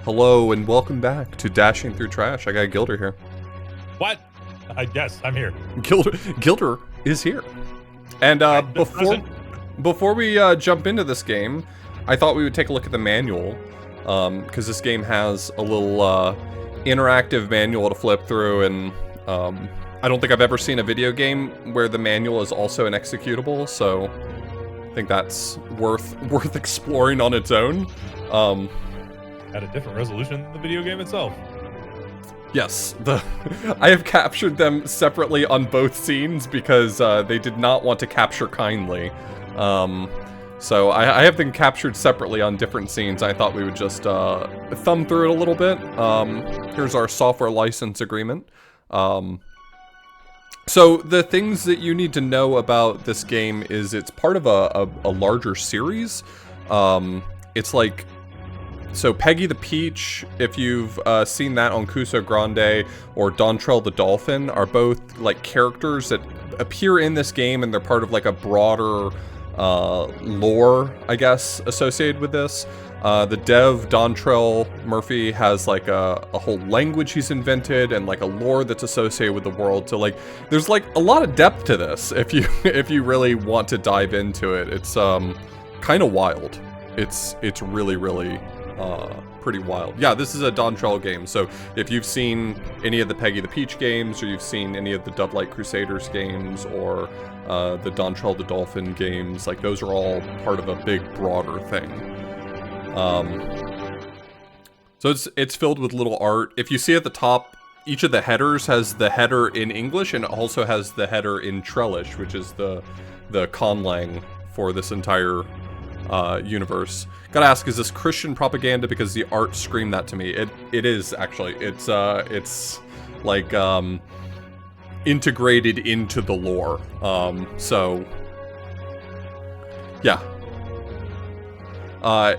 Hello and welcome back to Dashing Through Trash. I got Gilder here. What? I guess I'm here. Gilder is here. And before we jump into this game, I thought we would take a look at the manual, because this game has a little interactive manual to flip through, and I don't think I've ever seen a video game where the manual is also an executable, so I think that's worth exploring on its own. At a different resolution than the video game itself. Yes, I have captured them separately on both scenes because they did not want to capture kindly. So I have them captured separately on different scenes. I thought we would just thumb through it a little bit. Here's our software license agreement. So the things that you need to know about this game is it's part of a larger series. It's like... So Peggy the Peach, if you've seen that on Cuso Grande, or Dontrell the Dolphin, are both like characters that appear in this game, and they're part of like a broader lore, I guess, associated with this. The dev, Dontrell Murphy, has like a whole language he's invented and like a lore that's associated with the world. So like, there's like a lot of depth to this if you really want to dive into it. It's kind of wild. It's really pretty wild. Yeah, this is a Dontrell game, so if you've seen any of the Peggy the Peach games, or you've seen any of the Dovelight Crusaders games, or the Dontrell the Dolphin games, like those are all part of a big, broader thing. So it's filled with little art. If you see at the top, each of the headers has the header in English, and it also has the header in Trellish, which is the conlang for this entire universe. Gotta ask, is this Christian propaganda? Because the art screamed that to me. It is, actually. It's like, integrated into the lore. So, yeah. I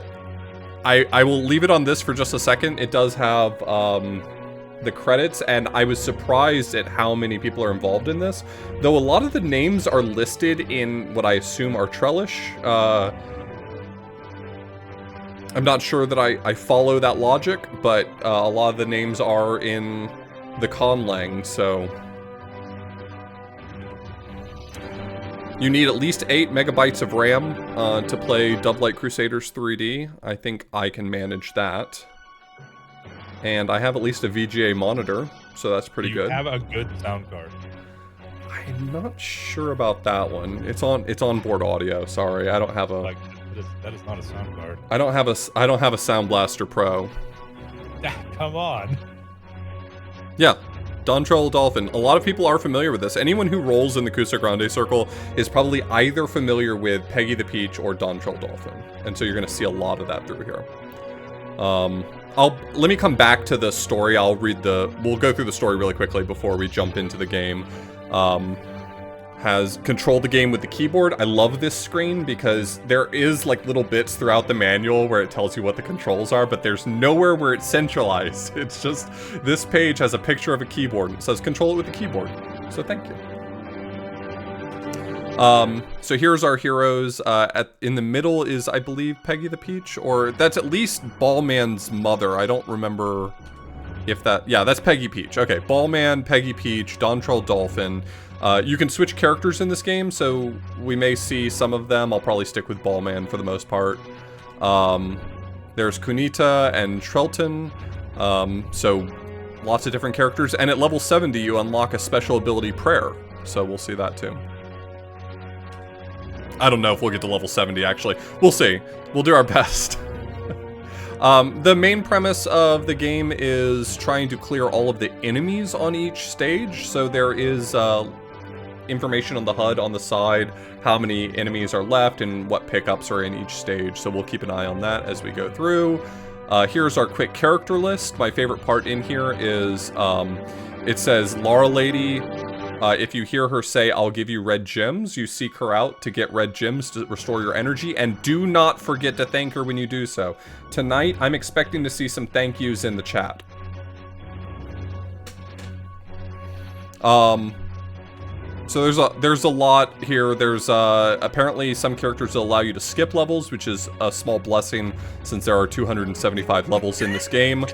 will leave it on this for just a second. It does have, the credits, and I was surprised at how many people are involved in this. Though a lot of the names are listed in what I assume are Trellish. I'm not sure that I follow that logic, but a lot of the names are in the conlang, so... You need at least 8 megabytes of RAM to play Dovelight Crusaders 3D. I think I can manage that. And I have at least a VGA monitor, so that's pretty good. You have a good sound card. I'm not sure about that one. It's on board audio. Sorry, I don't have a... That is not a sound card. I don't have a Sound Blaster Pro. Come on. Yeah, Dontrell Dolphin. A lot of people are familiar with this. Anyone who rolls in the Cuso Grande circle is probably either familiar with Peggy the Peach or Dontrell Dolphin, and so you're gonna see a lot of that through here. Let me come back to the story. We'll go through the story really quickly before we jump into the game. Has controlled the game with the keyboard. I love this screen because there is like little bits throughout the manual where it tells you what the controls are, but there's nowhere where it's centralized. It's just, this page has a picture of a keyboard and it says control it with the keyboard. So thank you. So here's our heroes. In the middle is, I believe, Peggy the Peach, or that's at least Ballman's mother. I don't remember if that, yeah, that's Peggy Peach. Okay, Ballman, Peggy Peach, Dontrell Dolphin. You can switch characters in this game, so we may see some of them. I'll probably stick with Ballman for the most part. There's Kunita and Trelton, so lots of different characters. And at level 70, you unlock a special ability, Prayer, so we'll see that too. I don't know if we'll get to level 70, actually. We'll see. We'll do our best. The main premise of the game is trying to clear all of the enemies on each stage, so there is information on the HUD on the side, how many enemies are left and what pickups are in each stage, so we'll keep an eye on that as we go through. Here's our quick character list. My favorite part in here is, it says, Laura Lady, if you hear her say, I'll give you red gems, you seek her out to get red gems to restore your energy, and do not forget to thank her when you do so. Tonight, I'm expecting to see some thank yous in the chat. So there's a lot here. There's apparently some characters that allow you to skip levels, which is a small blessing since there are 275 levels in this game.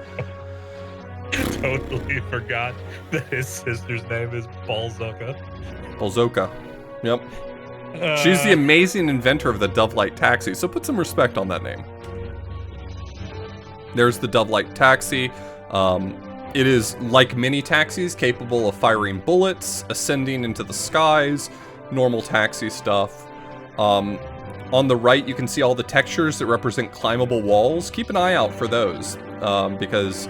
Totally forgot that his sister's name is Balzoka. Balzoka. Yep. She's the amazing inventor of the Dovelight taxi, so put some respect on that name. There's the Dovelight taxi. It is like mini taxis, capable of firing bullets, ascending into the skies, normal taxi stuff. On the right, you can see all the textures that represent climbable walls. Keep an eye out for those, because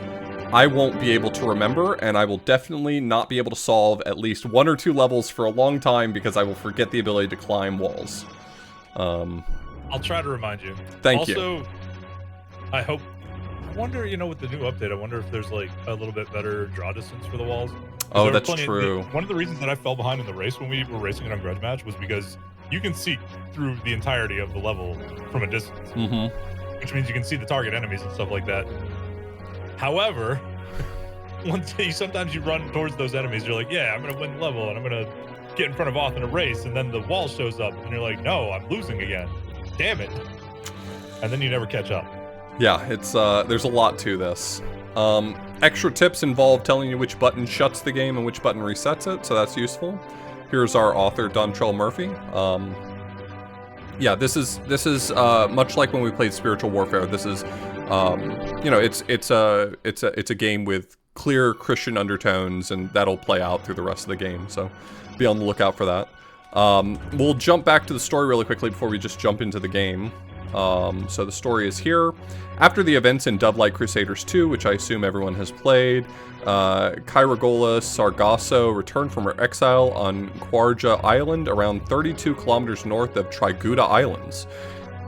I won't be able to remember, and I will definitely not be able to solve at least 1 or 2 levels for a long time because I will forget the ability to climb walls. I'll try to remind you. Thank you. Also, I wonder, with the new update, I wonder if there's like a little bit better draw distance for the walls. Oh, that's true. One of the reasons that I fell behind in the race when we were racing it on Grudge Match was because you can see through the entirety of the level from a distance, which means you can see the target enemies and stuff like that. However, sometimes you run towards those enemies, you're like, yeah, I'm going to win the level and I'm going to get in front of Oth in a race, and then the wall shows up and you're like, no, I'm losing again. Damn it. And then you never catch up. Yeah, it's there's a lot to this. Extra tips involve telling you which button shuts the game and which button resets it, so that's useful. Here's our author, Dontrell Murphy. Yeah, this is much like when we played Spiritual Warfare. This is, it's a game with clear Christian undertones, and that'll play out through the rest of the game. So, be on the lookout for that. We'll jump back to the story really quickly before we just jump into the game. So the story is here. After the events in Dovelight Crusaders 2, which I assume everyone has played, Kyrigola Sargasso returned from her exile on Kwarja Island, around 32 kilometers north of Triguda Islands.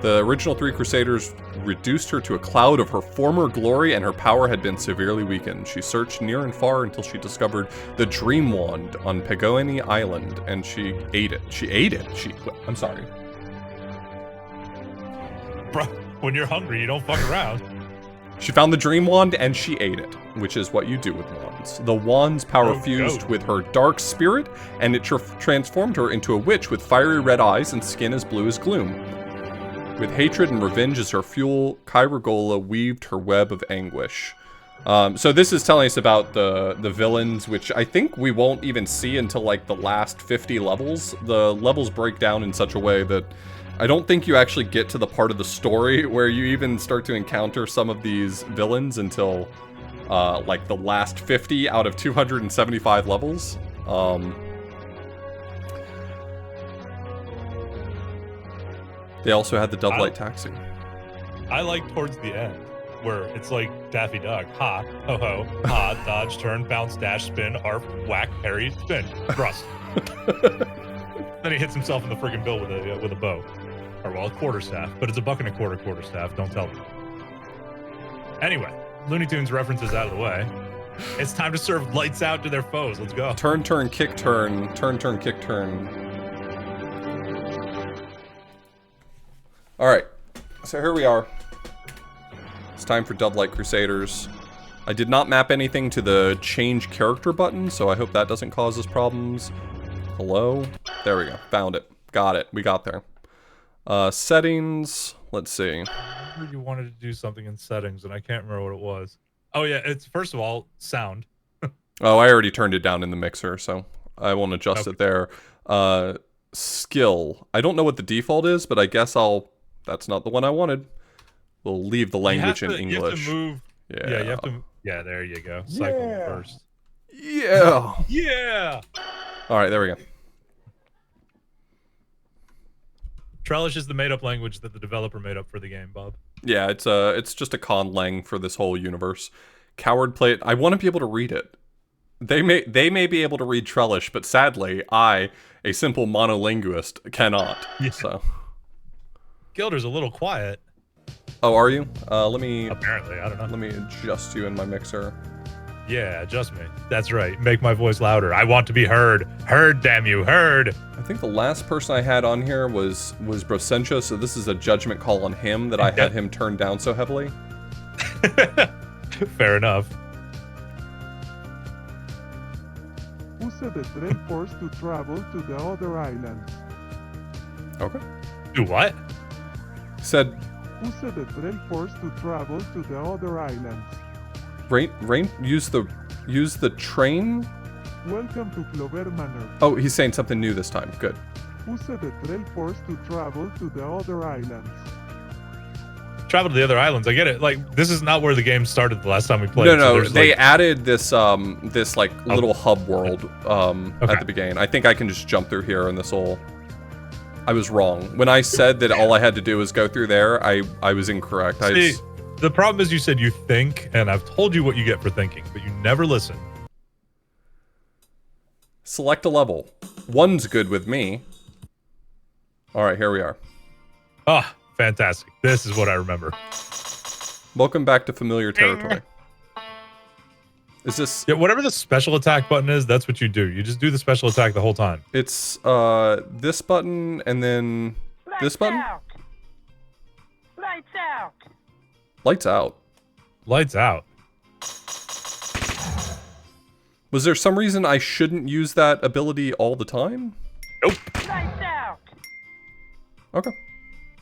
The original 3 Crusaders reduced her to a cloud of her former glory, and her power had been severely weakened. She searched near and far until she discovered the Dream Wand on Pegoni Island, and she ate it. She ate it? I'm sorry. Bro, when you're hungry, you don't fuck around. She found the Dream Wand and she ate it, which is what you do with wands. The wand's power fused with her dark spirit, and it transformed her into a witch with fiery red eyes and skin as blue as gloom. With hatred and revenge as her fuel, Kyrigola weaved her web of anguish. So this is telling us about the villains, which I think we won't even see until like the last 50 levels. The levels break down in such a way that I don't think you actually get to the part of the story where you even start to encounter some of these villains until like the last 50 out of 275 levels. They also had the Dovelight taxi. I like towards the end where it's like Daffy Duck. Ha, ho ho, ha, dodge, turn, bounce, dash, spin, arf, whack, parry, spin, thrust. Then he hits himself in the friggin' bill with a bow. Or, well, a quarterstaff. But it's a buck and a quarterstaff. Don't tell me. Anyway, Looney Tunes references out of the way. It's time to serve lights out to their foes. Let's go. Turn, turn, kick, turn. Turn, turn, kick, turn. Alright. So here we are. It's time for Dovelight Crusaders. I did not map anything to the change character button, so I hope that doesn't cause us problems. Hello? There we go. Found it. Got it. We got there. Settings. Let's see. I remember you wanted to do something in settings, and I can't remember what it was. Oh, yeah. It's, first of all, sound. Oh, I already turned it down in the mixer, so I won't adjust it there. Skill. I don't know what the default is, but I guess that's not the one I wanted. We'll leave the language in English. You have to move. Yeah. Yeah, you have to. Yeah, there you go. Cycle first. Yeah. Yeah. All right, there we go. Trellish is the made-up language that the developer made up for the game, Bob. Yeah, it's just a conlang for this whole universe. Coward play it. I want to be able to read it. They may be able to read Trellish, but sadly, I, a simple monolinguist, cannot. Yeah. So. Gilder's a little quiet. Oh, are you? Let me. Apparently, I don't know. Let me adjust you in my mixer. Yeah, adjust me. That's right. Make my voice louder. I want to be heard. Heard, damn you, heard. I think the last person I had on here was Brosentia, so this is a judgment call on him that I had him turned down so heavily. Fair enough. Who Use the train force to travel to the other islands. Okay. Do what? Said Use the train force to travel to the other islands. use the train. Welcome to Clover Manor. Oh, he's saying something new this time. Good. Use the train force to travel to the other islands. Travel to the other islands. I get it. Like, this is not where the game started the last time we played. No, so they like... added this this like little hub world Okay. at the beginning. I think I can just jump through here and this will. I was wrong when I said that all I had to do was go through there. I was incorrect. See, the problem is you said you think, and I've told you what you get for thinking, but you never listen. Select a level. One's good with me. All right, here we are. Ah, fantastic. This is what I remember. Welcome back to familiar territory. Is this... Yeah, whatever the special attack button is, that's what you do. You just do the special attack the whole time. It's this button and then this button? Lights out! Lights out. Lights out. Was there some reason I shouldn't use that ability all the time? Nope. Lights out! Okay.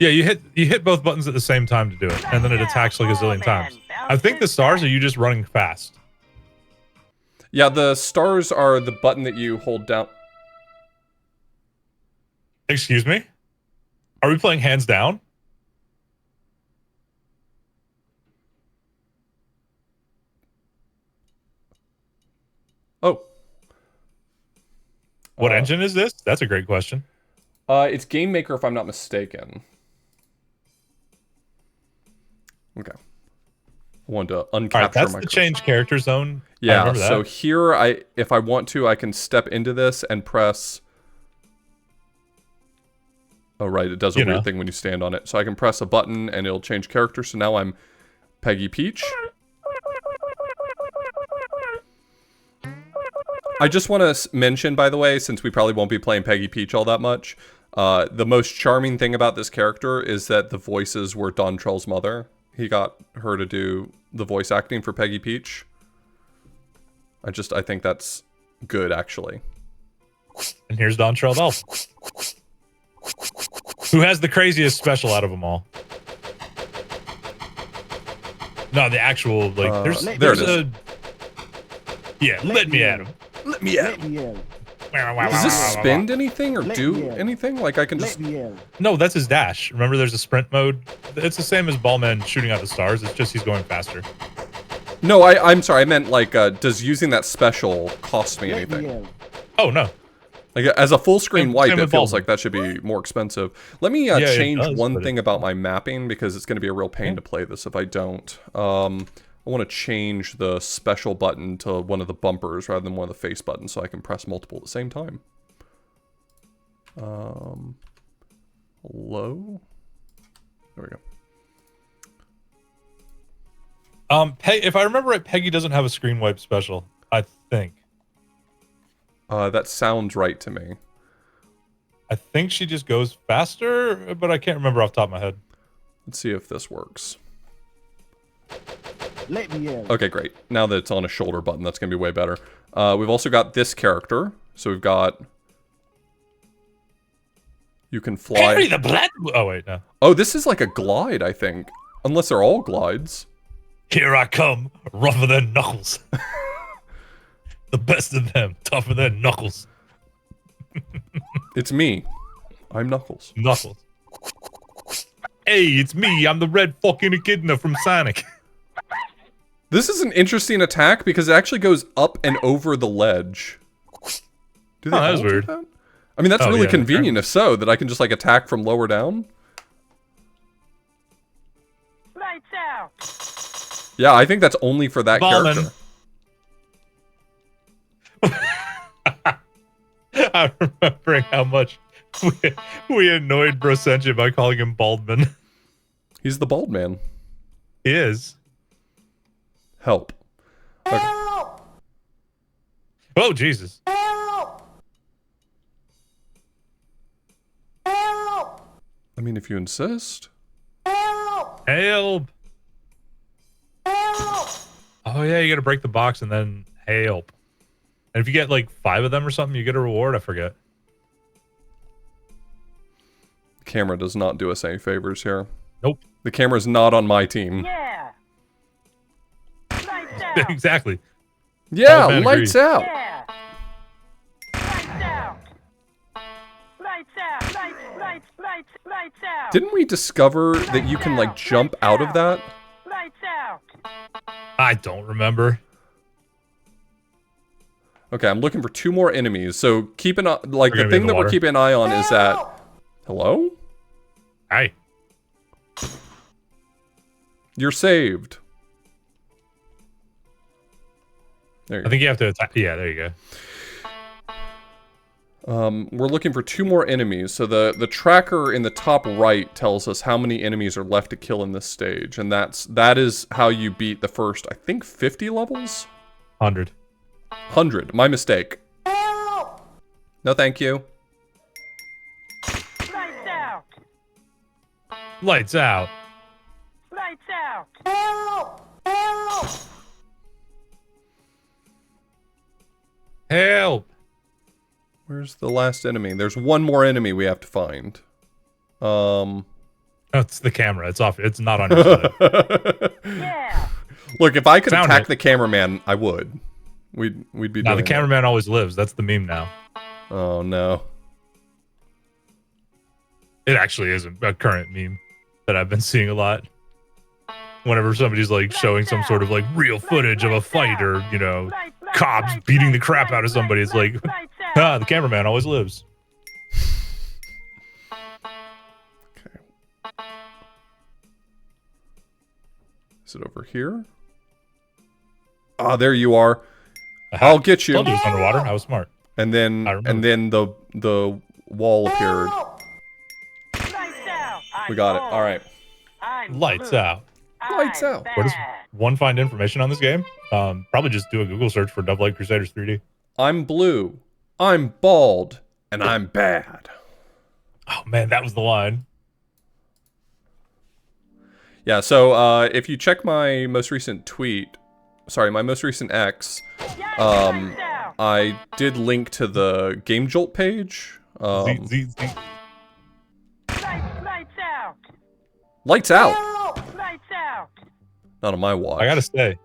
Yeah, you hit both buttons at the same time to do it, and then it attacks like a zillion times. I think the stars are you just running fast. Yeah, the stars are the button that you hold down. Excuse me? Are we playing hands down? Oh. What engine is this? That's a great question. It's Game Maker if I'm not mistaken. Okay. I wanted to uncapture All right, that's my the change character zone. Yeah, so here, if I want to, I can step into this and press... Oh, right, it does a weird thing when you stand on it. So I can press a button and it'll change character, so now I'm Peggy Peach. I just want to mention, by the way, since we probably won't be playing Peggy Peach all that much, the most charming thing about this character is that the voices were Don Trell's mother. He got her to do the voice acting for Peggy Peach. I think that's good, actually. And here's Don Trell, who has the craziest special out of them all. No, the actual, like, there's a... Yeah, let me at him. Let me at him. Does this spend anything or do anything? Like, I can just... No, that's his dash. Remember, there's a sprint mode? It's the same as Ballman shooting out the stars. It's just he's going faster. No, I'm sorry. I meant, like, does using that special cost me anything? Oh, no. Like, as a full-screen wipe, it feels like that should be more expensive. Let me change one thing about my mapping, because it's going to be a real pain to play this if I don't. I want to change the special button to one of the bumpers rather than one of the face buttons so I can press multiple at the same time. Hello? There we go. If I remember right, Peggy doesn't have a screen wipe special, I think. That sounds right to me. I think she just goes faster, but I can't remember off the top of my head. Let's see if this works. Let me in. Okay, great. Now that it's on a shoulder button, that's going to be way better. We've also got this character. So we've got... You can fly... Harry the Blood... Oh, wait, no. Oh, this is like a glide, I think. Unless they're all glides. Here I come, rougher than Knuckles. The best of them, tougher than Knuckles. It's me. I'm Knuckles. Knuckles. Hey, it's me. I'm the red fucking echidna from Sonic. This is an interesting attack because it actually goes up and over the ledge. Do they that was all do weird. that? I mean, that's really convenient if so, that I can just like attack from lower down. Lights out! Yeah, I think that's only for that character. I'm remembering how much we annoyed Brosenja by calling him Baldman. He's the bald man. He is. Help. Okay. Help! Oh, Jesus. Help! Help! I mean, if you insist. Help! Help. Help! Oh, yeah, you gotta break the box and then help. And if you get like 5 of them or something, you get a reward. I forget. The camera does not do us any favors here. Nope. The camera's not on my team. Yeah. Lights out. Exactly. Yeah, man lights agrees. out. Yeah. Lights out. Lights out. Lights out. Didn't we discover that you can like jump out of that? Lights out. I don't remember. Okay, I'm looking for 2 more enemies. So keep an eye, like We're the gonna be in thing the that we're water. keeping an eye on is that. Hello? Hi. You're saved. There you I think you have to attack. Yeah, there you go. go. We're looking for 2 more enemies. So the tracker in the top right tells us how many enemies are left to kill in this stage, and that is how you beat the first, I think, 50 levels. 100. 100. My mistake. Help. No, thank you. Lights out. Lights out. Lights out. Help. Help. Help. Where's the last enemy? There's 1 more enemy we have to find. That's the camera. It's off. It's not on your side. Yeah. Look, if I could Found attack it. the cameraman, I would. We'd be Now doing the it. cameraman always lives. That's the meme now. Oh no. It actually is a current meme that I've been seeing a lot. Whenever somebody's like showing some sort of like real footage of a fight or, you know, cops beating the crap out of somebody, it's like, ah, the cameraman always lives. Okay. Is it over here? Ah, there you are. I'll get you. Told you it was underwater. I was smart. And then I remember. the wall appeared. Lights out. We got it. All right. Lights out. Lights out. Where does one find information on this game? Probably just do a Google search for Dovelight Crusaders 3D. I'm blue. I'm bald. And I'm bad. Oh man, that was the line. Yeah, so if you check my most recent tweet, sorry, my most recent X, I did link to the Game Jolt page. Z, Z, Z. Lights out. Lights out. Help. Lights out. Not on my watch. I gotta say,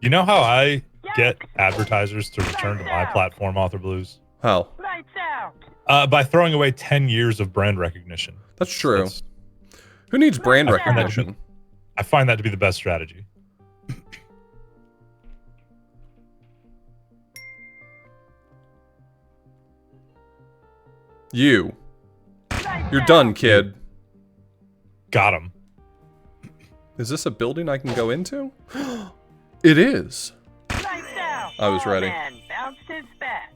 you know how I get advertisers to return to my platform, Author Blues? How? Lights out. By throwing away 10 years of brand recognition. That's true. That's- Who needs brand I find that to be- recognition? I find that to be the best strategy. You. Lights You're out. done, kid. Got him. Is this a building I can go into? It is. Lights out. I was ready. Man bounced his back.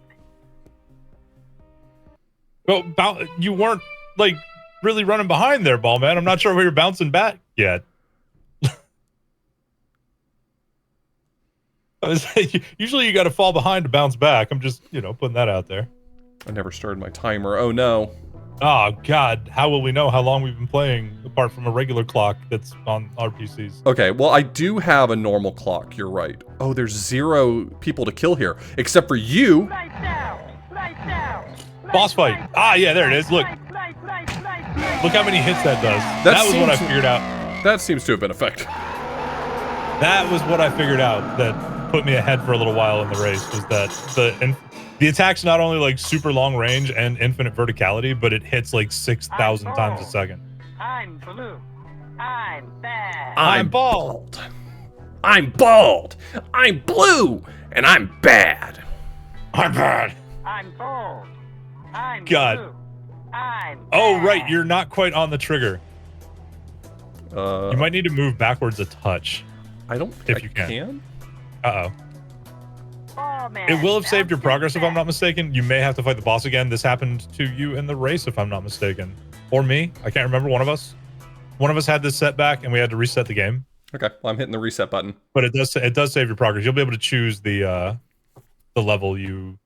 Well, you weren't like really running behind there, ball man. I'm not sure where you're bouncing back yet. I was usually you got to fall behind to bounce back. I'm just, you know, putting that out there. I never started my timer. Oh no. Oh God, how will we know how long we've been playing apart from a regular clock that's on our PCs? Okay, well I do have a normal clock, you're right. Oh, there's 0 people to kill here. Except for you. Lights out. Lights out. Boss fight. Ah, yeah, there it is. Look, look how many hits that does. That was what I seems- figured out. That seems to have been effective. That was what I figured out that put me ahead for a little while in the race was that the attack's not only like super long range and infinite verticality, but it hits like 6,000 times a second. I'm blue. I'm bad. I'm bald. I'm bald. I'm blue. And I'm bad. I'm bad. I'm bold. I'm God. blue. I'm Oh, bad. right. You're not quite on the trigger. Uh, You might need to move backwards a touch. I don't think if you I can. can. Uh-oh. Oh, man It will have saved your bounced his progress if I'm back. not mistaken. You may have to fight the boss again. This happened to you in the race if I'm not mistaken. Or me. I can't remember. One of us. One of us had this setback and we had to reset the game. Okay, well, I'm hitting the reset button. But it does save your progress. You'll be able to choose the level you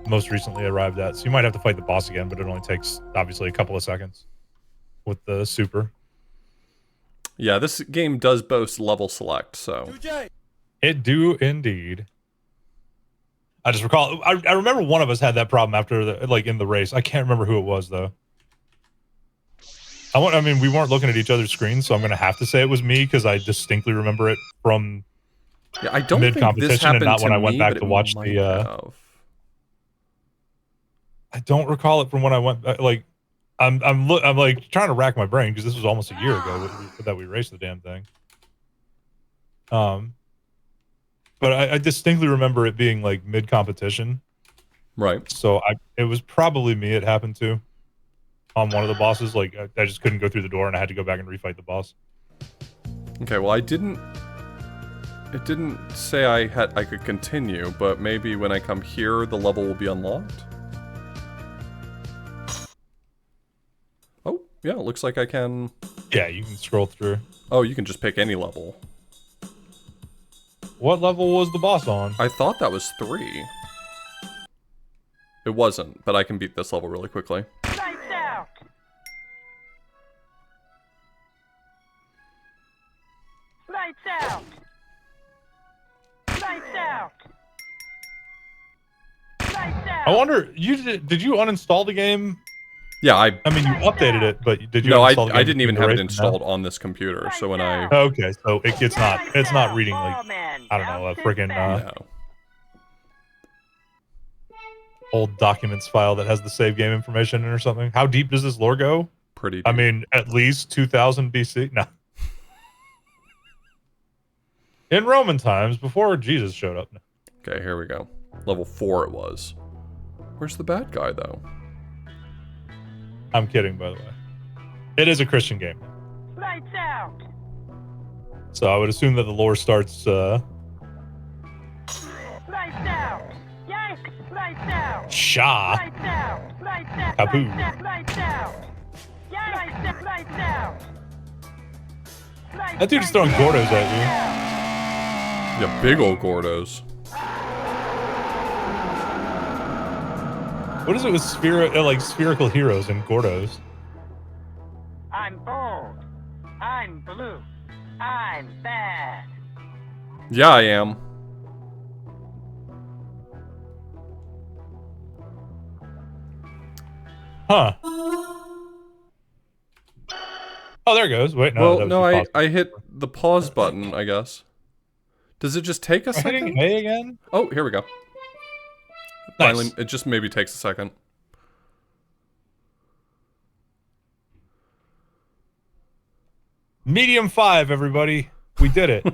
most recently arrived at. So you might have to fight the boss again, but it only takes obviously a couple of seconds with the super. Yeah, this game does boast level select, so. It do indeed. I just recall. I remember one of us had that problem after in the race. I can't remember who it was though. I mean, we weren't looking at each other's screens, so I'm gonna have to say it was me because I distinctly remember it from I don't mid think this competition and happened not to when I me, went back but to it watch might the. have. I don't recall it from when I went. I'm like trying to rack my brain because this was almost a year ago that we raced the damn thing. But I distinctly remember it being like mid competition. Right. So it was probably me it happened to on one of the bosses. Like I just couldn't go through the door and I had to go back and refight the boss. Okay, well it didn't say I could continue, but maybe when I come here the level will be unlocked. Oh, yeah, it looks like I can. Yeah, you can scroll through. Oh, you can just pick any level. What level was the boss on? I thought that was 3. It wasn't, but I can beat this level really quickly. Lights out. Lights out. Lights out. Lights out. I wonder, did you uninstall the game? Yeah, I mean, you updated it, but did you no, uninstall the game? I didn't even have it erase installed on this computer, so when I... Okay, so it's not reading like, I don't know, a friggin' No. old documents file that has the save game information in or something. How deep does this lore go? Pretty deep. I mean, at least 2000 BC? No. In Roman times, before Jesus showed up. Okay, here we go. Level 4 it was. Where's the bad guy, though? I'm kidding, by the way. It is a Christian game. Lights out. So I would assume that the lore starts, Lights out. Yikes. Lights out. Sha. Lights out. Lights out. Kaboom. Lights out. Yikes. Lights out. That dude's throwing Gordos at Yeah, big old Gordos. you. What is it with spherical heroes and Gordos? I'm bold. I'm blue. I'm bad. Yeah, I am. Huh. Oh, there it goes. Wait, no. Well, that was no, the pause. I hit the pause button, I guess. Does it just take a Am I hitting second? A again? Oh, here we go. Nice. Finally, it just maybe takes a second. Medium 5, everybody. We did it.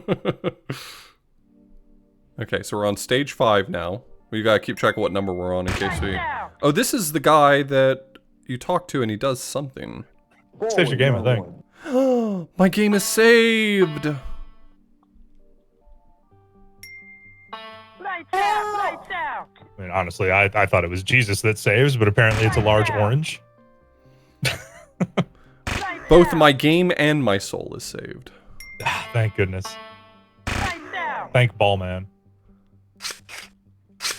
Okay, so we're on stage 5 now. We gotta keep track of what number we're on in case we... Lights out. Oh, this is the guy that you talk to and he does something. Saves your game, I think. My game is saved! Lights out. Lights out. I mean, honestly, I thought it was Jesus that saves, but apparently it's a large orange. Lights Both out. my game and my soul is saved. Ah, thank goodness. Lights out. Thank Ballman.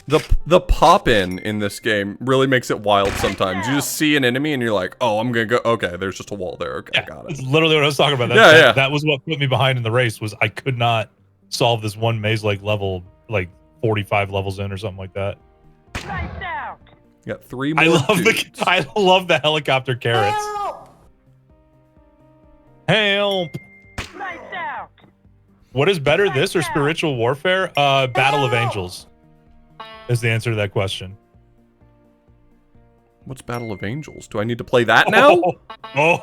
The pop-in in this game really makes it wild sometimes. You just see an enemy and you're like, oh, I'm gonna go, okay, there's just a wall there, okay, I got That's it. literally what I was talking about. That was what put me behind in the race, was I could not solve this one maze-like level, like 45 levels in or something like that. Lights out. You got 3 more dudes. I love the helicopter carrots. Help! Lights out. What is better, this or spiritual warfare? Battle of Angels is the answer to that question. What's Battle of Angels? Do I need to play that now? Oh,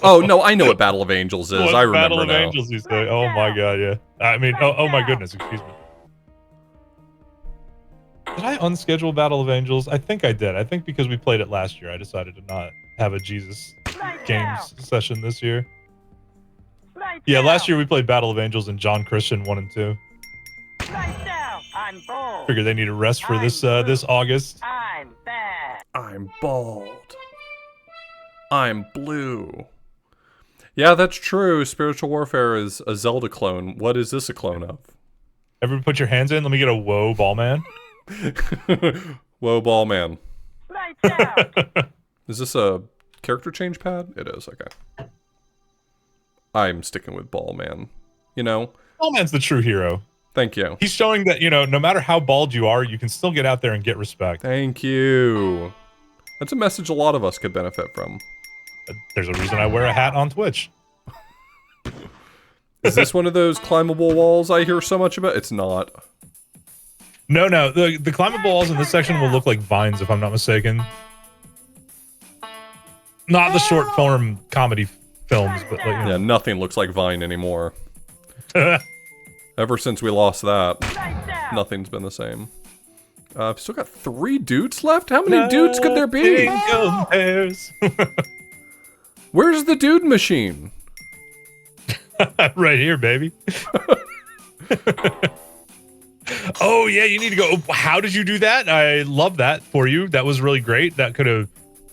Oh, no, I know what Battle of Angels is. What's I remember Battle of now. Angels, you say? Oh my god, yeah. I mean, oh my goodness, excuse me. Did I unschedule Battle of Angels? I think I did. I think because we played it last year, I decided to not have a Jesus Lights games out. session this year. Lights Yeah, out. last year we played Battle of Angels and John Christian 1 and 2. Lights out. I'm bold. Figured they need a rest for this this August. I'm bad. I'm bald. I'm blue. Yeah, that's true. Spiritual Warfare is a Zelda clone. What is this a clone of? Everyone put your hands in. Let me get a whoa, ball man. Whoa, ball man. Lights out. Is this a character change pad? It is, okay. I'm sticking with ball man. You know? Ball man's the true hero. Thank you. He's showing that, you know, no matter how bald you are, you can still get out there and get respect. Thank you. That's a message a lot of us could benefit from. There's a reason I wear a hat on Twitch. Is this one of those climbable walls I hear so much about? It's not. No, the climbable walls in this section will look like vines, if I'm not mistaken. Not the short form comedy films, but like, you know. Yeah, nothing looks like Vine anymore. Ever since we lost that, nothing's been the same. I've still got 3 dudes left? How many dudes could there be? Where's the dude machine? Right here, baby. Oh, yeah, you need to go. How did you do that? I love that for you. That was really great. That could have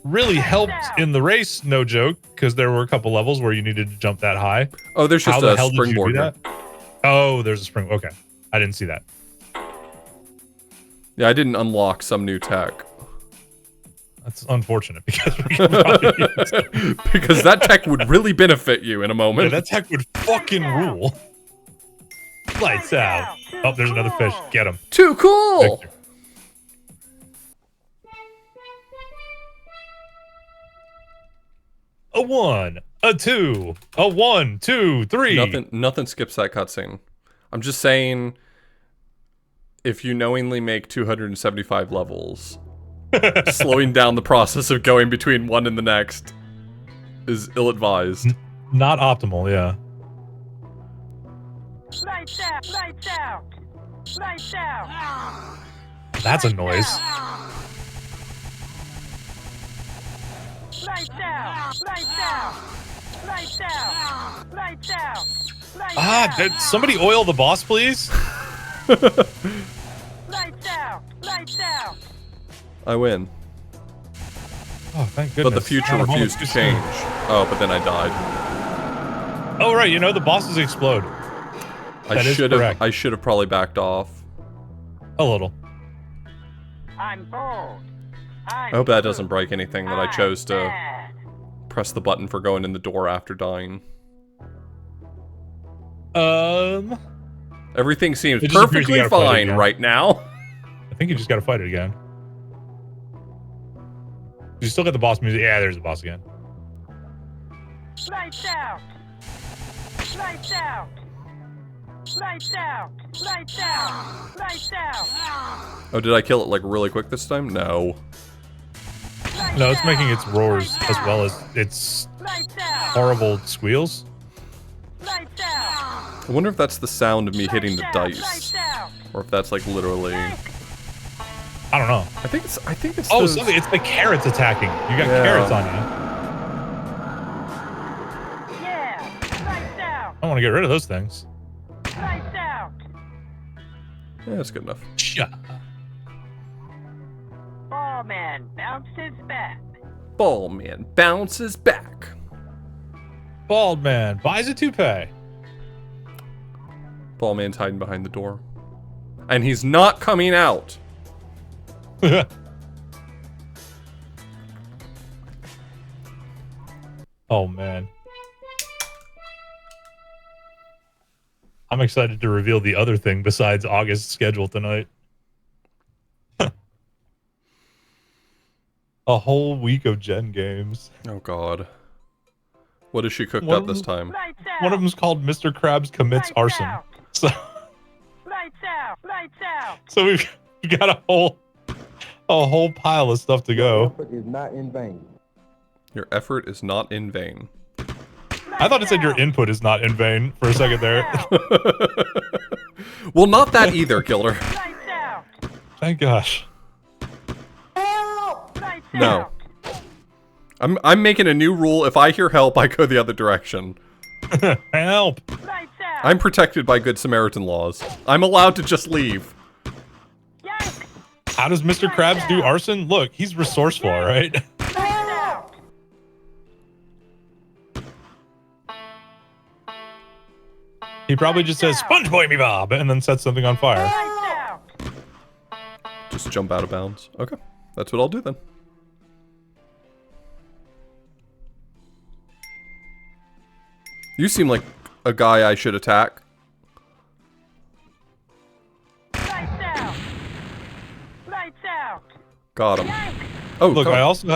really helped in the race, no joke, because there were a couple levels where you needed to jump that high. Oh, there's just a springboard. That? Oh, there's a spring. Okay. I didn't see that. Yeah, I didn't unlock some new tech. That's unfortunate because we could probably use it. Because that tech would really benefit you in a moment. Yeah, that tech would fucking rule. Lights out. Oh, there's another fish. Get him. Too cool! Victor. A 1, a 2, a 1, 2, 3. Nothing skips that cutscene. I'm just saying, if you knowingly make 275 levels, slowing down the process of going between one and the next is ill-advised. Not optimal, yeah. Lights out! Lights out! Lights out! That's a noise. Lights out! Lights out! Lights out! Lights out! Ah, did somebody oil the boss, please? Lights out! Lights out! I win. Oh, thank goodness. But the future refused to change. Oh, but then I died. Oh, right, you know, the bosses explode. I should have probably backed off. A little. I'm bold. I hope that doesn't break anything that I chose to press the button for going in the door after dying. Everything seems perfectly fine right now. I think you just gotta fight it again. You still got the boss music. Yeah, there's the boss again. Lights out! Lights out! Lights out! Lights out! Lights out! Oh, did I kill it like really quick this time? No. No, it's making its roars as well as its horrible squeals. Lights out! I wonder if that's the sound of me hitting the dice, or if that's like literally. I don't know. I think it's. Oh, those... something. It's the carrots attacking. You got carrots on you. Yeah! Lights out! I want to get rid of those things. Lights out! Yeah, that's good enough. Yeah. Ballman bounces back. Ballman bounces back. Bald man buys a toupee. Ballman's hiding behind the door, and he's not coming out. Oh man. I'm excited to reveal the other thing besides August's schedule tonight. A whole week of Gen games. Oh god. What has she cooked up this time? One of them's called Mr. Krabs Commits Arson. So, Lights out! Lights out! so we've got a whole pile of stuff to go. Effort is not in vain. Your effort is not in vain. I thought it said your input is not in vain for a second there. Well, not that either, Killer. Lights out! Thank gosh. Lights No. out! I'm making a new rule. If I hear help, I go the other direction. Help! Lights out! I'm protected by Good Samaritan laws. I'm allowed to just leave. Yank! How does Mr. Krabs do arson? Look, he's resourceful, all right? Lights out! He probably just says, "Sponge boy me Bob," and then sets something on fire. Lights out! Just jump out of bounds. Okay, that's what I'll do then. You seem like a guy I should attack. Got him. Oh, Look, I also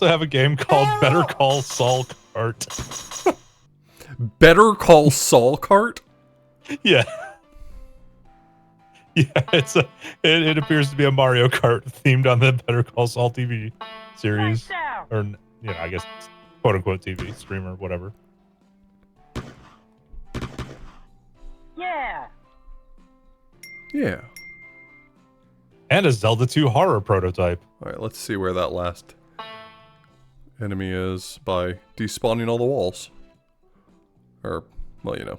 have a game called Better Call Saul Kart. Better Call Saul Kart? Yeah. Yeah, it appears to be a Mario Kart themed on the Better Call Saul TV series. Or, I guess, quote unquote TV, streamer, whatever. Yeah. Yeah. And a Zelda 2 horror prototype. Alright, let's see where that last enemy is by despawning all the walls. Or, well, you know.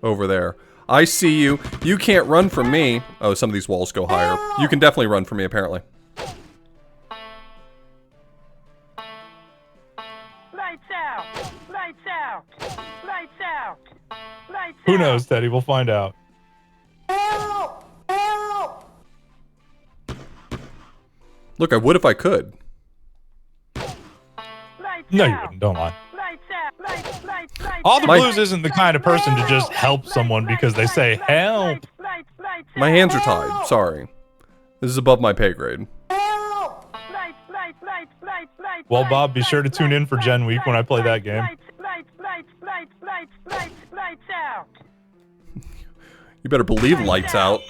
Over there. I see you. You can't run from me. Oh, some of these walls go higher. You can definitely run from me, apparently. Lights out. Lights out. Lights out. Lights Who out. knows, Teddy? We'll find out. Look, I would if I could. Lights No, you out. wouldn't. Don't lie. Lights out. Lights, lights, lights All the My- Blues isn't the kind of person to just help someone because they say, help. My hands are tied. Sorry. This is above my pay grade. Well, Bob, be sure to tune in for Gen Week when I play that game. Lights out. You better believe lights out.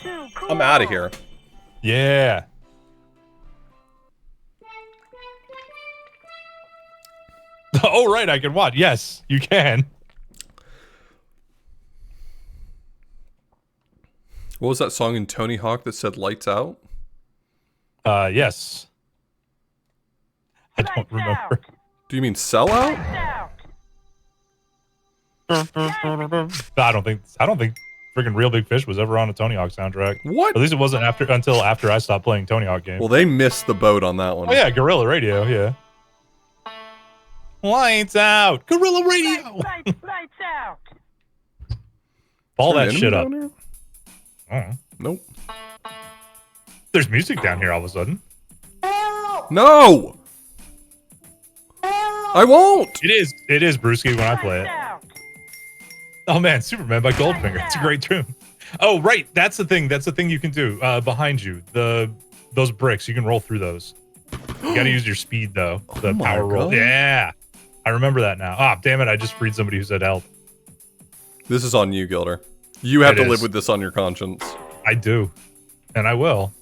I'm out of here. Yeah. Oh, right, I can watch. Yes, you can. What was that song in Tony Hawk that said lights out? Yes. I don't remember. Do you mean sell out? I don't think freaking Real Big Fish was ever on a Tony Hawk soundtrack. What? At least it wasn't until after I stopped playing Tony Hawk games. Well, they missed the boat on that one. Oh yeah, Guerrilla Radio, yeah. Lights out, Guerrilla Radio. Lights out. All Is there that an shit up. enemy down here? Nope. There's music down here all of a sudden. No! I won't! It is Brewski when I play it. Oh man, Superman by Goldfinger. It's a great tune. Oh right, that's the thing. That's the thing you can do. Behind you, those bricks, you can roll through those. You gotta use your speed though. The Oh my power roll. God. Yeah. I remember that now. Ah, damn it, I just freed somebody who said help. This is on you, Gilder. You have It to live is. with this on your conscience. I do. And I will.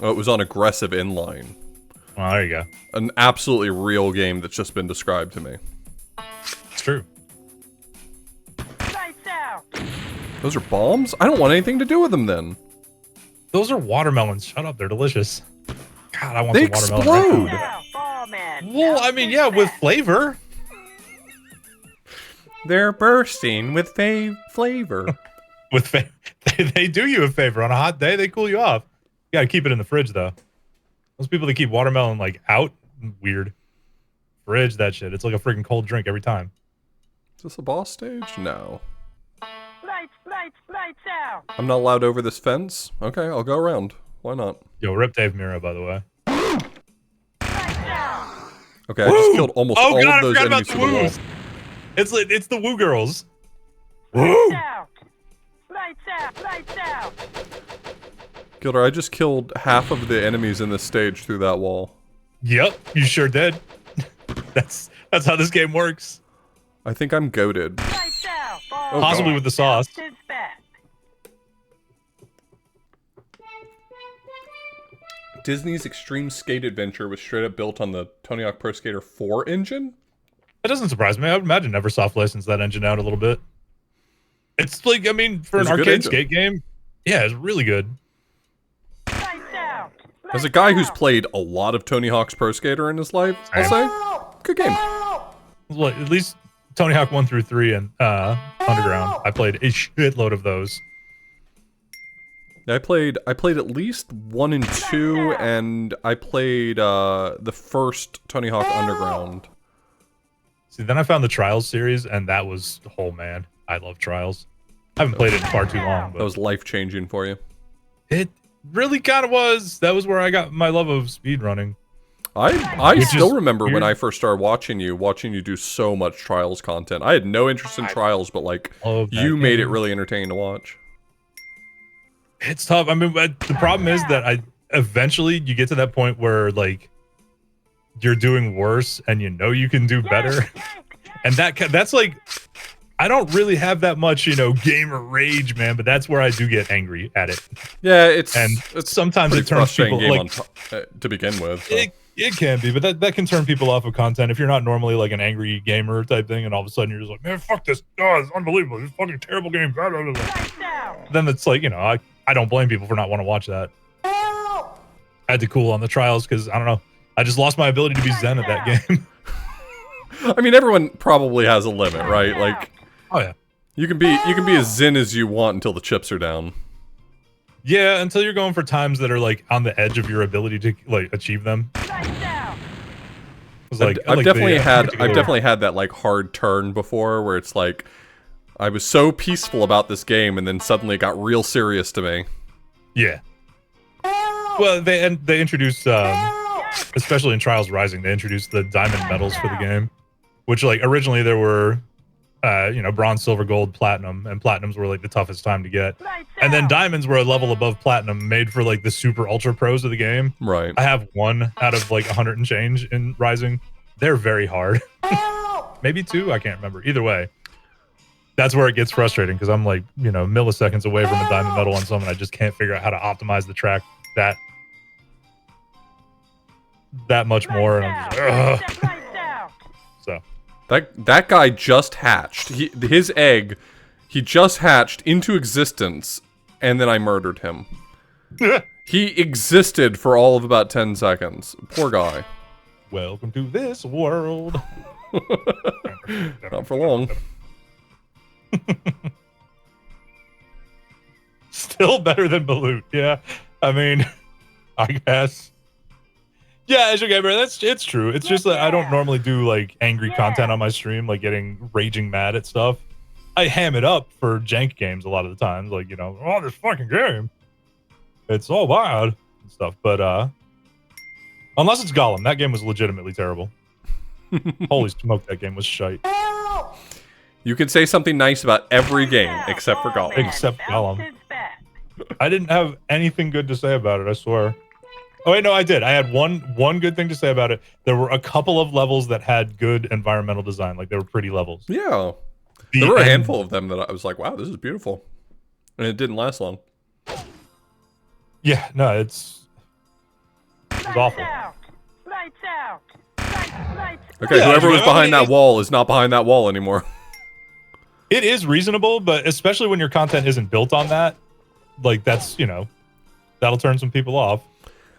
Oh, it was on aggressive inline. Well, there you go. An absolutely real game that's just been described to me. It's true. Lights out. Those are bombs? I don't want anything to do with them then. Those are watermelons. Shut up, they're delicious. God, I want They some watermelon. explode. Oh man. Well, I mean, yeah, with flavor. They're bursting with flavor. With they do you a favor. On a hot day, they cool you off. You gotta keep it in the fridge though. Those people that keep watermelon like out, weird. Fridge that shit. It's like a freaking cold drink every time. Is this a boss stage? No. Lights out. I'm not allowed over this fence? Okay, I'll go around. Why not? Yo, rip Dave Mira, by the way. Okay, I just killed almost all God, of those I forgot enemies about from the wall. woos. It's the woo girls. Lights out. Lights out. Lights out. Gilder, I just killed half of the enemies in this stage through that wall. Yep, you sure did. That's how this game works. I think I'm goated. Lights out. Oh, Possibly God. with the sauce. Is back. Disney's Extreme Skate Adventure was straight up built on the Tony Hawk Pro Skater 4 engine? That doesn't surprise me. I would imagine Neversoft licensed that engine out a little bit. It's like, I mean, for It's an a good arcade engine. skate game, yeah, it's really good. Lights out. As a guy who's played a lot of Tony Hawk's Pro Skater in his life, I'll say, good game. Well, at least Tony Hawk 1 through 3 and Underground. I played a shitload of those. I played at least 1 and 2, and I played the first Tony Hawk Underground. See, then I found the Trials series, and that was, oh man, I love Trials. I haven't played it in far too long, That but was life-changing for you. it really kind of was. That was where I got my love of speedrunning. I Which still is remember when weird. I first started watching you do so much Trials content. I had no interest in Trials, but like love that you made it game. really entertaining to watch. It's tough. I mean, but the problem is that eventually you get to that point where like you're doing worse and you know you can do better. And that's like, I don't really have that much, gamer rage, man, but that's where I do get angry at it. Yeah, it's sometimes pretty it turns frustrating people game like to begin with. So. it can be, but that can turn people off of content if you're not normally like an angry gamer type thing, and all of a sudden you're just like, man, fuck this, oh, it's unbelievable, this fucking terrible game. Blah, blah, blah, blah. Then it's like, I don't blame people for not want to watch that. I had to cool on the Trials because I don't know, I just lost my ability to be zen at that game. I mean, everyone probably has a limit, right? Like, Oh yeah. you can be as zen as you want until the chips are down. Yeah, until you're going for times that are like on the edge of your ability to like achieve them. I've definitely had that like hard turn before where it's like I was so peaceful about this game and then suddenly it got real serious to me. Yeah. Well, they introduced especially in Trials Rising, they introduced the diamond medals for the game, which like originally there were bronze, silver, gold, platinum, and platinums were like the toughest time to get. And then diamonds were a level above platinum, made for like the super ultra pros of the game. Right. I have one out of like 100 and change in Rising. They're very hard. Maybe two, I can't remember. Either way, that's where it gets frustrating because I'm like, milliseconds away from a diamond medal on something. I just can't figure out how to optimize the track that much more. And I'm just like, ugh. So. That guy just hatched. His egg, he just hatched into existence, and then I murdered him. He existed for all of about 10 seconds. Poor guy. Welcome to this world. Not for long. Still better than Balut, yeah. I mean, I guess. Yeah, as a gamer, it's true. It's just that I don't normally do like angry content on my stream, like getting raging mad at stuff. I ham it up for jank games a lot of the times, like oh, this fucking game, it's so bad and stuff. But unless it's Gollum, that game was legitimately terrible. Holy smoke, that game was shite. You can say something nice about every game except for Gollum. Except Gollum. I didn't have anything good to say about it, I swear. Oh wait, no, I did. I had one good thing to say about it. There were a couple of levels that had good environmental design, like they were pretty levels. Yeah. There were a handful of them that I was like, wow, this is beautiful. And it didn't last long. Yeah, no, it was awful. Okay, Yeah, whoever was behind that it's- wall is not behind that wall anymore. It is reasonable, but especially when your content isn't built on that, like that's, that'll turn some people off.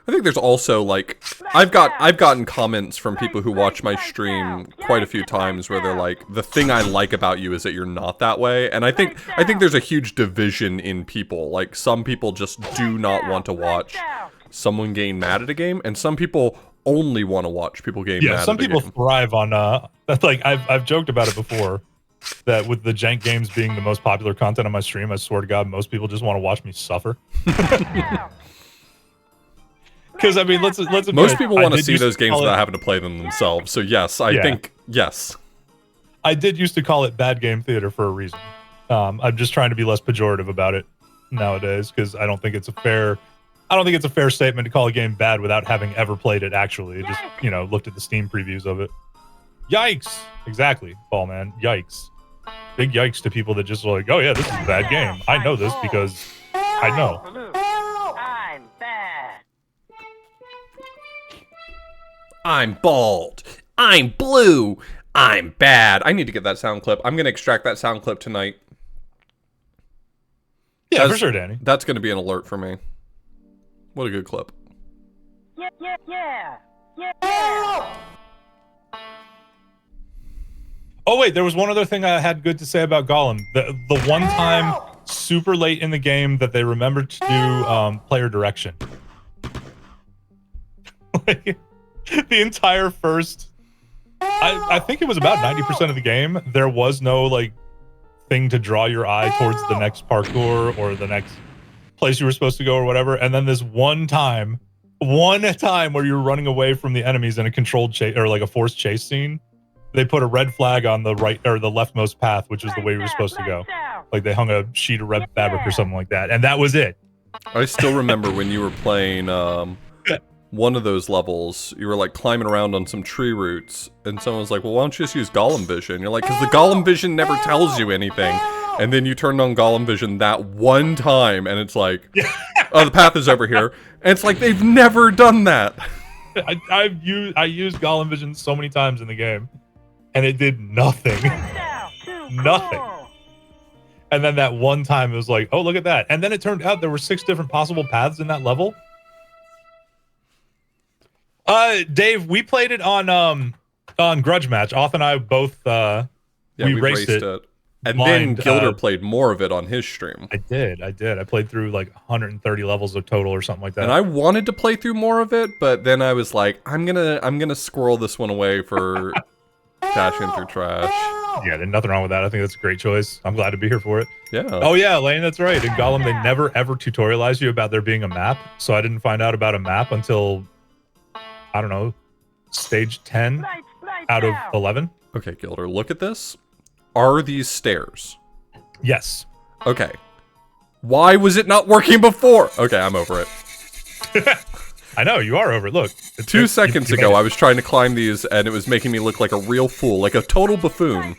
I think there's also like I've gotten comments from people who watch my stream quite a few times where they're like, the thing I like about you is that you're not that way. And I think there's a huge division in people. Like some people just do not want to watch someone getting mad at a game, and some people only want to watch people getting mad at a game. Yeah, some people thrive on that's like I've joked about it before. That with the jank games being the most popular content on my stream, I swear to God, most people just want to watch me suffer. Because I mean, let's admit, most people want to see used those games call without it- having to play them themselves. So yes, I think yes. I did used to call it bad game theater for a reason. I'm just trying to be less pejorative about it nowadays because I don't think it's a fair statement to call a game bad without having ever played it. Actually, just looked at the Steam previews of it. Yikes! Exactly, Ball Man. Yikes! Big yikes to people that just are like, oh yeah, this is a bad game. I know this because I know. I'm bad. I'm bald. I'm blue. I'm bad. I need to get that sound clip. I'm gonna extract that sound clip tonight. Yeah, for sure, Danny. That's gonna be an alert for me. What a good clip. Yeah. Oh wait, there was one other thing I had good to say about Gollum. The one time super late in the game that they remembered to do player direction. Like, the entire first, I think it was about 90% of the game, there was no like thing to draw your eye towards the next parkour or the next place you were supposed to go or whatever. And then this one time one time where you're running away from the enemies in a controlled chase or like a forced chase scene, they put a red flag on the right or the leftmost path, which is the way we were supposed to go. Like they hung a sheet of red fabric or something like that, and that was it. I still remember when you were playing one of those levels, you were like climbing around on some tree roots, and someone was like, well, why don't you just use Golem Vision? You're like, because the Golem Vision never tells you anything. And then you turned on Golem Vision that one time, and it's like, oh, the path is over here. And it's like, they've never done that. I used Golem Vision so many times in the game, and it did nothing. Nothing. And then that one time, it was like, oh, look at that. And then it turned out there were 6 different possible paths in that level. Dave, we played it on Grudge Match. Auth and I both we raced it. And blind, then Gilder played more of it on his stream. I did. I played through like 130 levels of total or something like that. And I wanted to play through more of it, but then I was like, I'm gonna squirrel this one away for dashing through trash. Yeah, there's nothing wrong with that. I think that's a great choice. I'm glad to be here for it. Yeah. Oh yeah, Lane, that's right. In Gollum, they never ever tutorialize you about there being a map. So I didn't find out about a map until, I don't know, stage 10 out of 11. Okay, Gilder, look at this. Are these stairs? Yes. Okay. Why was it not working before? Okay, I'm over it. I know, you are over it. Look. 2 seconds ago, I was trying to climb these, and it was making me look like a real fool, like a total buffoon.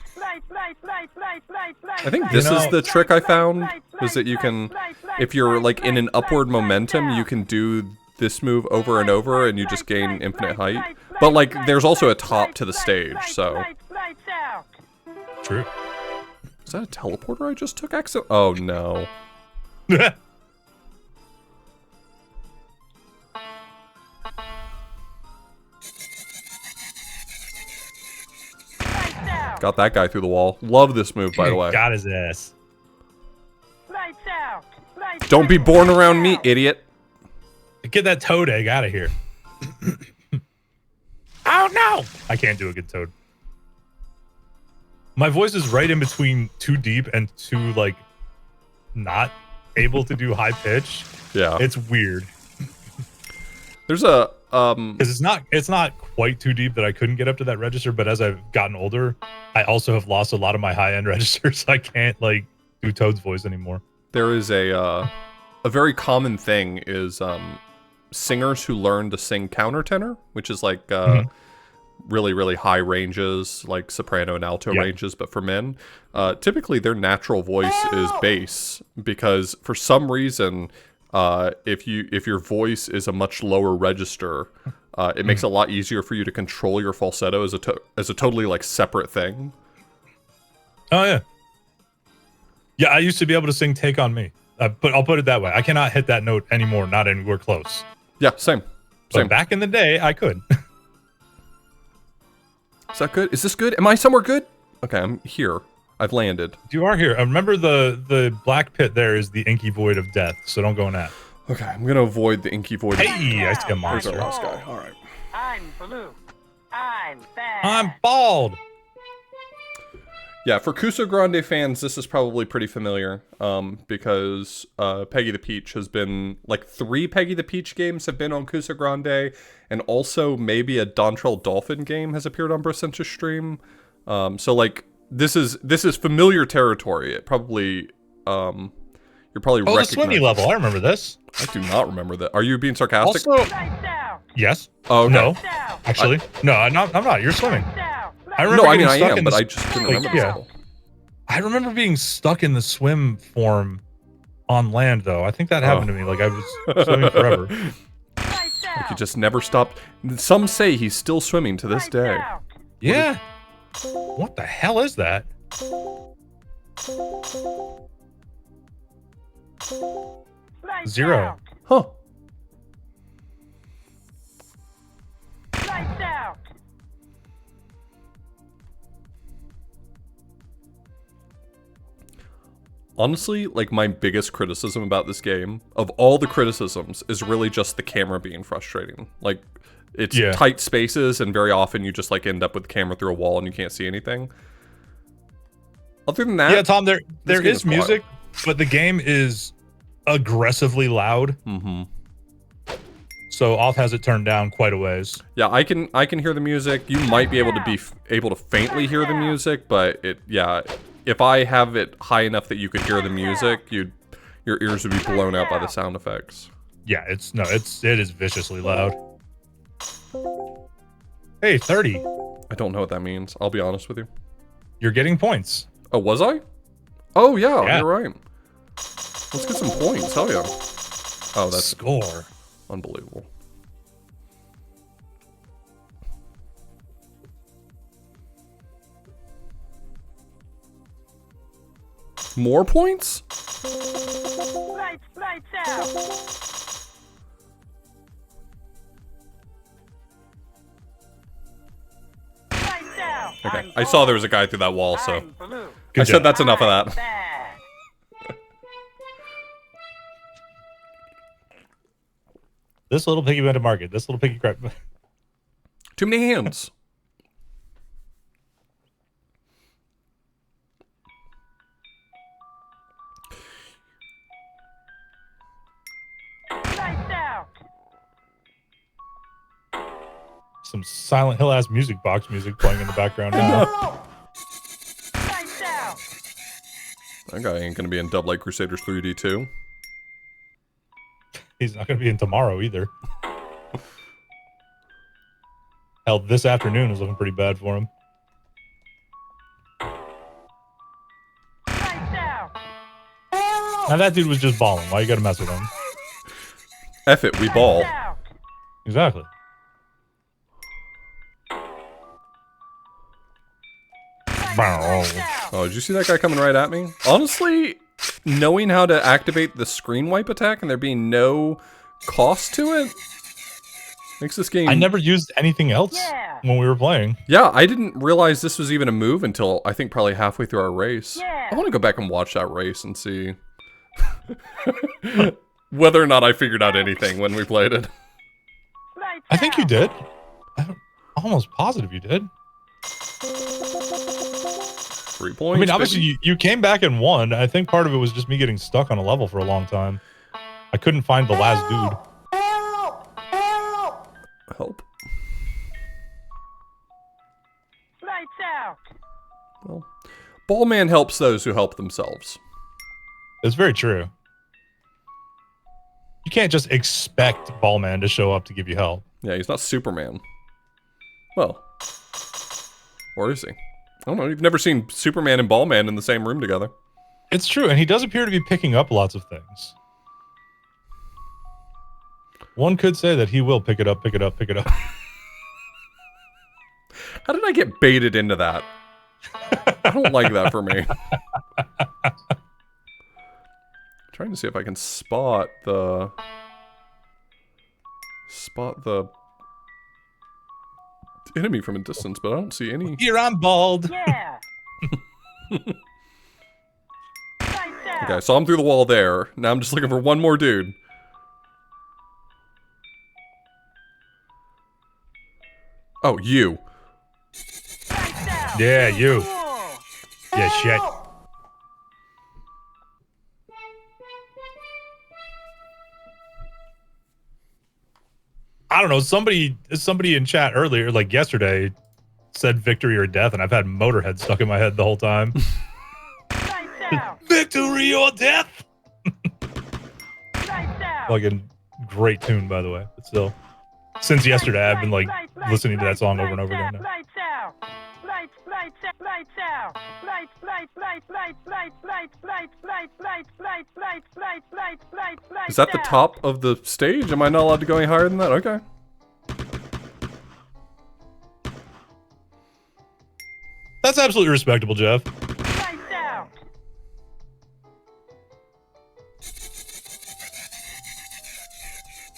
I think this is the trick I found, was that you can, if you're like in an upward momentum, you can do this move over and over, and you just gain infinite height. But like, there's also a top to the stage, so... True. Is that a teleporter I just took? Oh no. Got that guy through the wall. Love this move, by the way. Got his ass. Don't be born around me, idiot. Get that toad egg out of here. Oh no! I can't do a good toad. My voice is right in between too deep and too like not able to do high pitch. Yeah. It's weird. There's a because it's not quite too deep that I couldn't get up to that register, but as I've gotten older, I also have lost a lot of my high-end registers. I can't like do Toad's voice anymore. There is a very common thing is singers who learn to sing countertenor, which is like really, really high ranges, like soprano and alto ranges, but for men, typically their natural voice is bass, because for some reason, if your voice is a much lower register, it makes it a lot easier for you to control your falsetto as a totally like separate thing. Oh yeah. Yeah, I used to be able to sing "Take on Me," but I'll put it that way: I cannot hit that note anymore. Not anywhere close. Yeah, same. But back in the day, I could. Is that good? Is this good? Am I somewhere good? Okay, I'm here. I've landed. You are here. Remember the black pit there is the inky void of death, so don't go in that. Okay, I'm gonna avoid the inky void. Hey, I see a monster. There's our last guy. All right. I'm blue. I'm bad. I'm bald. Yeah, for Cuso Grande fans, this is probably pretty familiar, because Peggy the Peach has been, like 3 Peggy the Peach games have been on Cuso Grande, and also maybe a Dontrell Dolphin game has appeared on Bracenta's stream. So like, this is familiar territory. It probably, you're probably the swimmy level. I remember this. I do not remember that. Are you being sarcastic? Also, yes. Oh, okay. No, actually, no, I'm not. You're swimming. I remember no, I mean I stuck am, in but the, I just couldn't like, remember yeah. this level. I remember being stuck in the swim form on land, though. I think that happened to me. Like, I was swimming forever. Like he just never stopped. Some say he's still swimming to this day. Yeah. What the hell is that? Zero. Huh. Honestly, like my biggest criticism about this game, of all the criticisms, is really just the camera being frustrating. Like, it's tight spaces, and very often you just like end up with the camera through a wall and you can't see anything. Other than that, yeah, Tom, there is music, but the game is aggressively loud. Mm-hmm. so Off has it turned down quite a ways. Yeah, I can hear the music. You might be able to faintly hear the music, but if I have it high enough that you could hear the music, your ears would be blown out by the sound effects. Yeah, it is viciously loud. Hey, 30. I don't know what that means. I'll be honest with you. You're getting points. Oh, was I? Oh yeah, you're right. Let's get some points. Hell yeah. Oh, that's score. Unbelievable. More points? Lights out. Okay, I saw there was a guy through that wall, so I said that's enough of that. This little piggy went to market. This little piggy crap. Too many hands. Some Silent Hill ass music box music playing in the background now. That guy ain't gonna be in Dovelight Crusaders 3D 2. He's not gonna be in tomorrow either. Hell, this afternoon is looking pretty bad for him. Now that dude was just balling. Why you gotta mess with him? F it, we ball. Exactly. Oh, did you see that guy coming right at me? Honestly, knowing how to activate the screen wipe attack and there being no cost to it makes this game... I never used anything else when we were playing. Yeah, I didn't realize this was even a move until I think probably halfway through our race. I want to go back and watch that race and see whether or not I figured out anything when we played it. I think you did. I'm almost positive you did. 3 points. I mean, obviously, you came back and won. I think part of it was just me getting stuck on a level for a long time. I couldn't find the last dude. Help. Lights out. Well, Ballman helps those who help themselves. It's very true. You can't just expect Ballman to show up to give you help. Yeah, he's not Superman. Well, or is he? I don't know. You've never seen Superman and Ballman in the same room together. It's true, and he does appear to be picking up lots of things. One could say that he will pick it up, pick it up, pick it up. How did I get baited into that? I don't like that for me. Trying to see if I can spot the enemy from a distance, but I don't see any. Here, I'm bald. Yeah. Okay, so I'm through the wall there. Now I'm just looking for one more dude. Oh, you. Yeah, you. Yeah, shit. I don't know, somebody in chat earlier, like yesterday, said victory or death, and I've had Motorhead stuck in my head the whole time. Victory or death! Fucking great tune, by the way, but still. Since yesterday, I've been like listening to that song over and over again now. Is that the top of the stage? Am I not allowed to go any higher than that? Okay. That's absolutely respectable, Jeff.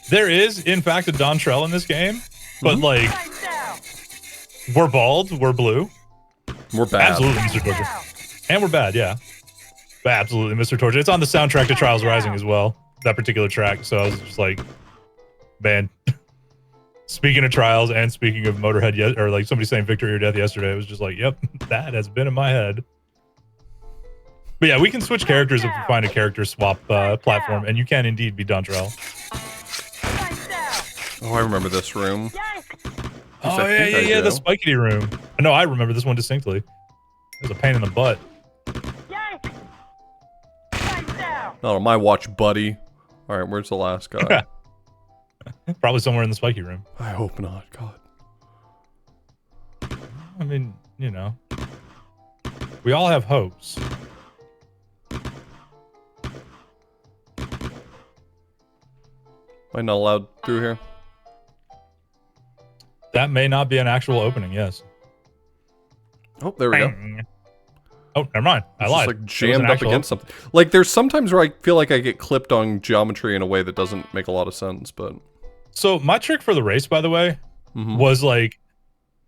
There is, in fact, a Dontrell in this game, but like, we're bald, we're blue. We're bad. Absolutely, Mr. Torture. And we're bad, yeah. But absolutely, Mr. Torture. It's on the soundtrack to Trials Rising as well, that particular track, so I was just like, man. Speaking of Trials and speaking of Motorhead, or like somebody saying victory or death yesterday, it was just like, yep, that has been in my head. But yeah, we can switch characters if we find a character swap platform, and you can indeed be Dontrell. Oh, I remember this room. Yikes! Oh, I think I yeah, the do. spikety room. No, I remember this one distinctly. It was a pain in the butt. Yikes! Lights out! Not on my watch, buddy. Alright, where's the last guy? Probably somewhere in the spiky room. I hope not, God. I mean, you know. We all have hopes. Am I not allowed through here? That may not be an actual opening, yes. Oh, there we go. Bang. Oh, never mind. I It's lied. just like It was jammed an up actual- against something. Like there's sometimes where I feel like I get clipped on geometry in a way that doesn't make a lot of sense, but So my trick for the race, by the way, was like,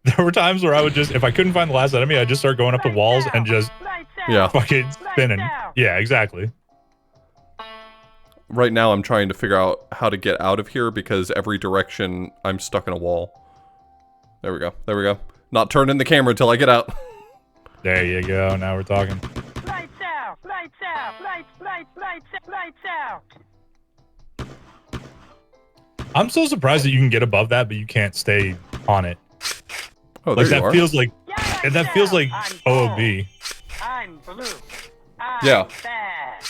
there were times where I would just, if I couldn't find the last enemy, I'd just start going up the walls and just Lights out! yeah. fucking spinning. out. Yeah, exactly. Right now I'm trying to figure out how to get out of here because every direction I'm stuck in a wall. There we go. There we go. Not turning the camera until I get out. There you go. Now we're talking. Lights out! Lights out! Lights out! I'm so surprised that you can get above that, but you can't stay on it. Oh, there Like you that are. feels like Yeah, that feels like I'm OOB. I'm blue. I'm Yeah. bad.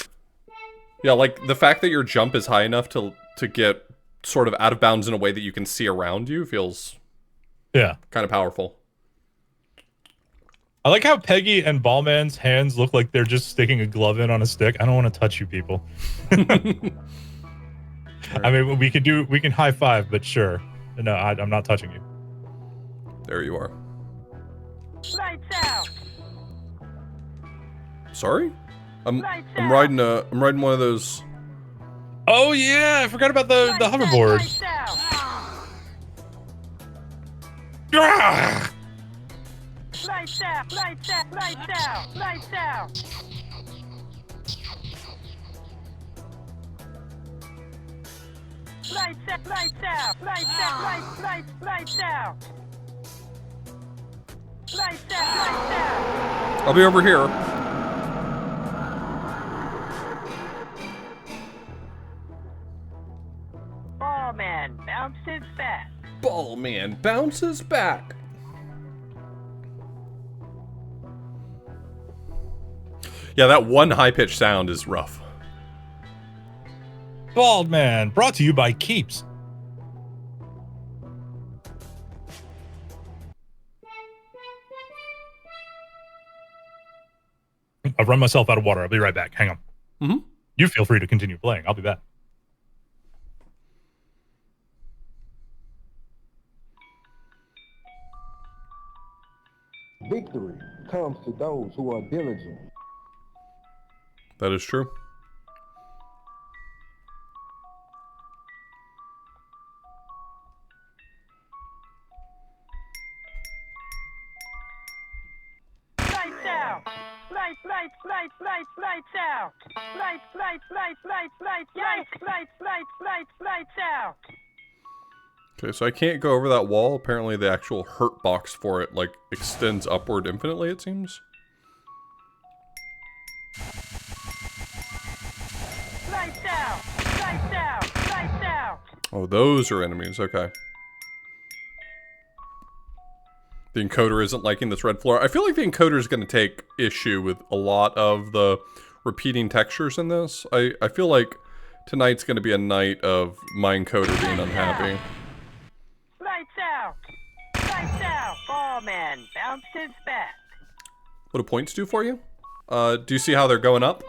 Yeah, like the fact that your jump is high enough to get sort of out of bounds in a way that you can see around you feels Yeah. kind of powerful. I like how Peggy and Ballman's hands look like they're just sticking a glove in on a stick. I don't want to touch you people. I mean, we can high five, but sure. No, I'm not touching you. There you are. Lights out! Sorry? I'm Lights I'm out. riding one of those. Oh yeah, I forgot about the hoverboard. Lights out! Ah! Lights out! Lights out! Lights out! Lights out! Lights out! Lights out! Lights out! Lights out! Lights out! I'll be over here. Ball man bounces back. Ball man bounces back. Yeah, that one high-pitched sound is rough. Bald Man, brought to you by Keeps. I've run myself out of water. I'll be right back. Hang on. Mm-hmm. You feel free to continue playing. I'll be back. Victory comes to those who are diligent. That is true. Lights out! Lights out! Lights out! Okay, so I can't go over that wall. Apparently the actual hurt box for it, like, extends upward infinitely, it seems. Lights out! Lights out! Lights out! Oh, those are enemies, okay. The encoder isn't liking this red floor. I feel like the encoder is going to take issue with a lot of the repeating textures in this. I feel like tonight's going to be a night of my encoder being unhappy. Lights out! Lights out! Ball man bounces back. What do points do for you? Do you see how they're going up?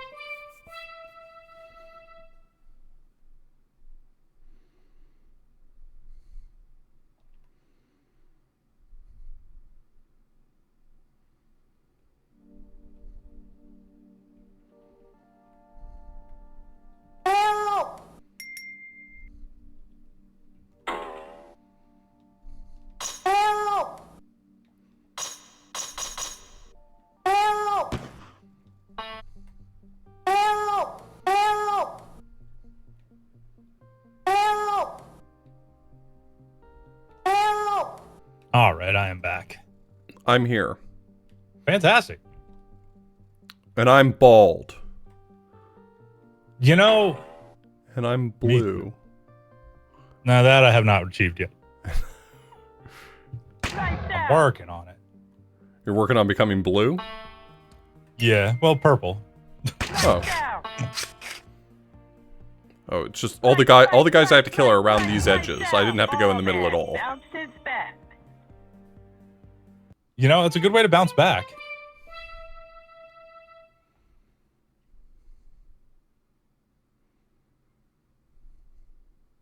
All right, I am back. I'm here. Fantastic. And I'm bald. You know, And I'm blue. Now that I have not achieved yet. Lights I'm out. working on it. You're working on becoming blue? Yeah, well, purple. Oh. Out. Oh, it's just all the guys I have to kill are around these edges. I didn't have to go in the middle at all. Bounces back. You know, it's a good way to bounce back.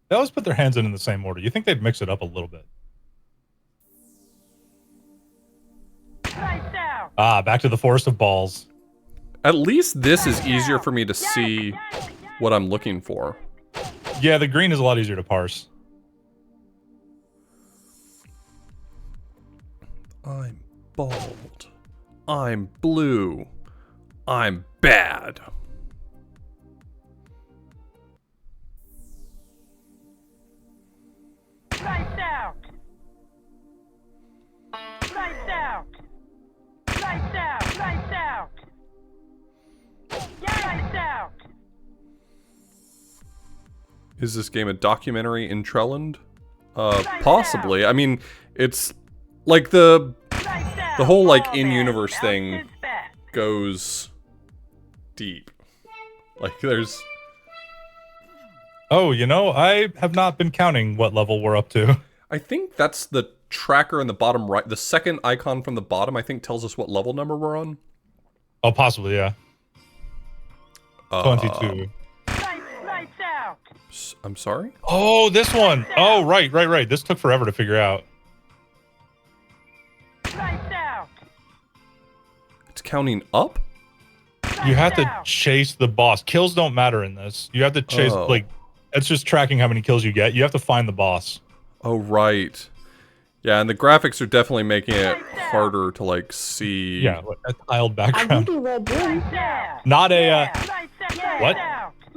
They always put their hands in the same order. You think they'd mix it up a little bit. Lights out. Ah, back to the forest of balls. At least this is easier for me to see what I'm looking for. Yeah, the green is a lot easier to parse. I'm bald. I'm blue. I'm bad. Lights out. Lights out. Lights out. Lights out. Lights out. Is this game a documentary in Trelland? Possibly. I mean, it's like the whole like in-universe thing goes deep. Like there's Oh, you know, I have not been counting what level we're up to. I think that's the tracker in the bottom right. The second icon from the bottom, I think, tells us what level number we're on. Oh, possibly, yeah. 22. Lights out. I'm sorry? Oh, this one. Oh, right. This took forever to figure out. Lights out. It's counting up? You have to chase the boss. Kills don't matter in this. You have to chase, Oh. like, it's just tracking how many kills you get. You have to find the boss. Oh, right. Yeah, and the graphics are definitely making it harder to, like, see. Yeah, like a tiled background. Lights out. Not a, Lights out. What?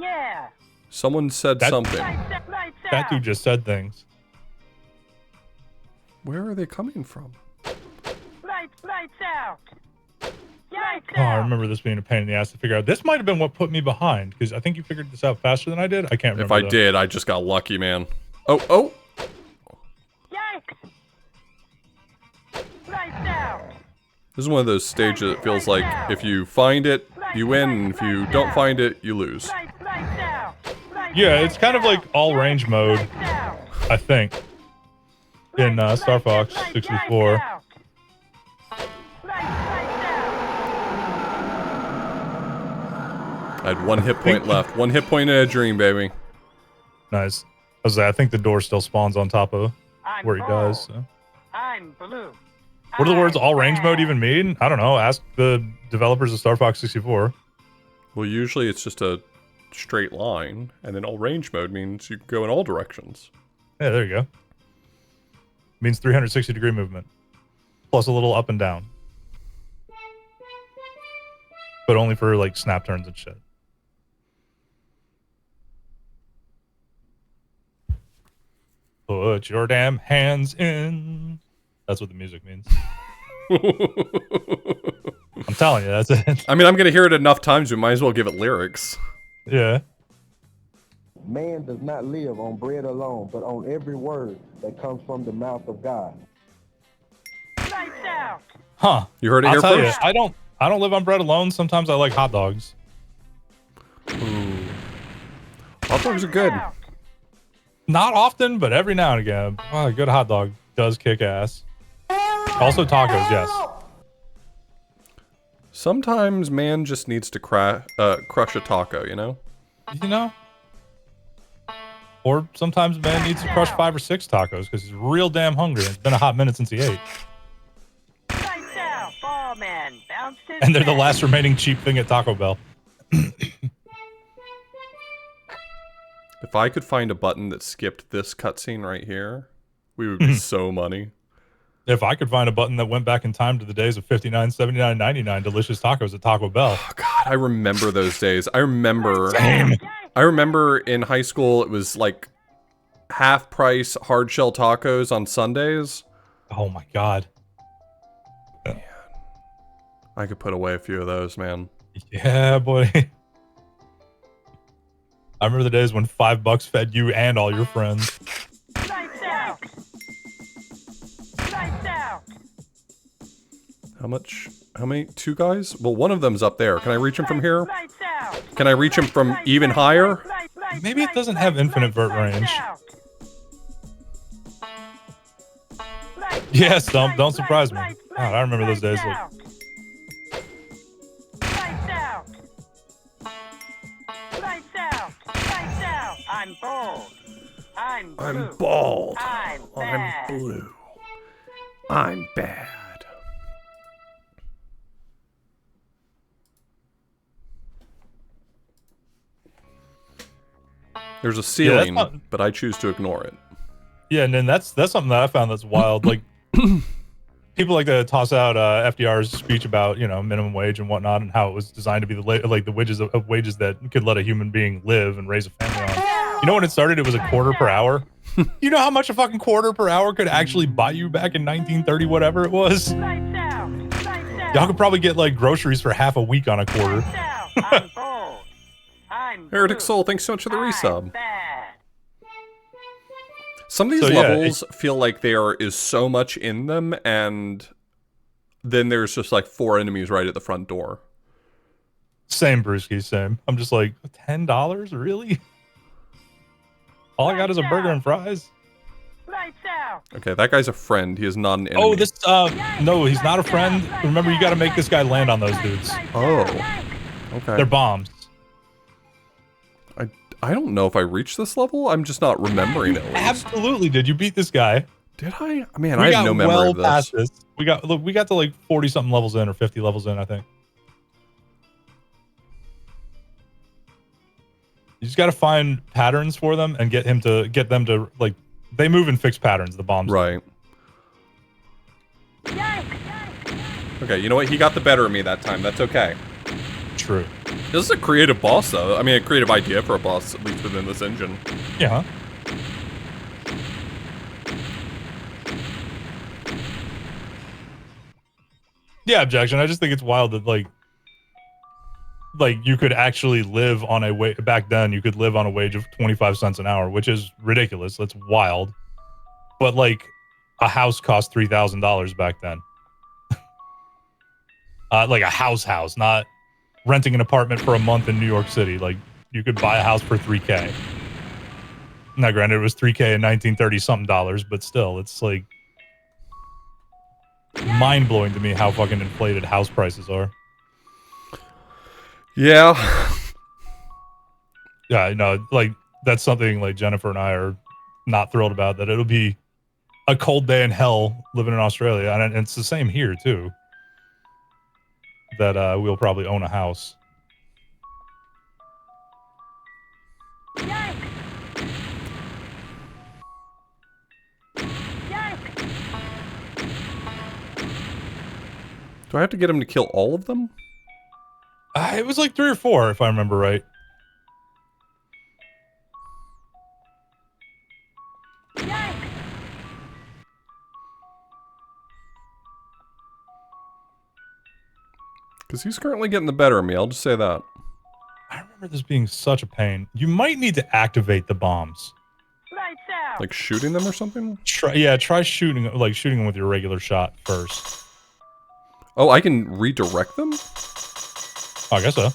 Yeah. Someone said That- something. Lights out. that dude just said things. Where are they coming from? Lights out. Lights Oh, I out. remember this being a pain in the ass to figure out. This might have been what put me behind, because I think you figured this out faster than I did. I can't remember. If I though. did, I just got lucky, man. Oh! Yikes. Lights out. This is one of those stages that feels like if you find it, you win, and if you don't find it, you lose. Lights out. Yeah, it's kind of like all range mode, Lights out. I think, in Star Fox 64. I had one hit point left. One hit point in a dream, baby. Nice. I think the door still spawns on top of where he does. So. I'm blue. What do the words all range mode even mean? I don't know. Ask the developers of Star Fox 64. Well, usually it's just a straight line, and then all range mode means you can go in all directions. Yeah, there you go. Means 360 degree movement. Plus a little up and down. But only for like snap turns and shit. Put your damn hands in. That's what the music means. I'm telling you, that's it. I mean, I'm gonna hear it enough times, we might as well give it lyrics. Yeah. Man does not live on bread alone, but on every word that comes from the mouth of God. Lights out. Huh. You heard it I'll here tell first? you, I don't live on bread alone. Sometimes I like hot dogs. Ooh. Hot dogs are good. Not often, but every now and again. Well, a good hot dog does kick ass. Also tacos, yes. Sometimes man just needs to crush a taco, you know? You know? Or sometimes man needs to crush 5 or 6 tacos because he's real damn hungry. It's been a hot minute since he ate. Lights out. Ball man bounced his And they're the back. last remaining cheap thing at Taco Bell. If I could find a button that skipped this cutscene right here, we would be so money. If I could find a button that went back in time to the days of 59, 79, 99 delicious tacos at Taco Bell. Oh, God, I remember those days. I remember in high school, it was like half price hard shell tacos on Sundays. Oh my God. I could put away a few of those, man. Yeah, boy. I remember the days when $5 fed you and all your friends. Lights out. How much? How many? 2 guys? Well, one of them's up there. Can I reach him from here? Lights out. Can I reach him from even higher? Maybe it doesn't have infinite vert range. Yes, don't surprise me. God, I remember those days. Like, Lights out. Lights out. Lights out. I'm bold. I'm blue. I'm bald. I'm I'm bad. blue. I'm bad. There's a ceiling, but I choose to ignore it. yeah, and then that's something that I found that's wild. Like, people like to toss out FDR's speech about minimum wage and whatnot, and how it was designed to be the wages of wages that could let a human being live and raise a family on. You know, when it started, it was a quarter per hour. You know how much a fucking quarter per hour could actually buy you back in 1930, whatever it was? Lights out. Lights out. Y'all could probably get like groceries for half a week on a quarter. Lights out. I'm bold. I'm Heretic blue. Soul, thanks so much for the I'm resub. bad. Some of these So, yeah, levels feel like there is so much in them, and then there's just like 4 enemies right at the front door. Same, Brewski, same. I'm just like, $10? Really? All I got is a burger and fries? Lights out. Okay, that guy's a friend. He is not an enemy. Oh, this, no, he's not a friend. Remember, you gotta make this guy land on those dudes. Oh. Okay. They're bombs. I don't know if I reached this level. I'm just not remembering it. Absolutely did. You beat this guy. Did I? Man, I have no memory of this. Past this. We got to like 40-something levels in, or 50 levels in, I think. You just got to find patterns for them and get them to like, they move in fixed patterns, the bombs. Right. Okay, you know what? He got the better of me that time. That's okay. True. This is a creative boss, though. I mean, a creative idea for a boss, at least within this engine. Yeah. Yeah, objection. I just think it's wild that like you could actually live on a wage back then. You could live on a wage of 25 cents an hour, which is ridiculous. That's wild. But like a house cost $3,000 back then. Like a house, not renting an apartment for a month in New York City. Like you could buy a house for $3K. Now, granted, it was $3K in 1930 something dollars, but still, it's like mind blowing to me how fucking inflated house prices are. Yeah. Yeah, no, like that's something like Jennifer and I are not thrilled about. That it'll be a cold day in hell living in Australia, and it's the same here too. That we'll probably own a house. Do I have to get him to kill all of them? It was like 3 or 4, if I remember right. Because he's currently getting the better of me, I'll just say that. I remember this being such a pain. You might need to activate the bombs. Lights out. Like shooting them or something? Try shooting them with your regular shot first. Oh, I can redirect them? Oh, I guess so.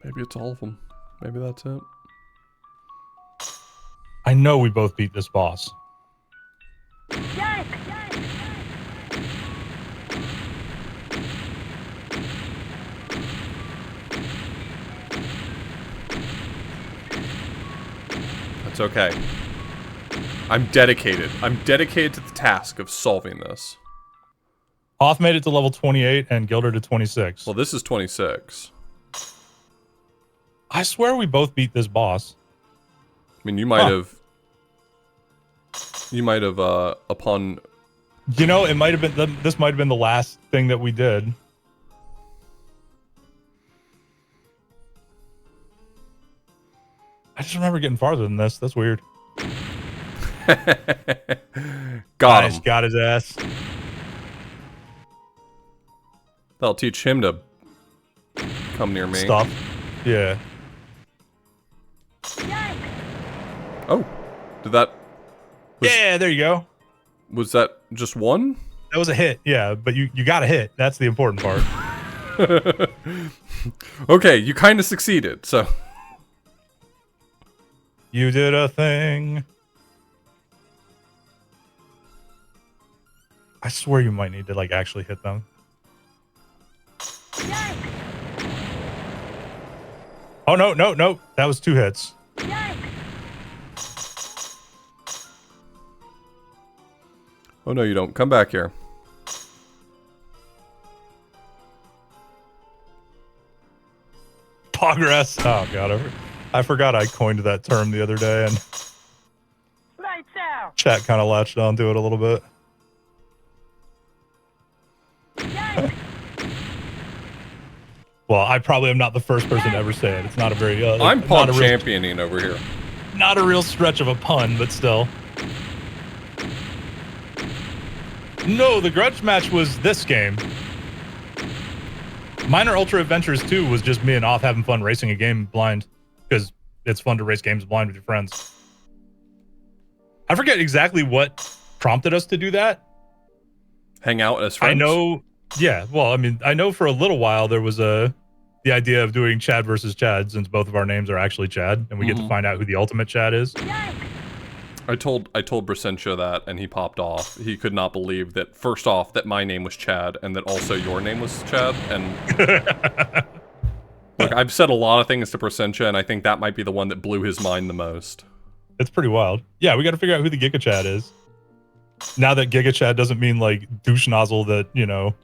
Maybe it's all of them. Maybe that's it. I know we both beat this boss. That's okay. I'm dedicated. I'm dedicated to the task of solving this. Hoth made it to level 28 and Gilder to 26. Well, this is 26. I swear we both beat this boss. I mean, you might have... You might have, upon... You know, it might have been... This might have been the last thing that we did. I just remember getting farther than this. That's weird. Got him. Got his ass. That'll teach him to come near me. Stop. Yeah. Oh, did that? Yeah, there you go. Was that just one? That was a hit. Yeah, but you got a hit. That's the important part. Okay, you kind of succeeded. So You did a thing. I swear you might need to like actually hit them. Oh no, no, no. That was 2 hits. oh no, you don't. Come back here. Progress. Oh god, I forgot I coined that term the other day and Lights out. chat kind of latched onto it a little bit. Well, I probably am not the first person to ever say it. It's not a very I'm not pog a real, championing over here. not a real stretch of a pun, but still. No, the grudge match was this game. Minor Ultra Adventures 2 was just me and Off having fun racing a game blind, because it's fun to race games blind with your friends. I forget exactly what prompted us to do that. Hang out as friends. I know, yeah. Well, I mean, I know for a little while there was the idea of doing Chad versus Chad, since both of our names are actually Chad, and we get to find out who the ultimate Chad is. I told Brasentia that, and he popped off. He could not believe that, first off, that my name was Chad, and that also your name was Chad. And look, I've said a lot of things to Brasentia, and I think that might be the one that blew his mind the most. It's pretty wild. Yeah, we got to figure out who the Giga Chad is. Now that Giga Chad doesn't mean like douche nozzle that, you know.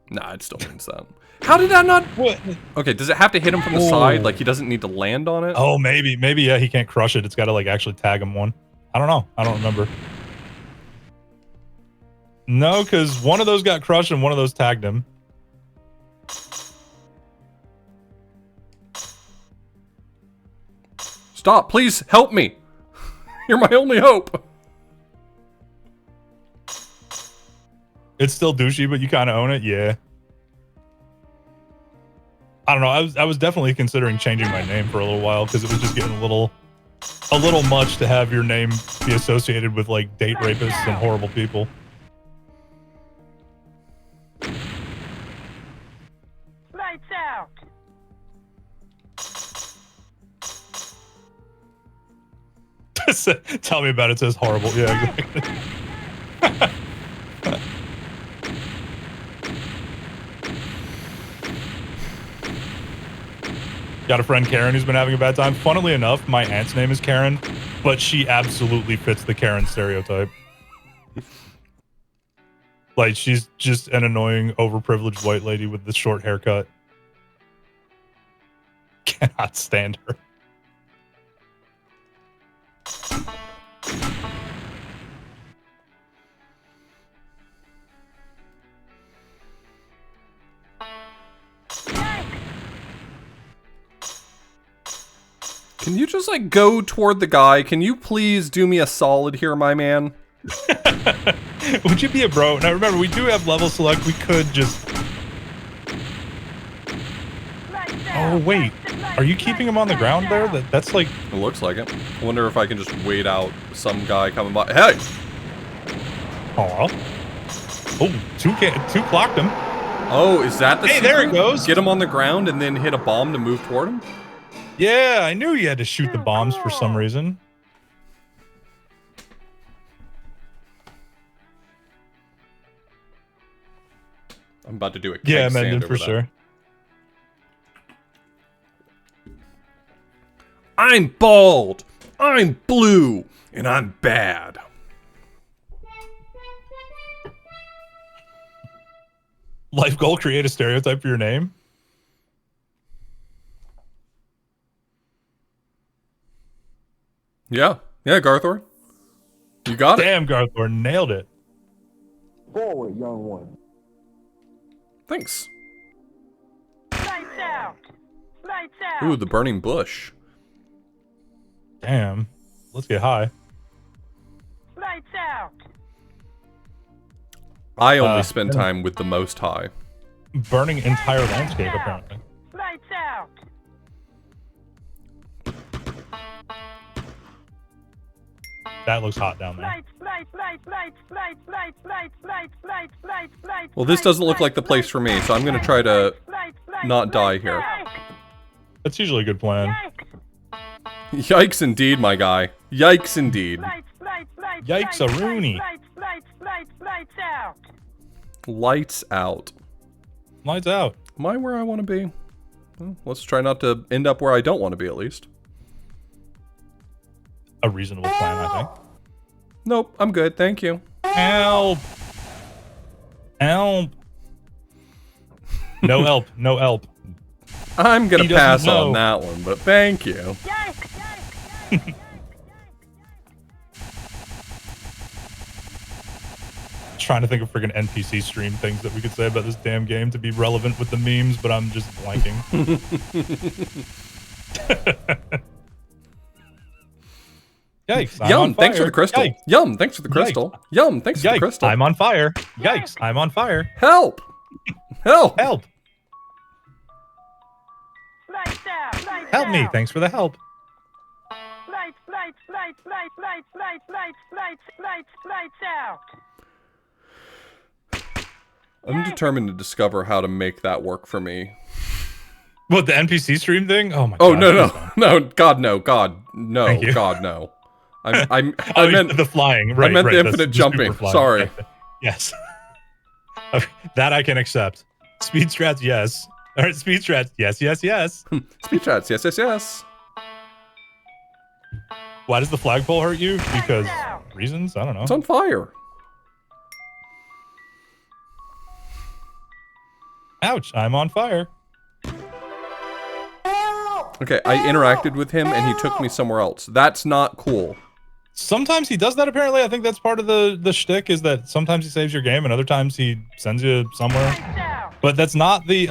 Nah, it still means that. How did that not? What? Okay, does it have to hit him from the side? Like he doesn't need to land on it? Oh, maybe, yeah, he can't crush it. It's got to like actually tag him one. I don't know. I don't remember. No, because one of those got crushed and one of those tagged him. Stop, please help me. You're my only hope. It's still douchey, but you kind of own it. Yeah. I don't know. I was definitely considering changing my name for a little while because it was just getting a little much to have your name be associated with like date rapists and horrible people. Lights out. Tell me about it. It says horrible. Yeah, exactly. Got a friend Karen who's been having a bad time. Funnily enough, my aunt's name is Karen, but she absolutely fits the Karen stereotype. Like, she's just an annoying, overprivileged white lady with the short haircut. Cannot stand her. Can you just, like, go toward the guy? Can you please do me a solid here, my man? Would you be a bro? Now, remember, we do have level select. We could just... Oh, wait. Are you keeping him on the ground there? That's like... It looks like it. I wonder if I can just wait out some guy coming by. Hey! Aw. Oh, two clocked him. Oh, is that the Hey, secret? there it goes. Get him on the ground and then hit a bomb to move toward him? Yeah, I knew you had to shoot the bombs for some reason. I'm about to do it. Yeah, Mendon, for sure. I'm bald, I'm blue, and I'm bad. Life goal, create a stereotype for your name? Yeah, Garthor. You got it. Damn, Garthor, nailed it. Forward, young one. Thanks. Lights out. Lights out. Ooh, the burning bush. Damn. Let's get high. Lights out. I only spend time with the most high. burning entire landscape, apparently. Lights out. That looks hot down there. Well, this doesn't look like the place for me, so I'm gonna try to not die here. That's usually a good plan. Yikes indeed, my guy. Yikes indeed. Yikes-a-rooney. Lights out. Lights out. Lights out. Am I where I want to be? Well, let's try not to end up where I don't want to be, at least. A reasonable plan, I think. Nope, I'm good, thank you. Help! Help! No help, no help. I'm gonna He doesn't pass know. on that one, but thank you. Trying to think of friggin' NPC stream things that we could say about this damn game to be relevant with the memes, but I'm just blanking. Yikes! I'm on Yum, thanks for fire. the crystal. Yikes. Yum, thanks for the crystal. Yikes. Yum, thanks for the Yikes! crystal. I'm on fire. Yikes! I'm on fire. Help! Help! Help! Lights out. Lights Help me! out. Thanks for the help. Lights out. I'm determined to discover how to make that work for me. What, the NPC stream thing? Oh my Oh, god. no, please no. don't. No, God, no. God, no. Thank you. God, no. I Oh, meant the flying. Right, I meant right, the the infinite super jumping. flying. Sorry. Yes. Okay, that I can accept. Speed strats, yes. All right, speed strats, yes, yes, yes. Speed chats, yes, yes, yes. Why does the flagpole hurt you? Because reasons? I don't know. It's on fire. Ouch, I'm on fire. Okay, I interacted with him and he took me somewhere else. That's not cool. Sometimes he does that, apparently. I think that's part of the shtick, is that sometimes he saves your game and other times he sends you somewhere. But that's not the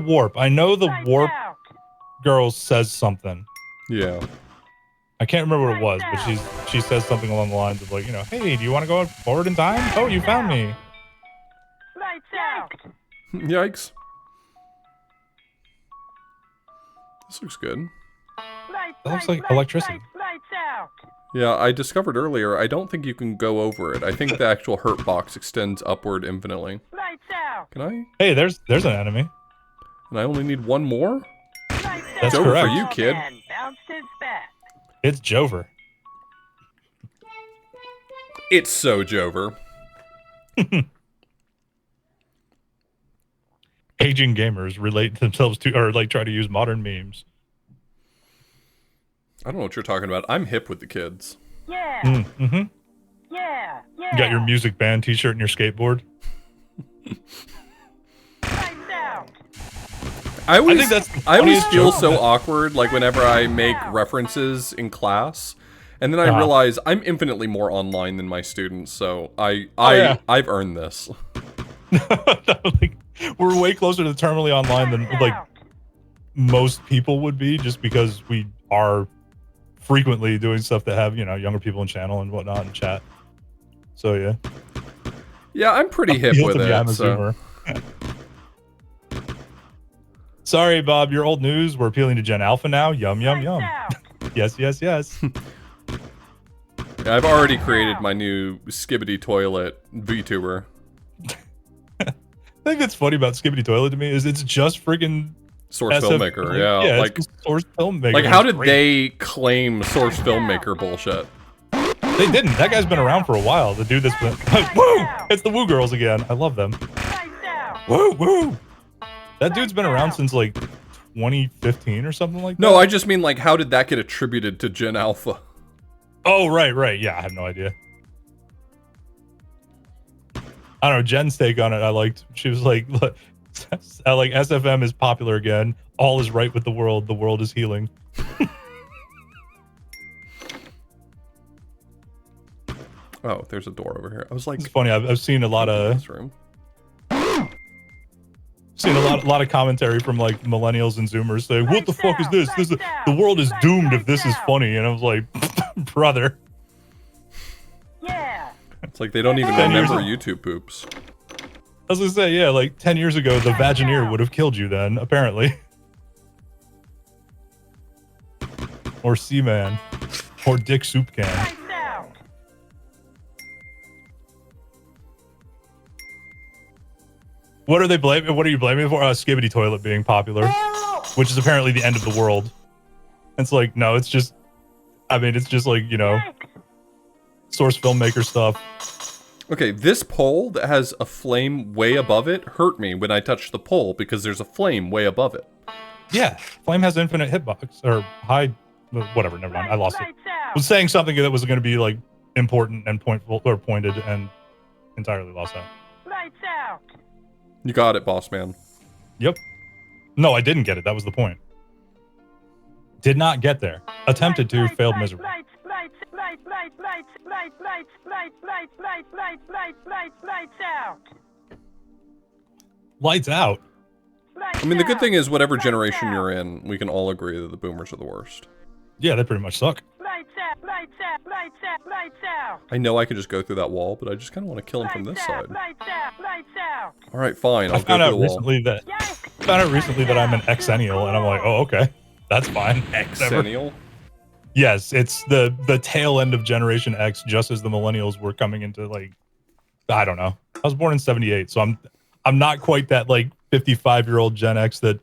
warp. I know the warp girl says something. Yeah. I can't remember what it was, but she says something along the lines of, like, you know, hey, do you want to go forward in time? Oh, you found me. Lights out. Yikes. This looks good. That looks like electricity. Lights out. Yeah, I discovered earlier, I don't think you can go over it. I think the actual hurt box extends upward infinitely. Lights out. Can I? Hey, there's an enemy. And I only need one more? Lights That's Over correct. for you, kid. Man bounced his back. It's Jover. It's so Jover. Aging gamers relate themselves to, or like try to use modern memes. I don't know what you're talking about. I'm hip with the kids. Yeah. Mm-hmm. Yeah. Yeah. You got your music band t-shirt and your skateboard. Lights out. I always think that's the I always funniest feel joke so that- awkward, like whenever I make references in class, and then I realize I'm infinitely more online than my students, so yeah. I've earned this. Like, we're way closer to terminally online than like most people would be, just because we are frequently doing stuff that have, you know, younger people in channel and whatnot in chat. So yeah. Yeah, I'm pretty hip Appeal with to it. Gamma So. Zoomer. Sorry, Bob, you're old news. We're appealing to Gen Alpha now. Yum, yum, yum. Yes, yes, yes. Yeah, I've already created my new Skibbity Toilet VTuber. I think that's funny about Skibbity Toilet to me is it's just friggin' Source SF Filmmaker, yeah. yeah, Like, it's Source Filmmaker. like, how It's did great. they claim Source Filmmaker bullshit? They didn't. That guy's been around for a while. The dude that's been... Woo! It's the Woo Girls again. I love them. Woo, woo! That dude's been around since, like, 2015 or something like that. No, I just mean, like, how did that get attributed to Gen Alpha? Oh, right. Yeah, I have no idea. I don't know. Jen's take on it, I liked. She was like, look, like, SFM is popular again. All is right with the world. The world is healing. Oh, there's a door over here. I was like, It's funny. I've seen a lot of... this room. Seen a lot of commentary from like millennials and Zoomers saying, "What the fuck is this? The world is doomed if this is funny." And I was like, "Brother." Yeah. It's like they don't even 10 years remember YouTube poops. I was gonna say, yeah, like 10 years ago, the Vagineer would have killed you then, apparently. Or Seaman. Or Dick Soup Can. Lights out. What are they blaming? What are you blaming for? Skibbity Toilet being popular, which is apparently the end of the world. It's like, no, it's just, I mean, it's just like, you know, source filmmaker stuff. Okay, this pole that has a flame way above it hurt me when I touched the pole because there's a flame way above it. Yeah, Flame has infinite hitbox, or high, whatever, never mind, I lost it. I was saying something that was going to be like important and pointed and entirely lost that. Lights out. You got it, boss man. Yep. No, I didn't get it. That was the point. Did not get there. Attempted to, failed miserably. Lights out. Lights out. I mean, the good thing is whatever generation you're in, we can all agree that the boomers are the worst. Yeah, they pretty much suck. Lights out. Lights out. Lights out. Lights out. I know I could just go through that wall, but I just kind of want to kill him from this side. Lights out. Lights out. All right, fine. I'll I go found through out the wall. recently that I'm an exennial, and I'm like, oh, okay, that's fine. Exennial? Yes, it's the tail end of Generation X, just as the millennials were coming into, like, I don't know. I was born in '78, so I'm not quite that like 55-year-old Gen X that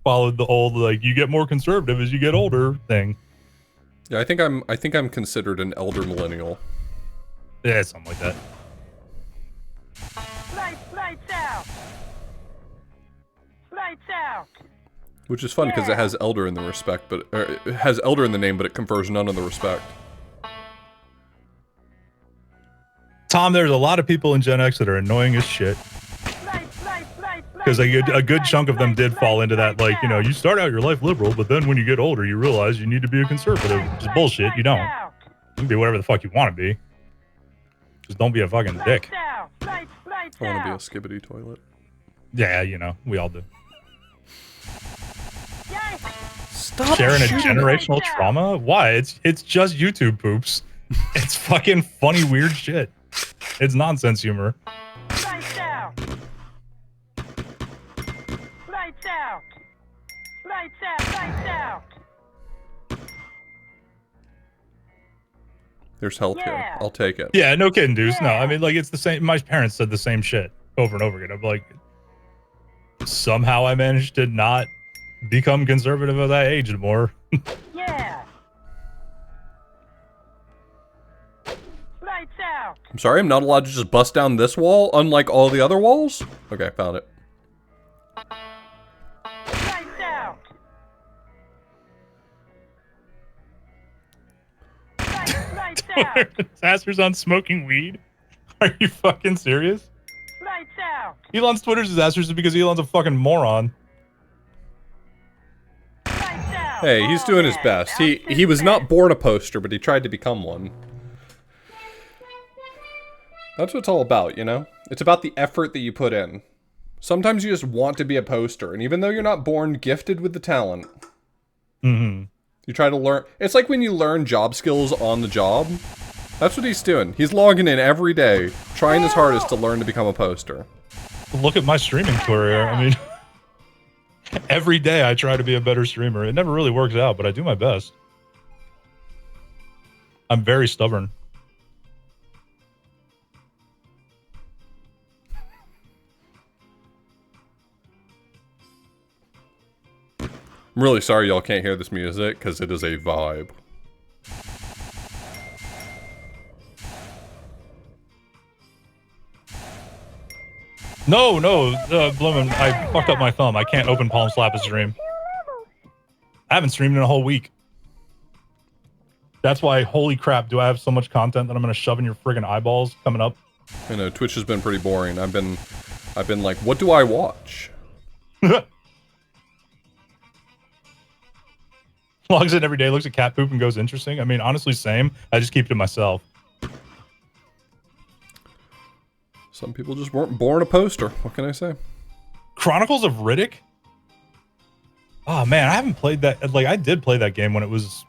followed the old like you get more conservative as you get older thing. Yeah, I think I'm considered an elder millennial. Yeah, something like that. Lights out. Lights out. Which is fun because it has elder in the respect, but it has elder in the name, but it confers none of the respect. Tom, there's a lot of people in Gen X that are annoying as shit. Because a good chunk of them did fall into that, like, you know, you start out your life liberal, but then when you get older, you realize you need to be a conservative. Which is bullshit. You don't. You can be whatever the fuck you want to be. Just don't be a fucking dick. I want to be a skibbity toilet. Yeah, you know, we all do. Stop Sharing a shooting. generational trauma? Why? It's just YouTube poops. It's fucking funny, weird shit. It's nonsense humor. Lights out. Lights out. Lights out. Lights out. There's health here. Yeah. I'll take it. Yeah, no kidding, dudes. No, Yeah. I mean, like, it's the same. My parents said the same shit over and over again. I'm like, somehow I managed to not become conservative at that age anymore. Yeah. Lights out. I'm sorry, I'm not allowed to just bust down this wall, unlike all the other walls? Okay, found it. Lights out. Lights out. Asper's on smoking weed? Are you fucking serious? Lights out. Elon's Twitter's disasters is because Elon's a fucking moron. Lights out. Hey, he's doing his best. He was not born a poster, but he tried to become one. That's what it's all about, you know? It's about the effort that you put in. Sometimes you just want to be a poster, and even though you're not born gifted with the talent, you try to learn. It's like when you learn job skills on the job. That's what he's doing. He's logging in every day, trying his hardest to learn to become a poster. Look at my streaming career. I mean, every day I try to be a better streamer. It never really works out, but I do my best. I'm very stubborn. I'm really sorry y'all can't hear this music, because it is a vibe. No, Bloomin', I fucked up my thumb. I can't open Palm Slap a stream. I haven't streamed in a whole week. That's why, holy crap, do I have so much content that I'm gonna shove in your friggin' eyeballs coming up? I know, Twitch has been pretty boring. I've been like, what do I watch? Logs in every day, looks at cat poop and goes, interesting. I mean, honestly, same. I just keep it to myself. Some people just weren't born a poster. What can I say? Chronicles of Riddick? Oh, man, I haven't played that. Like, I did play that game when it was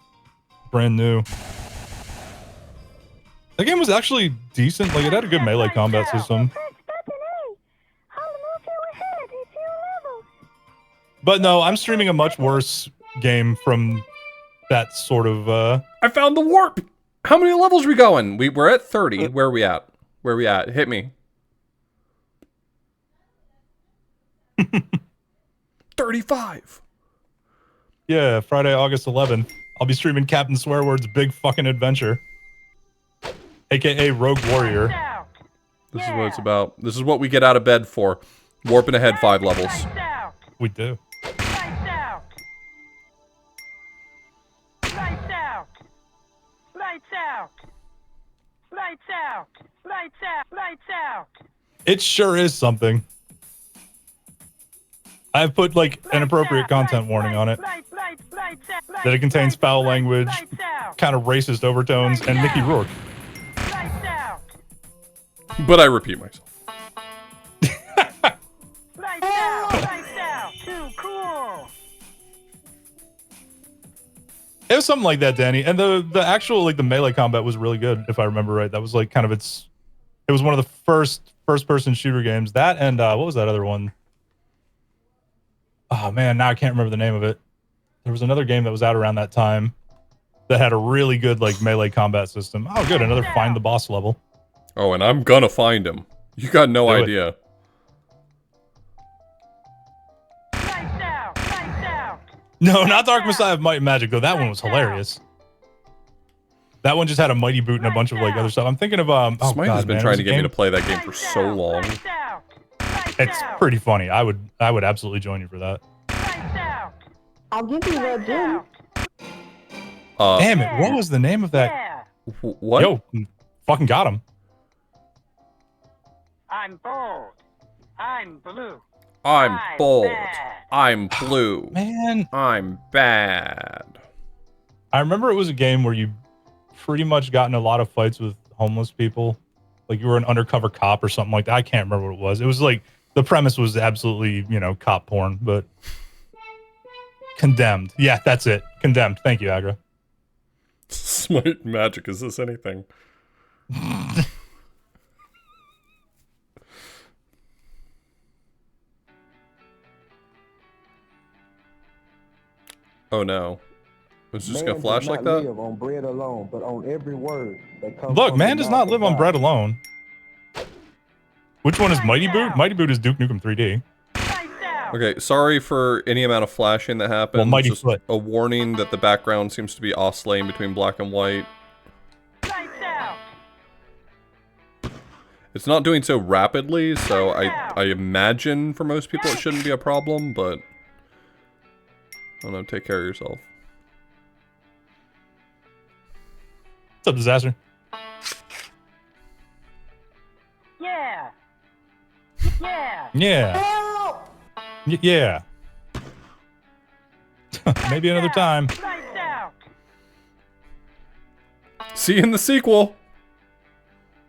brand new. That game was actually decent. Like, it had a good melee combat system. But no, I'm streaming a much worse game from that sort of, I found the warp! How many levels are we going? We're at 30. Where are we at? Where are we at? Hit me. 35. Yeah, Friday, August 11th. I'll be streaming Captain Swearword's Big Fucking Adventure. AKA Rogue Warrior. This is what it's about. This is what we get out of bed for. Warping ahead 5 levels. We do. It sure is something. I've put, like, an appropriate content warning on it. That it contains foul language, kind of racist overtones, and Mickey Rourke. But I repeat myself. It was something like that, Danny. And the actual, like, the melee combat was really good, if I remember right. That was, like, kind of it was one of the first-person shooter games. That and, what was that other one? Oh, man, now I can't remember the name of it. There was another game that was out around that time that had a really good, like, melee combat system. Oh, good, another find the boss level. Oh, and I'm gonna find him. You got no idea. No, not Dark Messiah of Might and Magic, though. That one was hilarious. That one just had a mighty boot and a bunch of, like, other stuff. I'm thinking of, Smite has been trying to get me to play that game for so long. It's pretty funny. I would absolutely join you for that. I'll give you that, Jim. Damn it, what was the name of that? What? Yo, fucking got him. I'm bold. I'm blue. I'm bold. I'm blue. Man, I'm bad. I remember it was a game where you pretty much got in a lot of fights with homeless people. Like, you were an undercover cop or something like that. I can't remember what it was. It was like, the premise was absolutely, you know, cop porn, but... Condemned. Yeah, that's it. Condemned. Thank you, Agra. Smite magic, is this anything? Oh no. Was it just gonna flash like that? Live on bread alone, but on every word that comes Look, from man the does mouth not live of on God. bread alone. Which one is Mighty Boot? Mighty Boot is Duke Nukem 3D. Okay, sorry for any amount of flashing that happened. Well, Mighty Just Foot. a warning that the background seems to be oscillating between black and white. It's not doing so rapidly, so I imagine for most people it shouldn't be a problem, but... I don't know, take care of yourself. What's up, Disaster? Yeah. Yeah. Yeah. Yeah. Maybe another time. Lights out. See you in the sequel!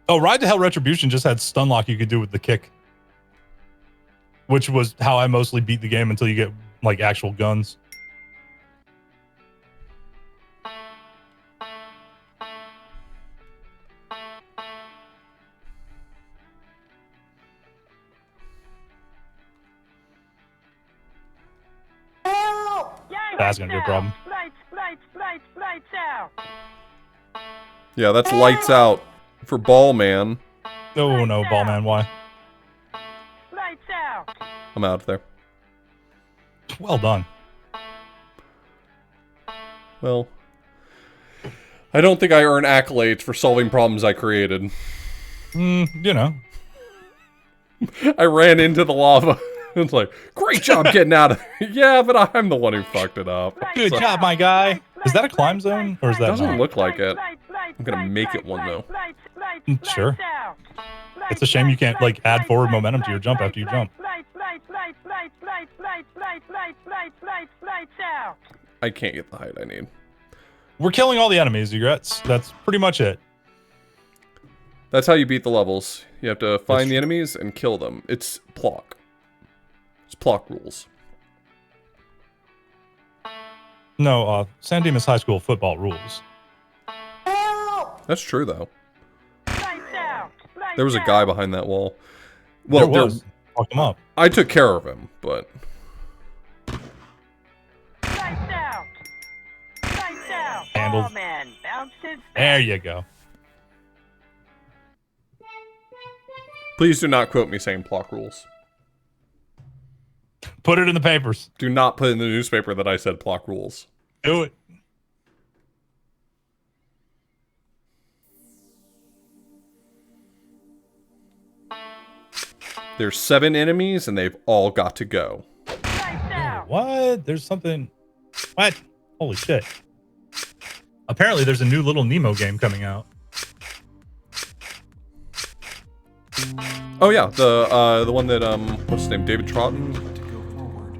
Oh, Ride to Hell Retribution just had stun lock you could do with the kick. Which was how I mostly beat the game until you get, like, actual guns. That's gonna be a problem. Lights out. Yeah, that's lights out for Ball Man. Oh no, Ballman, why? Lights out. I'm out of there. Well done. Well, I don't think I earn accolades for solving problems I created. You know. I ran into the lava. It's like, great job getting out of there. Yeah, but I'm the one who fucked it up. Good So- job, my guy. Is that a climb zone, or is that Doesn't not? look like it. I'm gonna make it one, though. Sure. It's a shame you can't, like, add forward momentum to your jump after you jump. I can't get the height I need. We're killing all the enemies, Egrets. That's pretty much it. That's how you beat the levels. You have to find That's the enemies and kill them. It's Plock. It's Plock rules. No, San Dimas High School football rules. That's true, though. There was a guy behind that wall. Well, there was. Fuck him up. I took care of him, but... Lights out. Lights out. Handles. Oh, man. Bounces. There you go. Please do not quote me saying block rules. Put it in the papers. Do not put in the newspaper that I said block rules. Do it. There's 7 enemies, and they've all got to go. Lights out. What? There's something. What? Holy shit. Apparently, there's a new Little Nemo game coming out. Oh yeah, the one that what's his name, David Troughton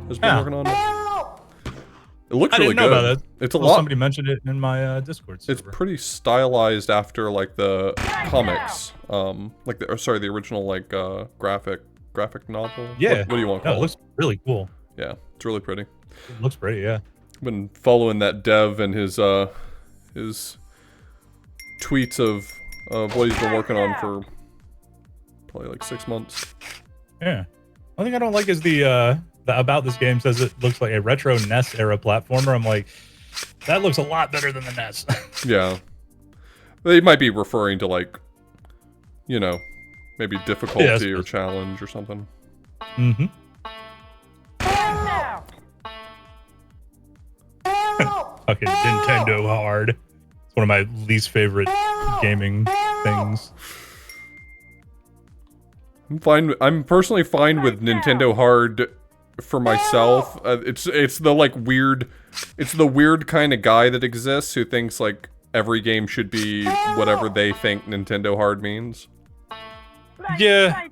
has been working on. It looks really I didn't know good. about that. It's a Well, lot. Somebody mentioned it in my Discord server. It's pretty stylized after like the comics, like the original like graphic novel. Yeah. What do you want to No, call it looks really cool. Yeah, it's really pretty. It looks pretty, yeah. I've been following that dev and his tweets of what he's been working on for probably like 6 months. Yeah. One thing I don't like is the about this game says it looks like a retro NES era platformer. I'm like, that looks a lot better than the NES. Yeah. They might be referring to like, you know, maybe difficulty or challenge or something. Mm-hmm. Fucking Nintendo hard. It's one of my least favorite gaming things. I'm personally fine with Nintendo hard for myself. It's the like weird, it's the weird kind of guy that exists who thinks like every game should be whatever they think Nintendo hard means. Yeah.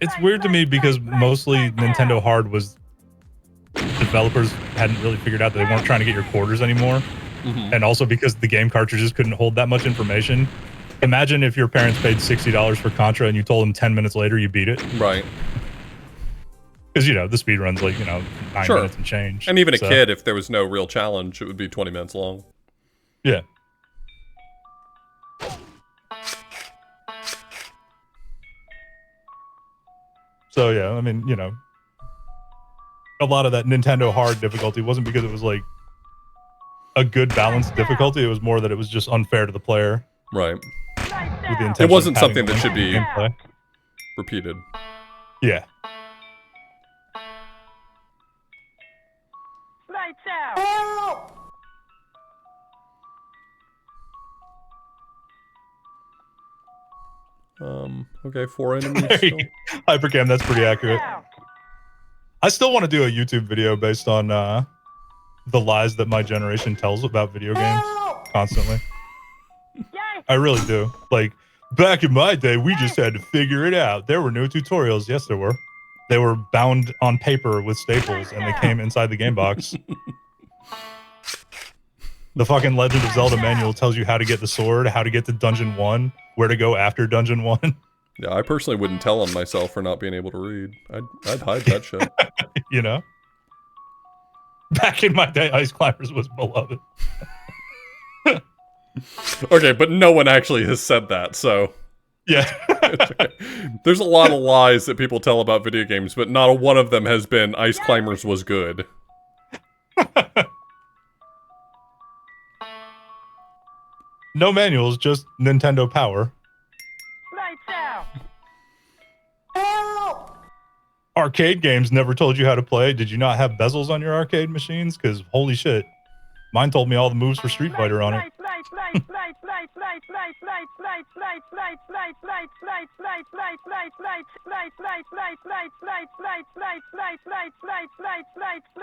It's weird to me because mostly Nintendo hard was developers hadn't really figured out that they weren't trying to get your quarters anymore. Mm-hmm. And also because the game cartridges couldn't hold that much information. Imagine if your parents paid $60 for Contra and you told them 10 minutes later you beat it. Right. Because, you know, the speed run's like, 9 minutes and change. And even a kid, if there was no real challenge, it would be 20 minutes long. Yeah. So, yeah, I mean, a lot of that Nintendo hard difficulty wasn't because it was like a good balanced difficulty. It was more that it was just unfair to the player. Right. With the intention It wasn't of having something that should be gameplay. repeated. Yeah. Lights out. Okay, 4 enemies still. Hypercam, that's pretty accurate. I still want to do a YouTube video based on the lies that my generation tells about video games constantly. I really do. Like, back in my day, we just had to figure it out. There were no tutorials. Yes, there were. They were bound on paper with staples, and they came inside the game box. The fucking Legend of Zelda manual tells you how to get the sword, how to get to Dungeon 1, where to go after Dungeon 1. Yeah, I personally wouldn't tell on myself for not being able to read. I'd hide that shit. You know? Back in my day, Ice Climbers was beloved. Okay, but no one actually has said that, so... Yeah. Okay. There's a lot of lies that people tell about video games, but not a one of them has been Ice Climbers was good. No manuals, just Nintendo power. Lights out. Arcade games never told you how to play. Did you not have bezels on your arcade machines? Because holy shit, mine told me all the moves for Street Fighter on it.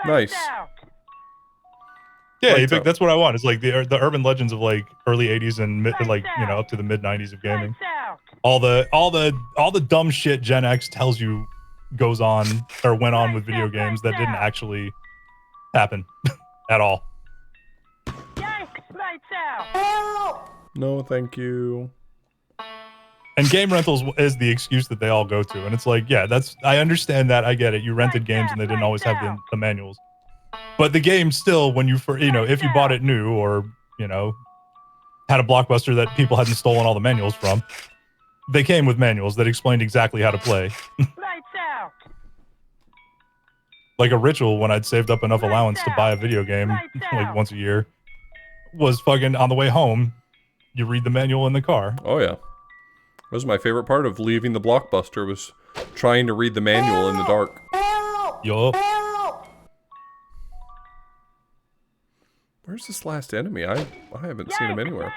Nice. Yeah, Lights Epic, out. that's what I want. It's like the urban legends of like early '80s and up to the mid '90s of gaming. All the dumb shit Gen X tells you goes on or went on with video games that didn't actually happen at all. No, thank you. And game rentals is the excuse that they all go to. And it's like, yeah, I understand that. I get it. You rented games and they didn't always have the manuals. But the game still, when if you bought it new or, had a Blockbuster that people hadn't stolen all the manuals from, they came with manuals that explained exactly how to play. Lights out. Like a ritual when I'd saved up enough allowance to buy a video game like once a year was fucking on the way home. You read the manual in the car. Oh yeah. That was my favorite part of leaving the Blockbuster, was trying to read the manual in the dark. Yup. Where's this last enemy? I haven't seen him anywhere.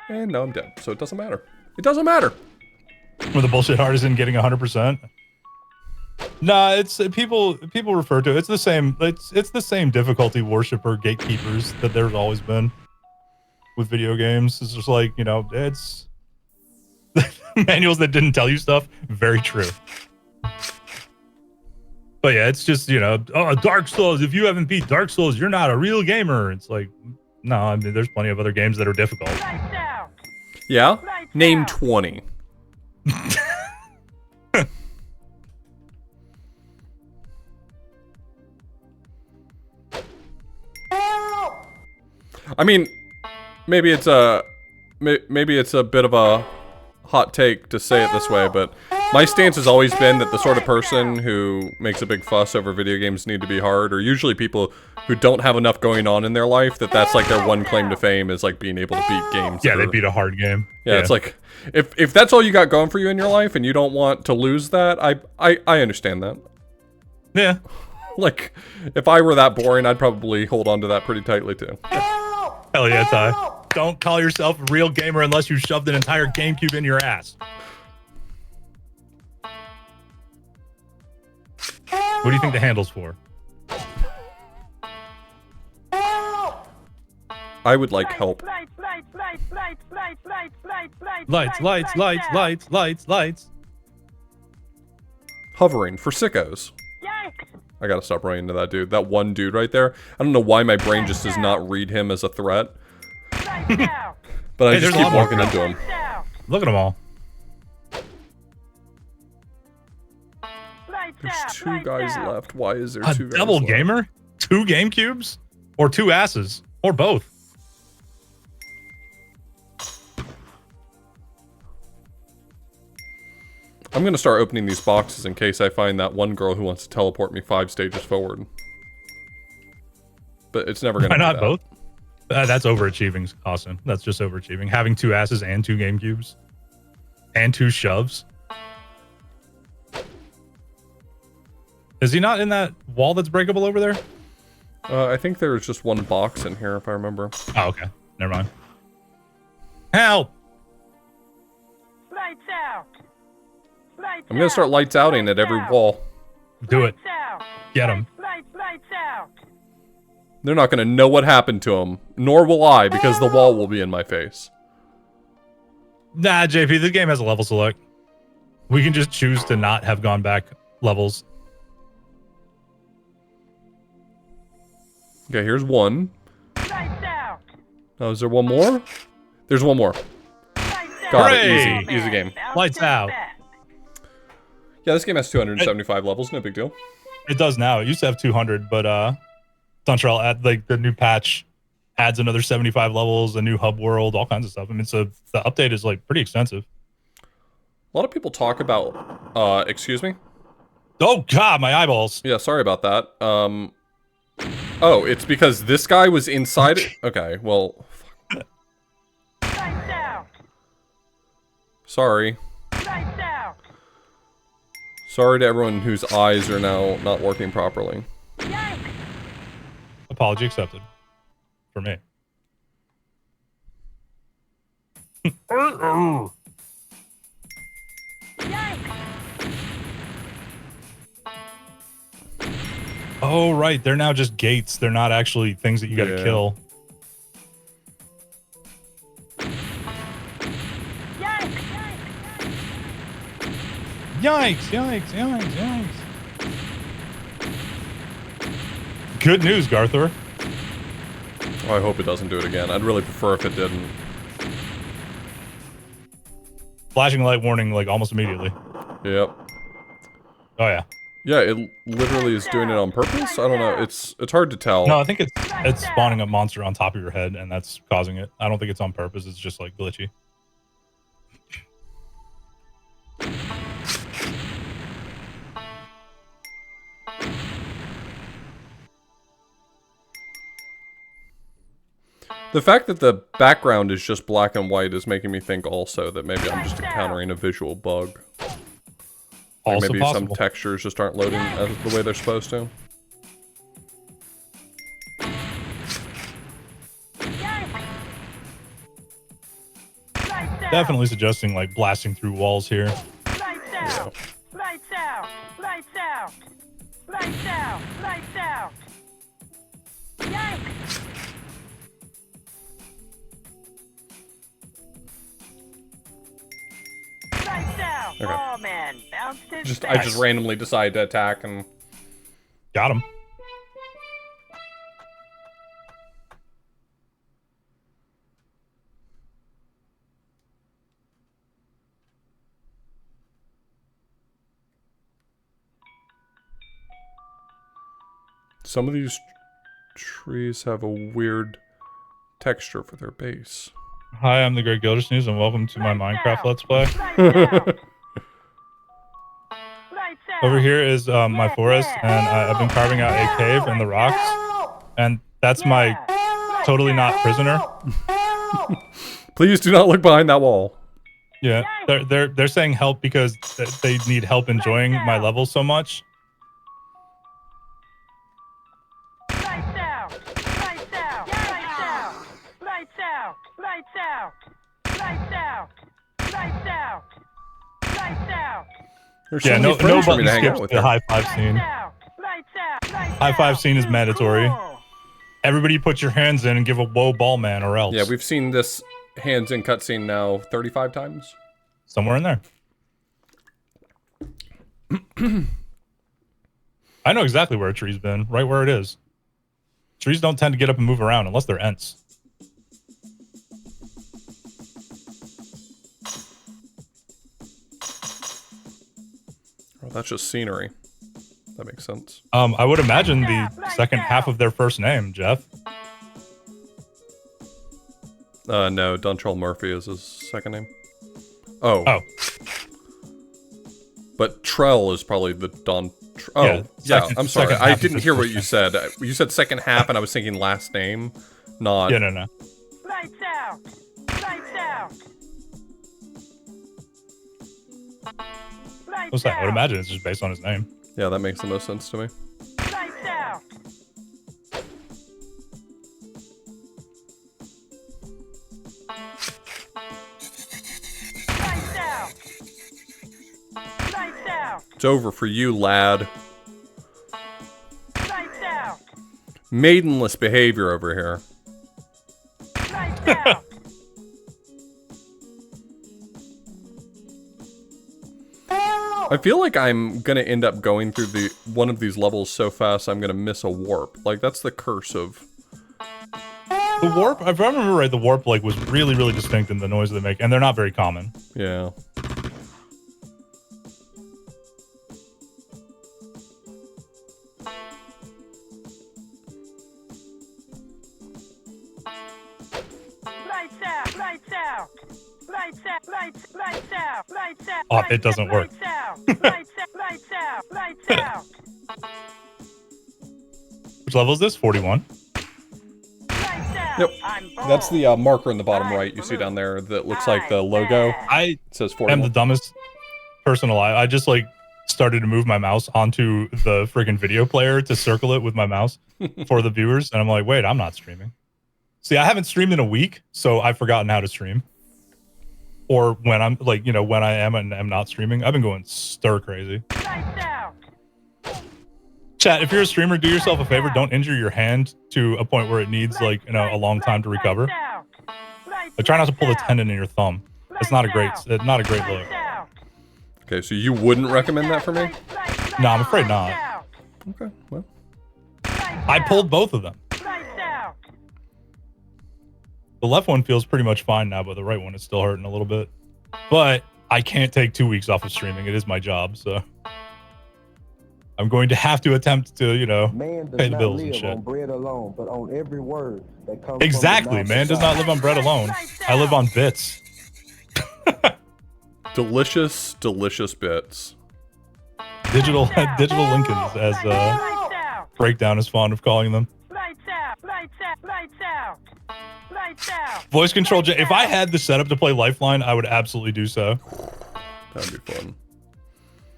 And now I'm dead, so it doesn't matter. It doesn't matter. With the bullshit artisan getting 100%. Nah, it's people refer to it. It's the same. It's the same difficulty worshiper gatekeepers that there's always been with video games. It's just like, you know, it's manuals that didn't tell you stuff. Very true. But yeah, it's just, you know, oh, Dark Souls. If you haven't beat Dark Souls, you're not a real gamer. It's like, no, I mean, there's plenty of other games that are difficult. Yeah? Name 20. I mean, maybe it's a bit of a hot take to say it this way, but my stance has always been that the sort of person who makes a big fuss over video games need to be hard, or usually people who don't have enough going on in their life, that's like their one claim to fame is like being able to beat games. Yeah, they beat a hard game. Yeah, it's like if that's all you got going for you in your life and you don't want to lose that, I understand that. Yeah. Like, if I were that boring, I'd probably hold on to that pretty tightly too. Hell yeah, Ty. Don't call yourself a real gamer unless you shoved an entire GameCube in your ass. What do you think the handle's for? I would like help. Lights. Hovering for sickos. I gotta stop running into that dude. That one dude right there. I don't know why my brain just does not read him as a threat. But I just keep walking into him. Look at them all. There's two guys left. Why is there two guys double left? gamer? 2 GameCubes? Or 2 asses? Or both? I'm gonna start opening these boxes in case I find that one girl who wants to teleport me 5 stages forward. But it's never gonna Why not be that. both? That's overachieving, Austin. That's just overachieving. Having 2 asses and 2 GameCubes. And 2 shoves. Is he not in that wall that's breakable over there? I think there's just one box in here, if I remember. Oh, okay. Never mind. Help! Lights out. I'm gonna start lights outing at every wall. Do it. Get him. Lights out. They're not gonna know what happened to them, nor will I, because the wall will be in my face. Nah, JP, this game has a level select. We can just choose to not have gone back levels. Okay, here's one. Lights out. Oh, is there one more? There's one more. Got it. Easy game. Lights out. Yeah, this game has 275 levels. No big deal. It does now. It used to have 200, but Suntrail at like the new patch adds another 75 levels, a new hub world, all kinds of stuff. I mean, so the update is like pretty extensive. A lot of people talk about. Excuse me. Oh God, my eyeballs. Yeah, sorry about that. Oh, it's because this guy was inside it. Okay, well. Lights out. Sorry. Lights out. Sorry to everyone whose eyes are now not working properly. Apology accepted. For me. Oh, right. They're now just gates. They're not actually things that you gotta kill. Yikes. Good news, Garthor. Oh, I hope it doesn't do it again. I'd really prefer if it didn't. Flashing light warning, like, almost immediately. Yep. Oh, yeah. Yeah, it literally is doing it on purpose? I don't know. It's hard to tell. No, I think it's spawning a monster on top of your head, and that's causing it. I don't think it's on purpose. It's just, like, glitchy. The fact that the background is just black and white is making me think also that maybe I'm just encountering a visual bug. Like Also maybe possible. some textures just aren't loading the way they're supposed to. Definitely suggesting like blasting through walls here. Lights out! Lights out! Lights out! Lights out! Lights out! Yikes! Lights out! Okay. Oh man, bounced his I just randomly decide to attack and Got him. some of these trees have a weird texture for their base. Hi, I'm the Great Gildersnews, and welcome to my Minecraft Let's Play. Lights out! Lights out! Over here is my forest, and I've been carving out a cave in the rocks, and that's my totally not prisoner. Please do not look behind that wall. Yeah, they're saying help because they need help enjoying my level so much. Lights out! Lights out! Lights out! Lights out! Lights out! Lights out! Lights out! Lights out! There's Yeah, so no many friends for me button to hang out skips with the here. high five scene. Lights out! Lights out! High five scene is mandatory. Cool. Everybody put your hands in and give a whoa ball man or else. Yeah, we've seen this hands in cutscene now 35 times. Somewhere in there. I know exactly where a tree's been, right where it is. Trees don't tend to get up and move around unless they're Ents. Oh, that's just scenery. That makes sense. I would imagine the second half of their first name, Jeff. No, Dontrell Murphy is his second name. Oh. Oh. But Trell is probably the Don. Oh, Yeah, yeah. second- I'm sorry. second I half of didn't his hear what first you said. You said second half, and I was thinking last name, not. Yeah, no. Lights out! Lights out! Lights What's that? I would out! imagine it's just based on his name. Yeah, that makes the most sense to me. Lights out! Lights out! Lights out! It's over for you, lad. Lights out! Maidenless behavior over here. Lights out! I feel like I'm gonna end up going through one of these levels so fast I'm gonna miss a warp. Like that's the curse of. The warp, if I remember right, the warp like was really, really distinct in the noise they make, and they're not very common. Yeah. Lights out! Lights out! Lights out! Lights out! Lights out! Oh, it doesn't work. Lights out! Lights out! Lights out! Lights out! Which level is this? 41. Lights out! Yep. I'm bold. That's the marker in the bottom right you see down there that looks like the logo. It I says am 41. the dumbest person alive. I just like started to move my mouse onto the freaking video player to circle it with my mouse for the viewers, and I'm like, wait, I'm not streaming. See, I haven't streamed in a week, so I've forgotten how to stream. Or when I'm like, you know, when I am and am not streaming, I've been going stir crazy. Lights out! Chat, if you're a streamer, do yourself a favor. Don't injure your hand to a point where it needs like, you know, a long time to recover. Lights out! Lights But try not to pull the out! tendon in your thumb. It's not a great, Lights not a great out! look. Lights out! Okay, so you wouldn't recommend that for me? No, I'm afraid not. Lights out! Okay, well. I pulled both of them. Lights out! The left one feels pretty much fine now, but the right one is still hurting a little bit. But I can't take 2 weeks off of streaming. It is my job, so I'm going to have to attempt to, you know, Man does pay the not bills and live shit. on bread alone, but on every word that comes Exactly, from the man mouth does of not God. live on bread alone. I live on bits. Delicious, delicious bits. Digital Lincolns, as Lights out! Breakdown is fond of calling them. Lights out! Lights out. Lights out. Lights out. Voice control. If I had the setup to play Lifeline, I would absolutely do so. That'd be fun.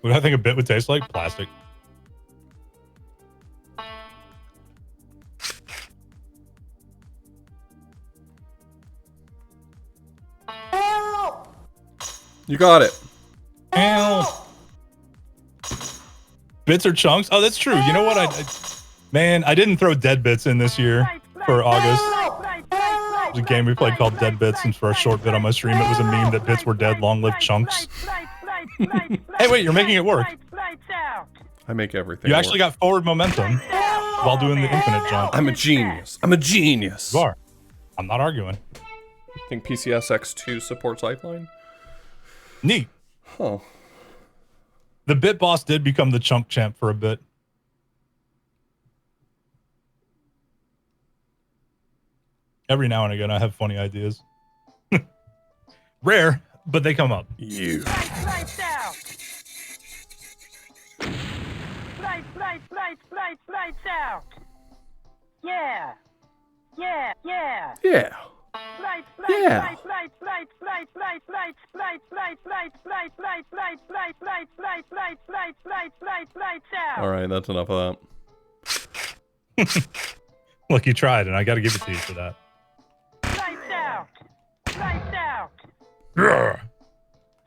What do I think a bit would taste like? Plastic. You got it. Ow. Bits or chunks? Oh, that's true. You know what? Man, I didn't throw Dead Bits in this year for August. It was a game we played called Dead Bits, and for a short bit on my stream, it was a meme that bits were dead, long-lived chunks. Hey, wait, you're making it work. I make everything. You actually got forward momentum while doing the infinite jump. I'm a genius. I'm a genius. You are. I'm not arguing. I think PCSX2 supports Lifeline. Neat. Huh. The bit boss did become the chunk champ for a bit. Every now and again, I have funny ideas. Rare, but they come up. You. Lights out. Lights out. Yeah. Yeah. Yeah. Yeah. Lights Yeah. out. All right, that's enough of that. Look, you tried, and I got to give it to you for that. Lights out. Lights out. Grr.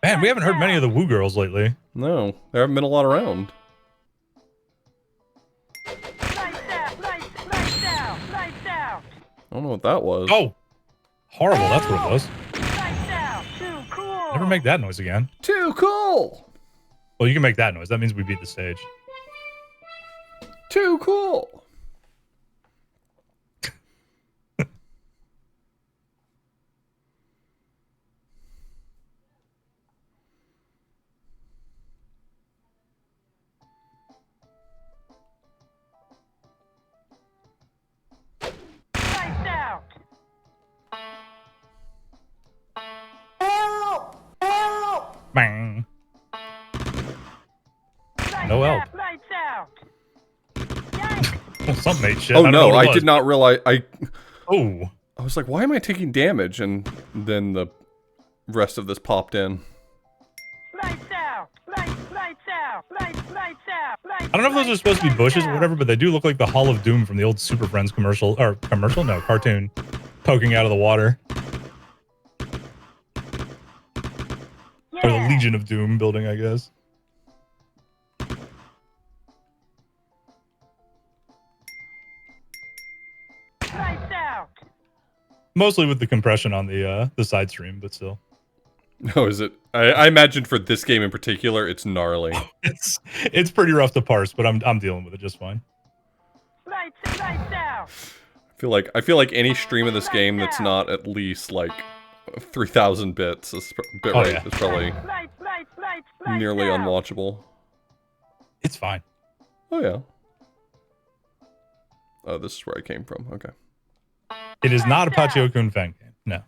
Man, we haven't heard many of the Woo Girls lately. No, there haven't been a lot around. Lights out. Lights out. Lights out. I don't know what that was. Oh, horrible. That's what it was. Lights out. Too cool. Never make that noise again. Too cool. Well, you can make that noise. That means we beat the stage. Too cool. Lights out. Bang. Lights No help. out. Lights out. Yikes. Well, something made shit. Oh I don't know no, what it I was. did not realize. I Oh. was like, why am I taking damage? And then the rest of this popped in. Lights out. Lights out. Lights out. I don't know if those are supposed to be bushes or whatever, but they do look like the Hall of Doom from the old Super Friends commercial. Or commercial? No, cartoon. Poking out of the water. Or the Legion of Doom building, I guess. Lights out. Mostly with the compression on the side stream, but still. Oh, is it? I imagine for this game in particular, it's gnarly. It's pretty rough to parse, but I'm dealing with it just fine. Lights out. I feel like any stream of this game that's not at least like 3,000 bits bit Oh, rate yeah. is probably Lights nearly out. unwatchable. It's fine. Oh yeah. Oh, this is where I came from. Okay. It is not a Pachio-kun fan game. No.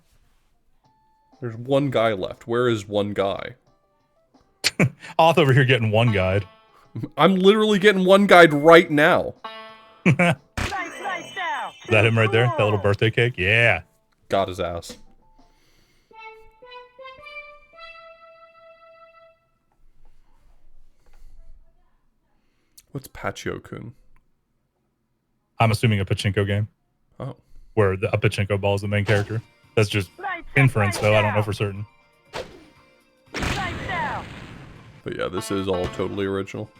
There's one guy left. Where is one guy? Auth over here getting one guide. I'm literally getting one guide right now. Is Lights out. that him right there? That little birthday cake? Yeah. Got his ass. What's Pachio-kun? I'm assuming a pachinko game Oh. where a pachinko ball is the main character. That's just inference, though. I don't know for certain. Lights out. But yeah, this is all totally original.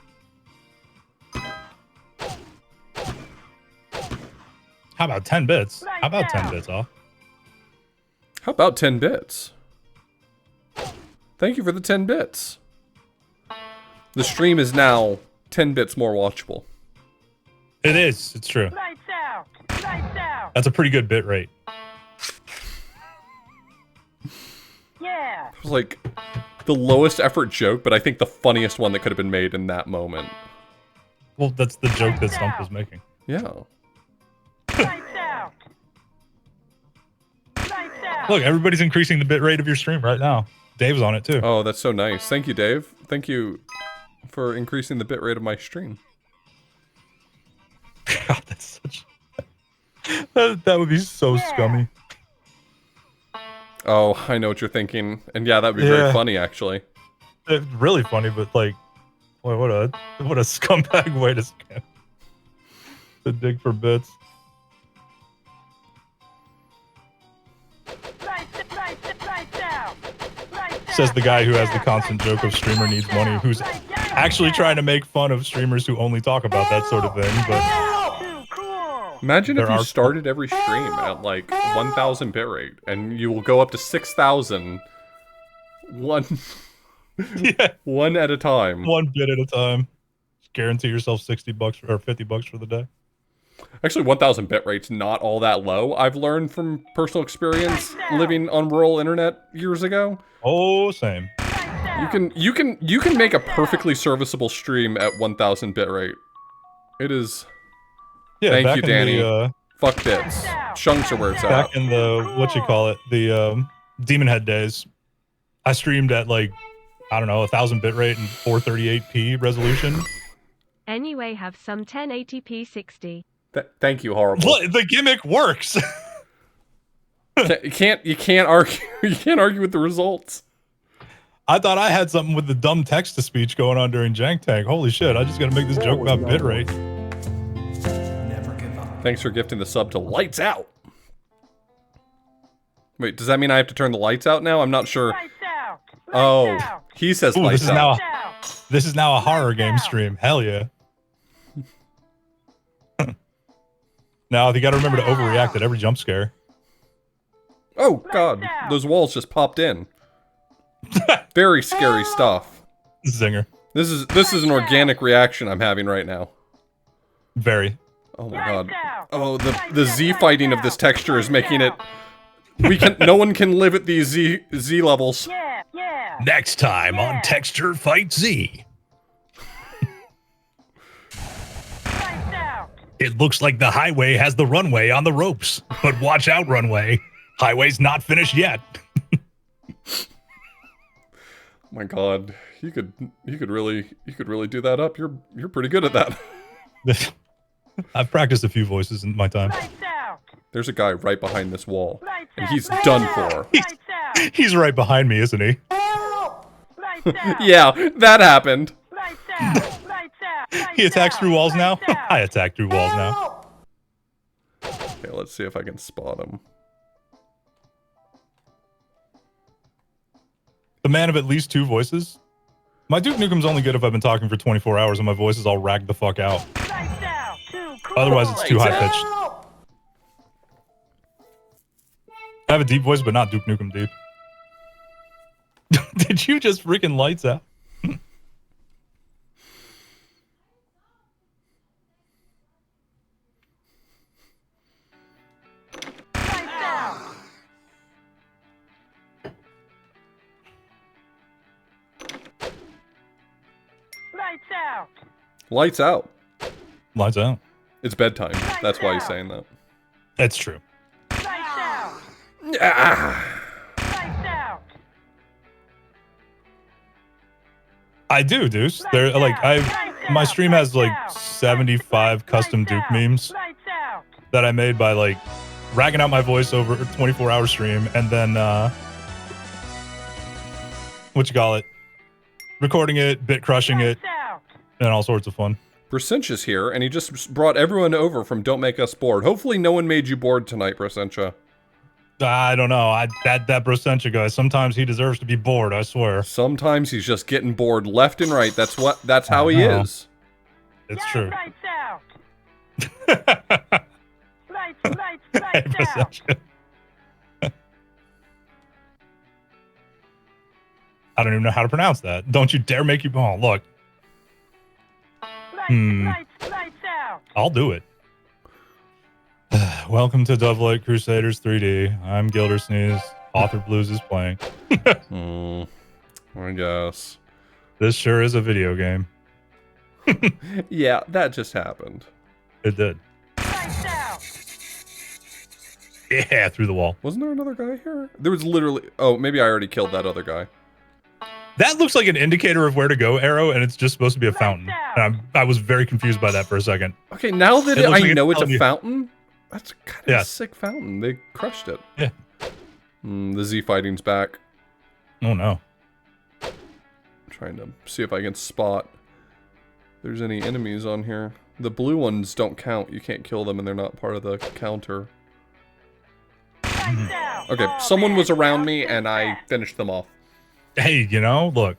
How about 10 bits? How about 10 bits off? How about 10 bits? Thank you for the 10 bits. The stream is now 10 bits more watchable. It is. It's true. Lights out. Lights out. That's a pretty good bit rate. Yeah. It was like the lowest effort joke, but I think the funniest one that could have been made in that moment. Well, that's the joke that Stump was making. Yeah. Lights out. Lights out. Look, everybody's increasing the bit rate of your stream right now. Dave's on it, too. Oh, that's so nice. Thank you, Dave. Thank you for increasing the bitrate of my stream. God, that's such... That would be so scummy. Oh, I know what you're thinking. And yeah, that would be very funny, actually. It's really funny, but like, boy, what a scumbag way to scam. To dig for bits. Says the guy who has the constant joke of streamer needs money, who's actually trying to make fun of streamers who only talk about that sort of thing. But imagine if you started every stream at like 1,000 bitrate, and you will go up to 6,000 one at a time. One bit at a time. Just guarantee yourself $60 or $50 for the day. Actually, 1,000 bitrate's not all that low. I've learned from personal experience living on rural internet years ago. Oh, same. You can make a perfectly serviceable stream at 1,000 bitrate. It is. Yeah, thank you, Danny. Fuck bits. Chunks are where it's at. Back in the the Demon Head days, I streamed at like, I don't know, 1,000 bitrate and 438p resolution. Anyway, have some 1080p 60. Thank you, horrible. The gimmick works. You can't argue. You can't argue with the results. I thought I had something with the dumb text to speech going on during Jank Tank. Holy shit! I just gotta make this joke about bitrate. Never give up. Thanks for gifting the sub to Lights Out. Wait, does that mean I have to turn the lights out now? I'm not sure. Oh, he says Ooh, lights out. This is now a horror game stream. Hell yeah. Now you got to remember to overreact at every jump scare. Oh god, those walls just popped in. Very scary stuff. Zinger. This is an organic reaction I'm having right now. Very. Oh my god. Oh, the Z fighting of this texture is making it. No one can live at these Z levels. Next time on Texture Fight Z. It looks like the highway has the runway on the ropes, but watch out, runway. Highway's not finished yet. Oh my god, you could really do that up. You're pretty good at that. I've practiced a few voices in my time. There's a guy right behind this wall, and he's done for. He's right behind me, isn't he? Yeah, that happened. He attacks through walls now? I attack through walls now. Okay, let's see if I can spot him. The man of at least two voices? My Duke Nukem's only good if I've been talking for 24 hours and my voice is all ragged the fuck out. Otherwise, it's too high-pitched. I have a deep voice, but not Duke Nukem deep. Did you just freaking lights out? Lights out. Lights out. It's bedtime. That's why he's saying that. That's true. I do, Deuce. They're like my stream has like 75 custom Duke memes that I made by like ragging out my voice over a 24-hour stream and then recording it, bit crushing it, and all sorts of fun. Brasentia's here, and he just brought everyone over from Don't Make Us Bored. Hopefully no one made you bored tonight, Brasentia. I don't know. That Brasentia guy, sometimes he deserves to be bored, I swear. Sometimes he's just getting bored left and right. That's how he is. It's true. I don't even know how to pronounce that. Don't you dare make you... Oh, look. I'll do it. Welcome to Dovelight Crusaders 3D. I'm Gilder Sneeze. Author Blues is playing. I guess. This sure is a video game. Yeah, that just happened. It did. Yeah, through the wall. Wasn't there another guy here? There was literally... Oh, maybe I already killed that other guy. That looks like an indicator of where to go arrow, and it's just supposed to be a fountain. And I was very confused by that for a second. Okay, now that I know it's a fountain, That's kind of a sick fountain. They crushed it. Yeah. The Z fighting's back. Oh no. Trying to see if I can spot if there's any enemies on here. The blue ones don't count. You can't kill them and they're not part of the counter. Okay, someone was around me and I finished them off. Hey, you know, look.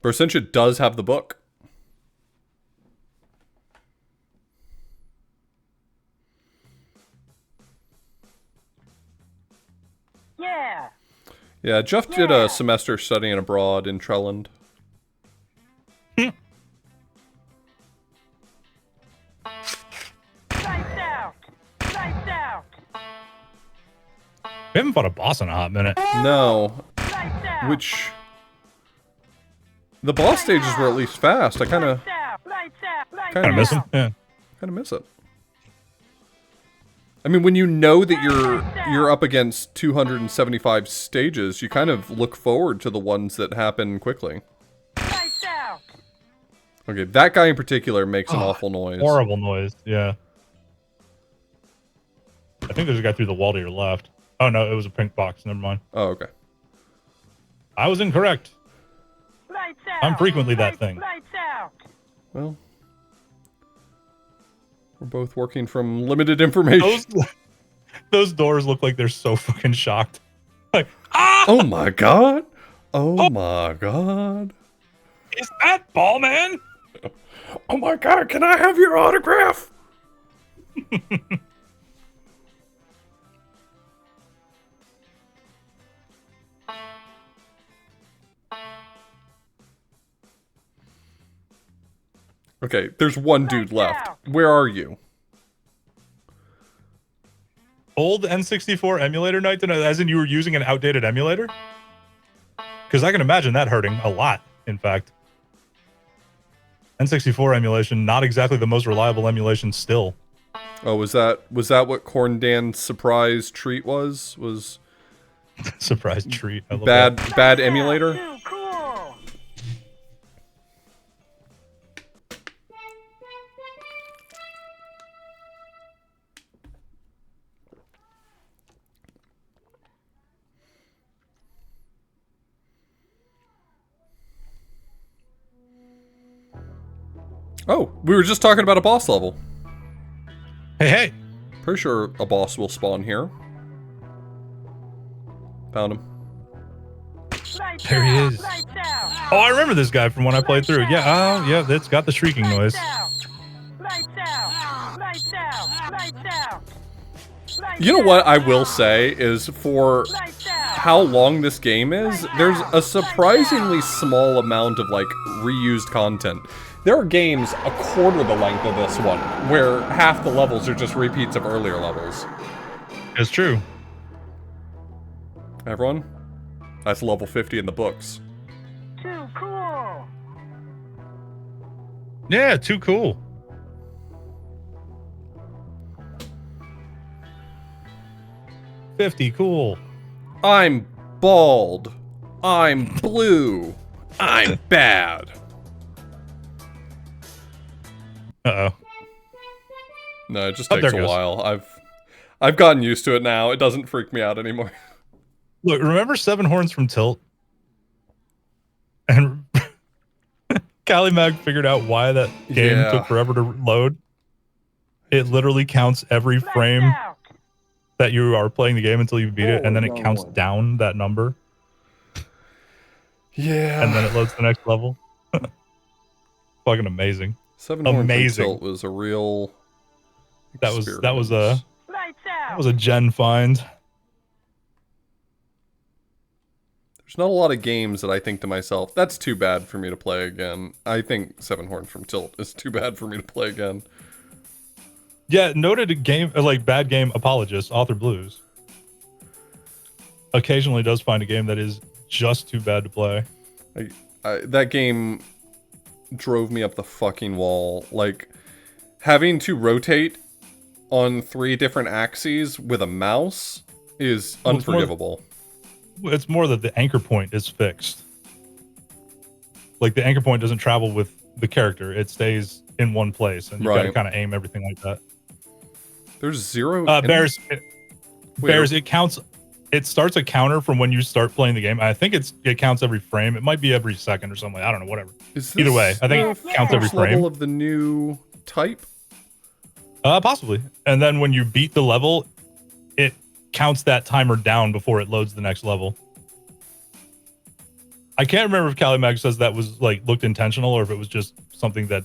Bersentia does have the book. Yeah. Yeah, Jeff did a semester studying abroad in Trelland. Lights out. Lights out. We haven't fought a boss in a hot minute. No. Lights out. Which... The boss stages were at least fast. I kind of Lights out. Lights Kind of miss him. Yeah. miss it. I mean, when you know that you're up against 275 stages, you kind of look forward to the ones that happen quickly. Lights out. Okay, that guy in particular makes an awful noise. Horrible noise. Yeah. I think there's a guy through the wall to your left. Oh no, it was a pink box. Never mind. Oh, okay. I was incorrect. Lights out. I'm frequently that thing. Lights out. Well, we're both working from limited information. Those doors look like they're so fucking shocked. Like, ah! Oh my god! Oh my god! Is that Ball Man? Oh my god, can I have your autograph? Okay, there's one dude left. Where are you? Old N64 emulator night, as in you were using an outdated emulator? Because I can imagine that hurting a lot, in fact. N64 emulation, not exactly the most reliable emulation still. Oh, was that what Corn Dan's surprise treat was? Was surprise treat. I love bad emulator? Too cool. Oh, we were just talking about a boss level. Hey, hey! Pretty sure a boss will spawn here. Found him. Lights There he out. is. Lights out. Oh, I remember this guy from when I played through. Yeah, oh, yeah, that's got the shrieking noise. Lights out. Lights out. Lights out. You know what I will say is for how long this game is, there's a surprisingly small amount of, like, reused content. There are games a quarter the length of this one, where half the levels are just repeats of earlier levels. It's true. Everyone? That's level 50 in the books. Too cool. Yeah, too cool. $50, cool. I'm bald. I'm blue. I'm bad. Uh-oh. No, it just Oh, takes there a it goes. while. I've gotten used to it now. It doesn't freak me out anymore. Look, remember Seven Horns from Tilt? And Cali Mag figured out why that game Yeah. took forever to load. It literally counts every frame Lights out. that you are playing the game until you beat it, and then it Oh, counts no. down that number, Yeah. and then it loads the next level. Fucking amazing. Seven Horns from amazing. Tilt was a real That was a experience. Lights out. that was a gen find. There's not a lot of games that I think to myself, that's too bad for me to play again. I think Seven Horns from Tilt is too bad for me to play again. Yeah, noted game like bad game apologist, Author Blues, occasionally does find a game that is just too bad to play. That game drove me up the fucking wall. Like, having to rotate on 3 different axes with a mouse is unforgivable. It's more that the anchor point is fixed. Like the anchor point doesn't travel with the character; it stays in one place, and you got to Right. kind of aim everything like that. There's 0. Bears. Wait, Bears. It counts. It starts a counter from when you start playing the game. I think it counts every frame. It might be every second or something. I don't know. Whatever. Either way, I think it counts every first level frame. of the new type. Possibly. And then when you beat the level, it counts that timer down before it loads the next level. I can't remember if CaliMag says that was like looked intentional or if it was just something that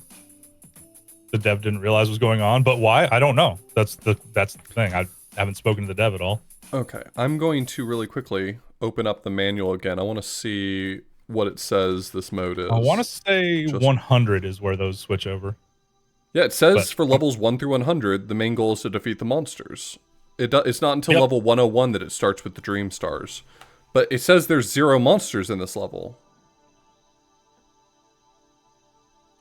the dev didn't realize was going on. But why? I don't know. That's the thing. I haven't spoken to the dev at all. Okay, I'm going to really quickly open up the manual again. I want to see what it says this mode is. I want to say 100 is where those switch over. Yeah, it says for levels 1 through 100, the main goal is to defeat the monsters. It's not until level 101 that it starts with the Dream Stars. But it says there's 0 monsters in this level.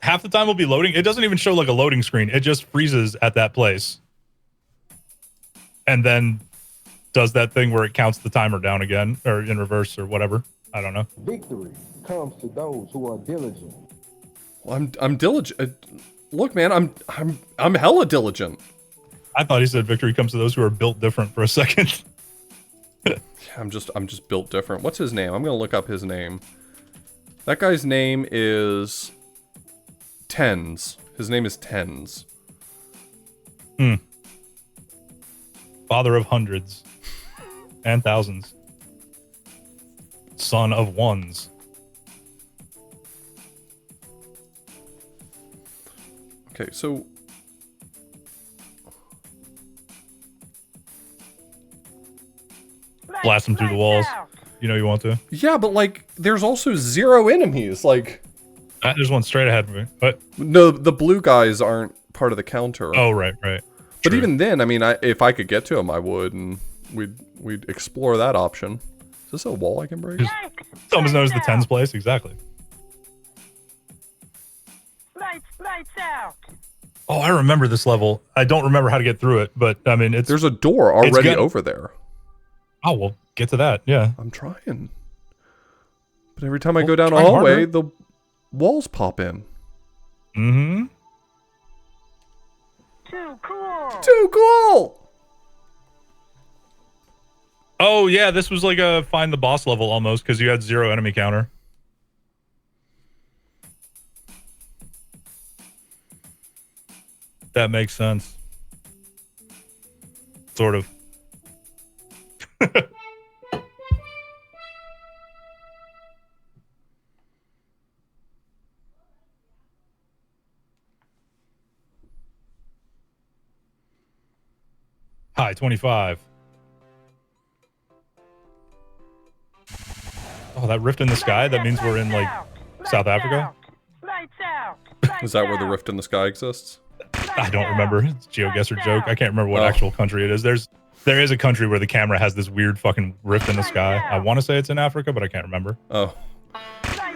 Half the time will be loading. It doesn't even show like a loading screen. It just freezes at that place. And then does that thing where it counts the timer down again or in reverse or whatever. I don't know. Victory comes to those who are diligent. Well, I'm diligent. Look, man, I'm hella diligent. I thought he said victory comes to those who are built different for a second. I'm just built different. What's his name? I'm gonna look up his name. That guy's name is Tens. His name is Tens. Father of hundreds and thousands. Son of ones. Okay, so Blast them through the walls. You know you want to. yeah, but like, there's also 0 enemies. Like, There's one straight ahead of me. But no, the blue guys aren't part of the counter. oh, right. But True. even then, I mean, if I could get to him, I would, and we'd explore that option. Is this a wall I can break? It's almost known as the tens place. Exactly. Lights out. Oh, I remember this level. I don't remember how to get through it, but I mean, There's a door already got- over there. Oh, we'll get to that. Yeah. I'm trying. But every time I go Well, down a try hallway, harder. the walls pop in. Mm-hmm. Too cool. Too cool! Oh, yeah, this was like a find the boss level almost, because you had 0 enemy counter. That makes sense. Sort of. Hi, 25. Oh, that rift in the sky? That means we're in, like, South Africa? Lights out. Is that where the rift in the sky exists? I don't remember. It's a GeoGuessr joke. I can't remember what actual country it is. There is a country where the camera has this weird fucking rift in the sky. I want to say it's in Africa, but I can't remember. Oh.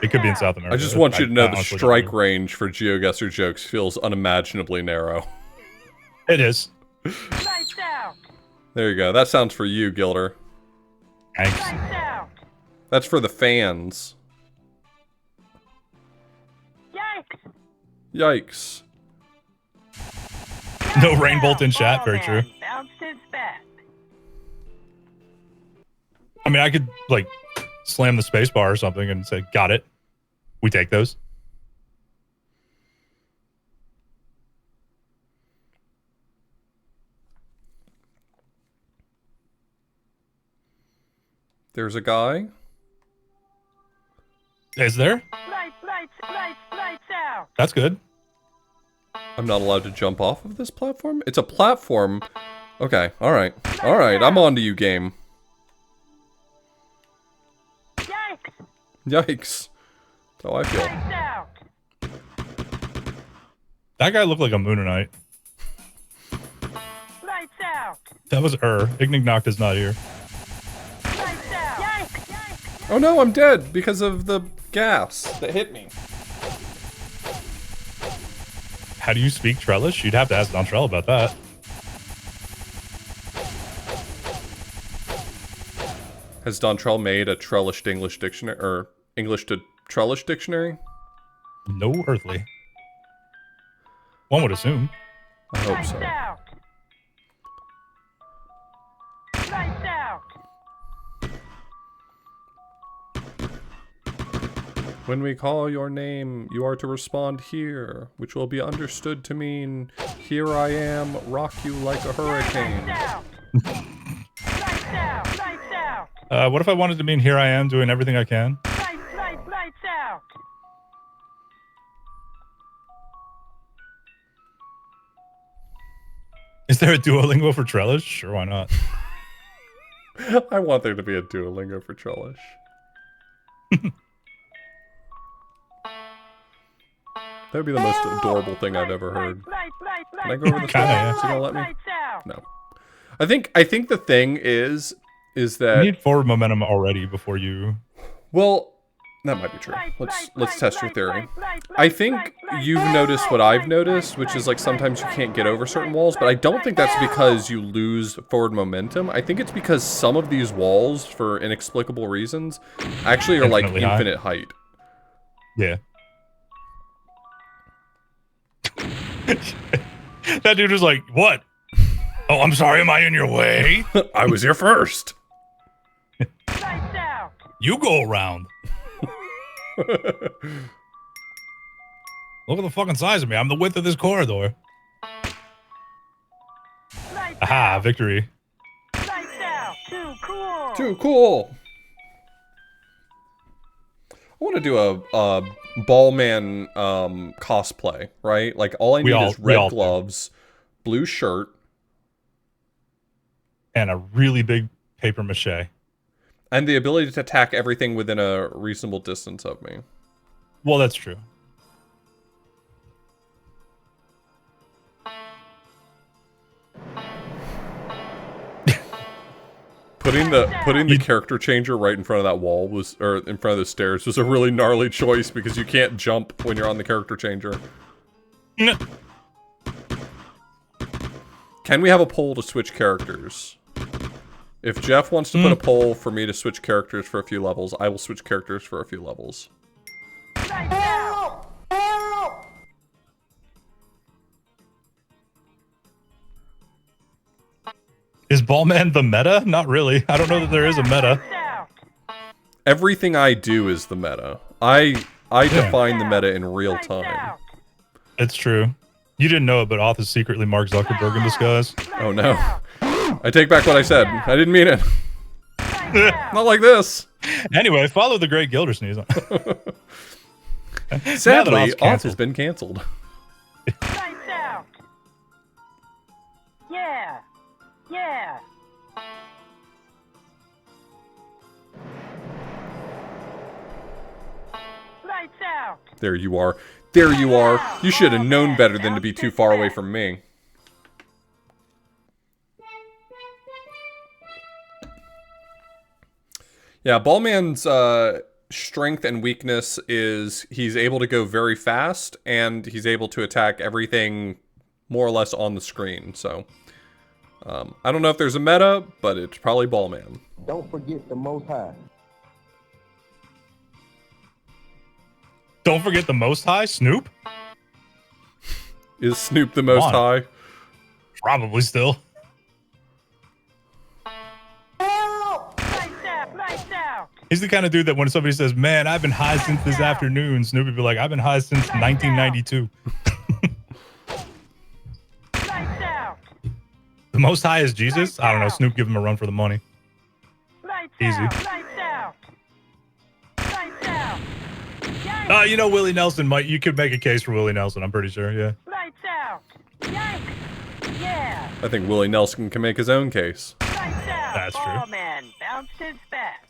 It could be in South America. I just want you to know the honestly don't strike remember. range for GeoGuessr jokes feels unimaginably narrow. It is. Lights out. There you go. That sounds for you, Gilder. Thanks. Lights out. That's for the fans. Yikes. Yikes. No rain bolt in chat. Very true. Bounced its back. I mean, I could, like, slam the space bar or something and say, got it. We take those. There's a guy. Is there? Lights out. That's good. I'm not allowed to jump off of this platform? It's a platform. Okay, alright. Alright, I'm on to you, game. Yikes. Yikes. That's how I feel. Lights out. That guy looked like a Moonanite. Lights out. That was Ignignocta is not here. Lights out. Yikes. Oh no, I'm dead because of the gas that hit me. How do you speak Trellis? You'd have to ask Dontrell about that. Has Dontrell made a Trellish English dictionary, or English to Trellish dictionary? No earthly. One would assume. I hope Lights so. out. Lights out. When we call your name, you are to respond here, which will be understood to mean, here I am, rock you like a hurricane. Lights out. Lights out. Lights out. What if I wanted to mean here I am doing everything I can? Lights out. Is there a Duolingo for Trellis? Sure, why not? I want there to be a Duolingo for Trellish. That would be the most adorable thing I've ever heard. Can I go over this Kinda, way? yeah. Is he gonna let me? Lights out. No. I think the thing is You that, need forward momentum already before you... well, that might be true. Let's test your theory. I think you've noticed what I've noticed, which is like sometimes you can't get over certain walls, but I don't think that's because you lose forward momentum. I think it's because some of these walls, for inexplicable reasons, actually are like Infinitely high. infinite height. Yeah. That dude was like, what? Oh, I'm sorry, am I in your way? I was here first. Lights out. You go around. Look at the fucking size of me. I'm the width of this corridor. Lights Aha, out. victory. Lights out. Too cool. Too cool. I want to do a Ballman cosplay, right? Like all I need is we all red do. gloves, blue shirt, And a really big paper mache. and the ability to attack everything within a reasonable distance of me. Well, that's true. Putting the character changer right in front of that wall was, or in front of the stairs, was a really gnarly choice because you can't jump when you're on the character changer. Can we have a poll to switch characters? If Jeff wants to put a poll for me to switch characters for a few levels, I will switch characters for a few levels. Lights out. Is Ballman the meta? Not really. I don't know that there is a meta. Lights out. Everything I do is the meta. I define the meta in real Lights time. out. It's true. You didn't know it, but Oth is secretly Mark Zuckerberg in disguise. Oh no. I take back what I said. I didn't mean it. Not like this. Anyway, follow the great Gildersleeve. Sadly, Oth canceled. has been canceled. Lights out. Yeah. Yeah. Lights out. There you are. There you are. You should have known better than to be too far away from me. Yeah, Ballman's strength and weakness is he's able to go very fast, and he's able to attack everything more or less on the screen. So, I don't know if there's a meta, but it's probably Ballman. Don't forget the Most High. Don't forget the Most High, Snoop? Is Snoop the most Come on. high? Probably still. Lights out. Lights out. He's the kind of dude that when somebody says, man, I've been high since this afternoon, Snoop would be like, I've been high since 1992. Lights out. The Most High is Jesus? I don't know. Snoop give him a run for the money. Lights Easy. out. Lights out. Lights out. Yikes. You know, Willie Nelson might. You could make a case for Willie Nelson, I'm pretty sure, yeah. Lights out. Yikes. Yeah. I think Willie Nelson can make his own case. Lights out. That's true. Oh man, bounced his back.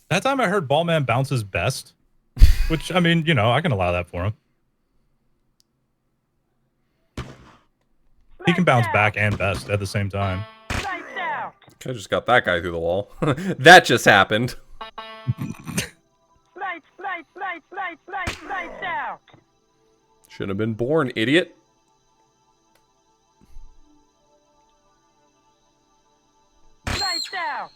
That time I heard Ballman bounces best, which, I mean, you know, I can allow that for him. He can bounce back and best at the same time. Lights out. I just got that guy through the wall. That just happened. Lights out. Should have been born, idiot. out.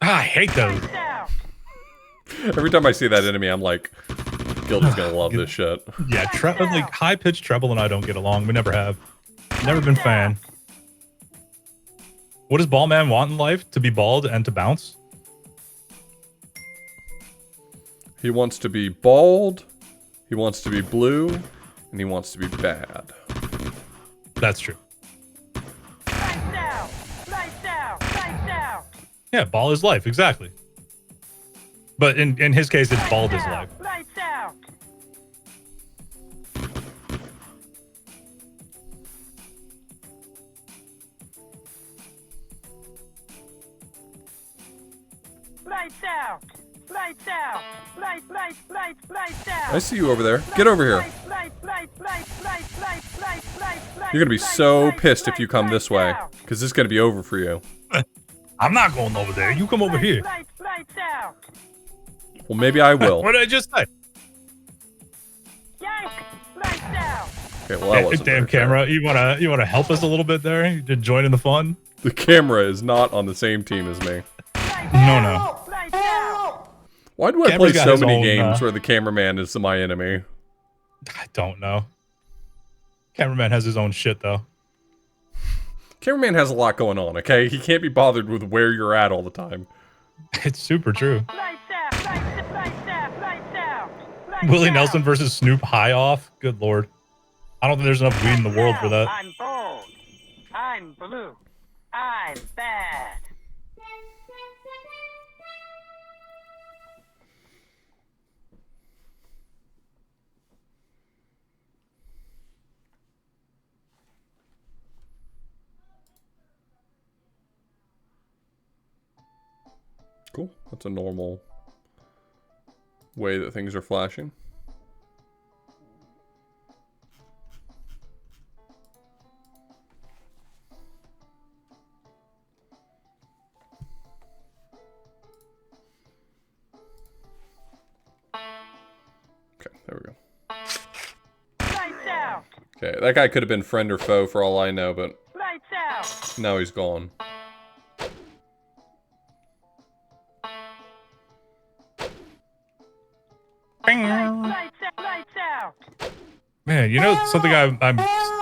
I hate those. Lights out. Every time I see that enemy, I'm like, Gilda's gonna love this shit. Yeah, like high-pitched treble and I don't get along. We never have. Never been fan. What does Ball Man want in life? To be bald and to bounce? He wants to be bald, he wants to be blue, and he wants to be bad. That's true. Lights out. Lights out. Lights out. Yeah, ball is life, exactly. But in his case, it's bald is life. Lights out. Lights out. Lights out. Lights out. I see you over there. Get over here. You're gonna be so pissed if you come this way, because this is gonna be over for you. I'm not going over there. You come over here. Lights out. Well, maybe I will. What did I just say? Yank. Lights out. Okay, well, that wasn't Damn very fair. camera. You wanna help us a little bit there? You did join in the fun? The camera is not on the same team as me. No. Lights out. Why do I Camera's play got so his many own, games where the cameraman is my enemy? I don't know. Cameraman has his own shit though. Cameraman has a lot going on, okay? He can't be bothered with where you're at all the time. It's super true. Lights out. Lights out. Lights out. Lights Willie out. Nelson versus Snoop high off. Good lord. I don't think there's enough weed in the world for that. I'm bold. I'm blue. I'm bad. Cool. That's a normal way that things are flashing. Okay, there we go. Lights out. Okay, that guy could have been friend or foe for all I know, but Lights out. now he's gone. Lights out. Lights out. Man, you know something I'm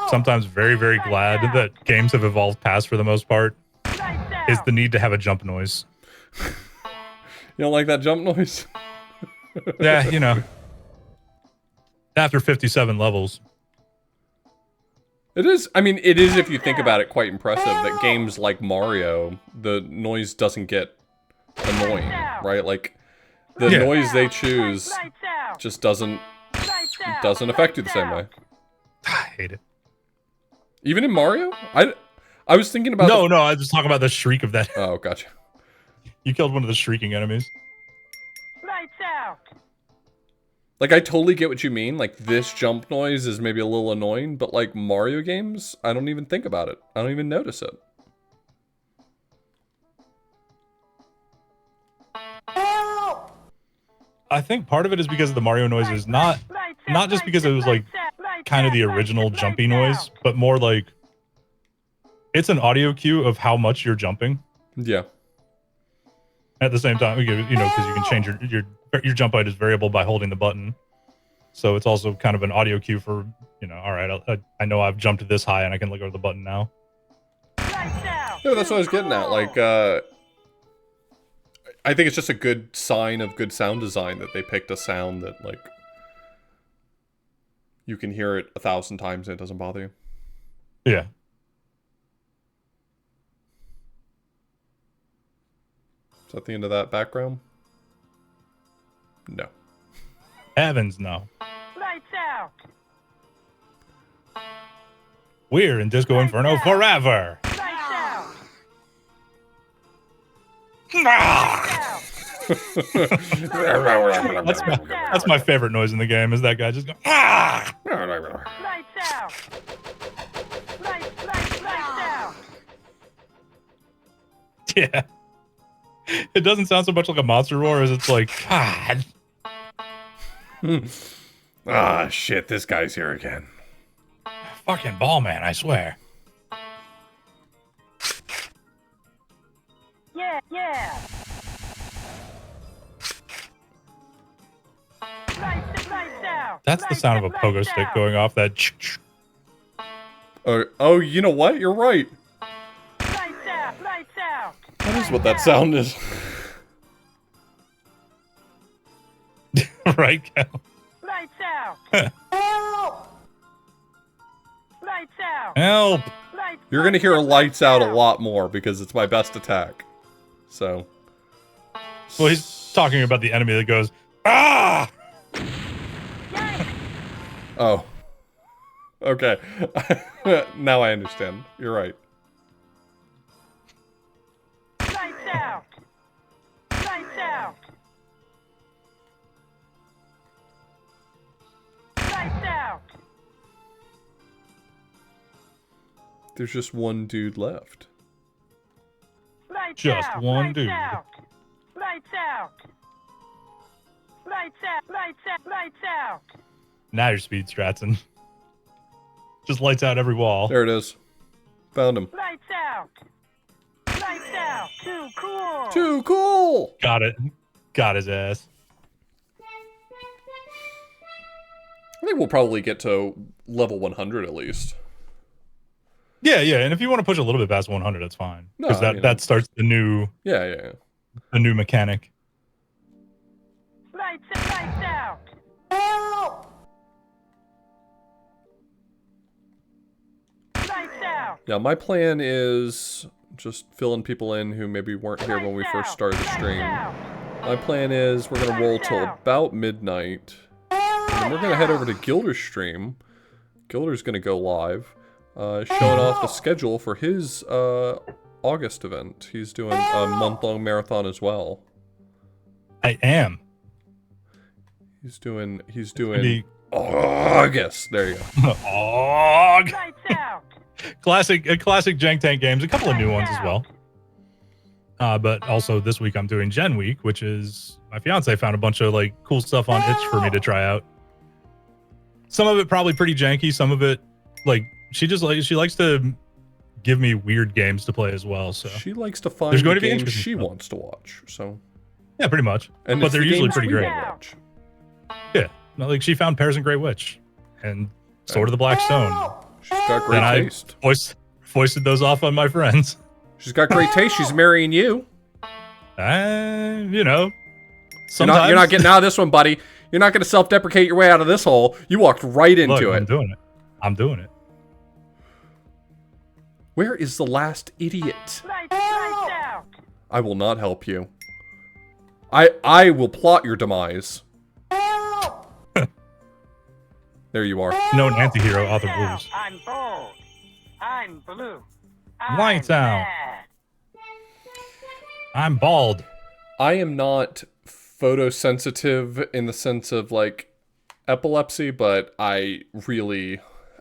sometimes very, very glad that games have evolved past for the most part Lights out. is the need to have a jump noise. You don't like that jump noise? Yeah, you know. After 57 levels. It is, I mean, it is, if you think about it, quite impressive that games like Mario, the noise doesn't get annoying, right? Like, the Yeah. noise they choose Lights out. just doesn't Lights out. affect you the same way. I hate it. Even in Mario? I was thinking about No, I was talking about the shriek of that. Oh, gotcha. You killed one of the shrieking enemies. Lights out. Like, I totally get what you mean. Like, this jump noise is maybe a little annoying, but like Mario games, I don't even think about it. I don't even notice it. I think part of it is because the Mario noise is not just because it was like kind of the original jumpy noise, but more like it's an audio cue of how much you're jumping. Yeah. At the same time, you know, because you can change your jump height is variable by holding the button. So it's also kind of an audio cue for, you know, all right, I know I've jumped this high and I can look over the button now. Yeah, that's what I was getting at. Like, I think it's just a good sign of good sound design that they picked a sound that, like, you can hear it 1,000 times and it doesn't bother you. Yeah. Is that the end of that background? No. Heavens, no. Lights out. We're in Disco Inferno forever. Lights out. That's my favorite noise in the game, is that guy just going, ah! Lights out. Lights out. Yeah. It doesn't sound so much like a monster roar as it's like, God. Ah, shit, this guy's here again. Fucking ball man, I swear. That's the sound of a pogo stick going off. That. Oh, you know what? You're right. Lights out. Lights out. That is what that sound is. Right, Cal? Lights out. Lights out. Help! Lights, You're gonna hear lights out a lot more because it's my best attack. So. Well, he's talking about the enemy that goes, ah! Oh. Okay. Now I understand. You're right. Lights out. Lights out. Lights out. There's just one dude left. Lights Just out. one Lights dude. Out. Lights out. Lights out. Lights out. Lights out. Now you're speed stratting. Just lights out every wall. There it is. Found him. Lights out. Lights out. Too cool. Too cool! Got it. Got his ass. I think we'll probably get to level 100 at least. Yeah, yeah. And if you want to push a little bit past 100, that's fine. No, Because that starts the new Yeah. mechanic. Lights out. Lights out. Lights out. Yeah, my plan is just filling people in who maybe weren't here when we first started the stream. My plan is we're gonna roll till about midnight. And then we're gonna head over to Gilder's stream. Gilder's gonna go live, showing off the schedule for his August event. He's doing a month-long marathon as well. I am. He's doing The August. There you go. Og. Lights out. classic Jank Tank games. A couple of new ones as well. But also this week I'm doing Gen Week, which is my fiance found a bunch of like cool stuff on itch for me to try out. Some of it probably pretty janky. Some of it like she likes to give me weird games to play as well. So She likes to find There's going the to be games interesting she stuff. wants to watch. So, yeah, pretty much. and But it's they're the usually games pretty we great. wanna watch. Yeah, no, like she found Pears and Grey Witch and Sword of the Black Stone. She's got great And I taste. foisted those off on my friends. She's got great taste. She's marrying you. You know, You're sometimes not getting out of this one, buddy. You're not going to self-deprecate your way out of this hole. You walked right into Look, it. I'm doing it. Where is the last idiot? Lights out. I will not help you. I will plot your demise. There you are. Known anti-hero author blues. I'm bold. I'm blue. Lights out. Bad. I'm bald. I am not photosensitive in the sense of like epilepsy, but I really,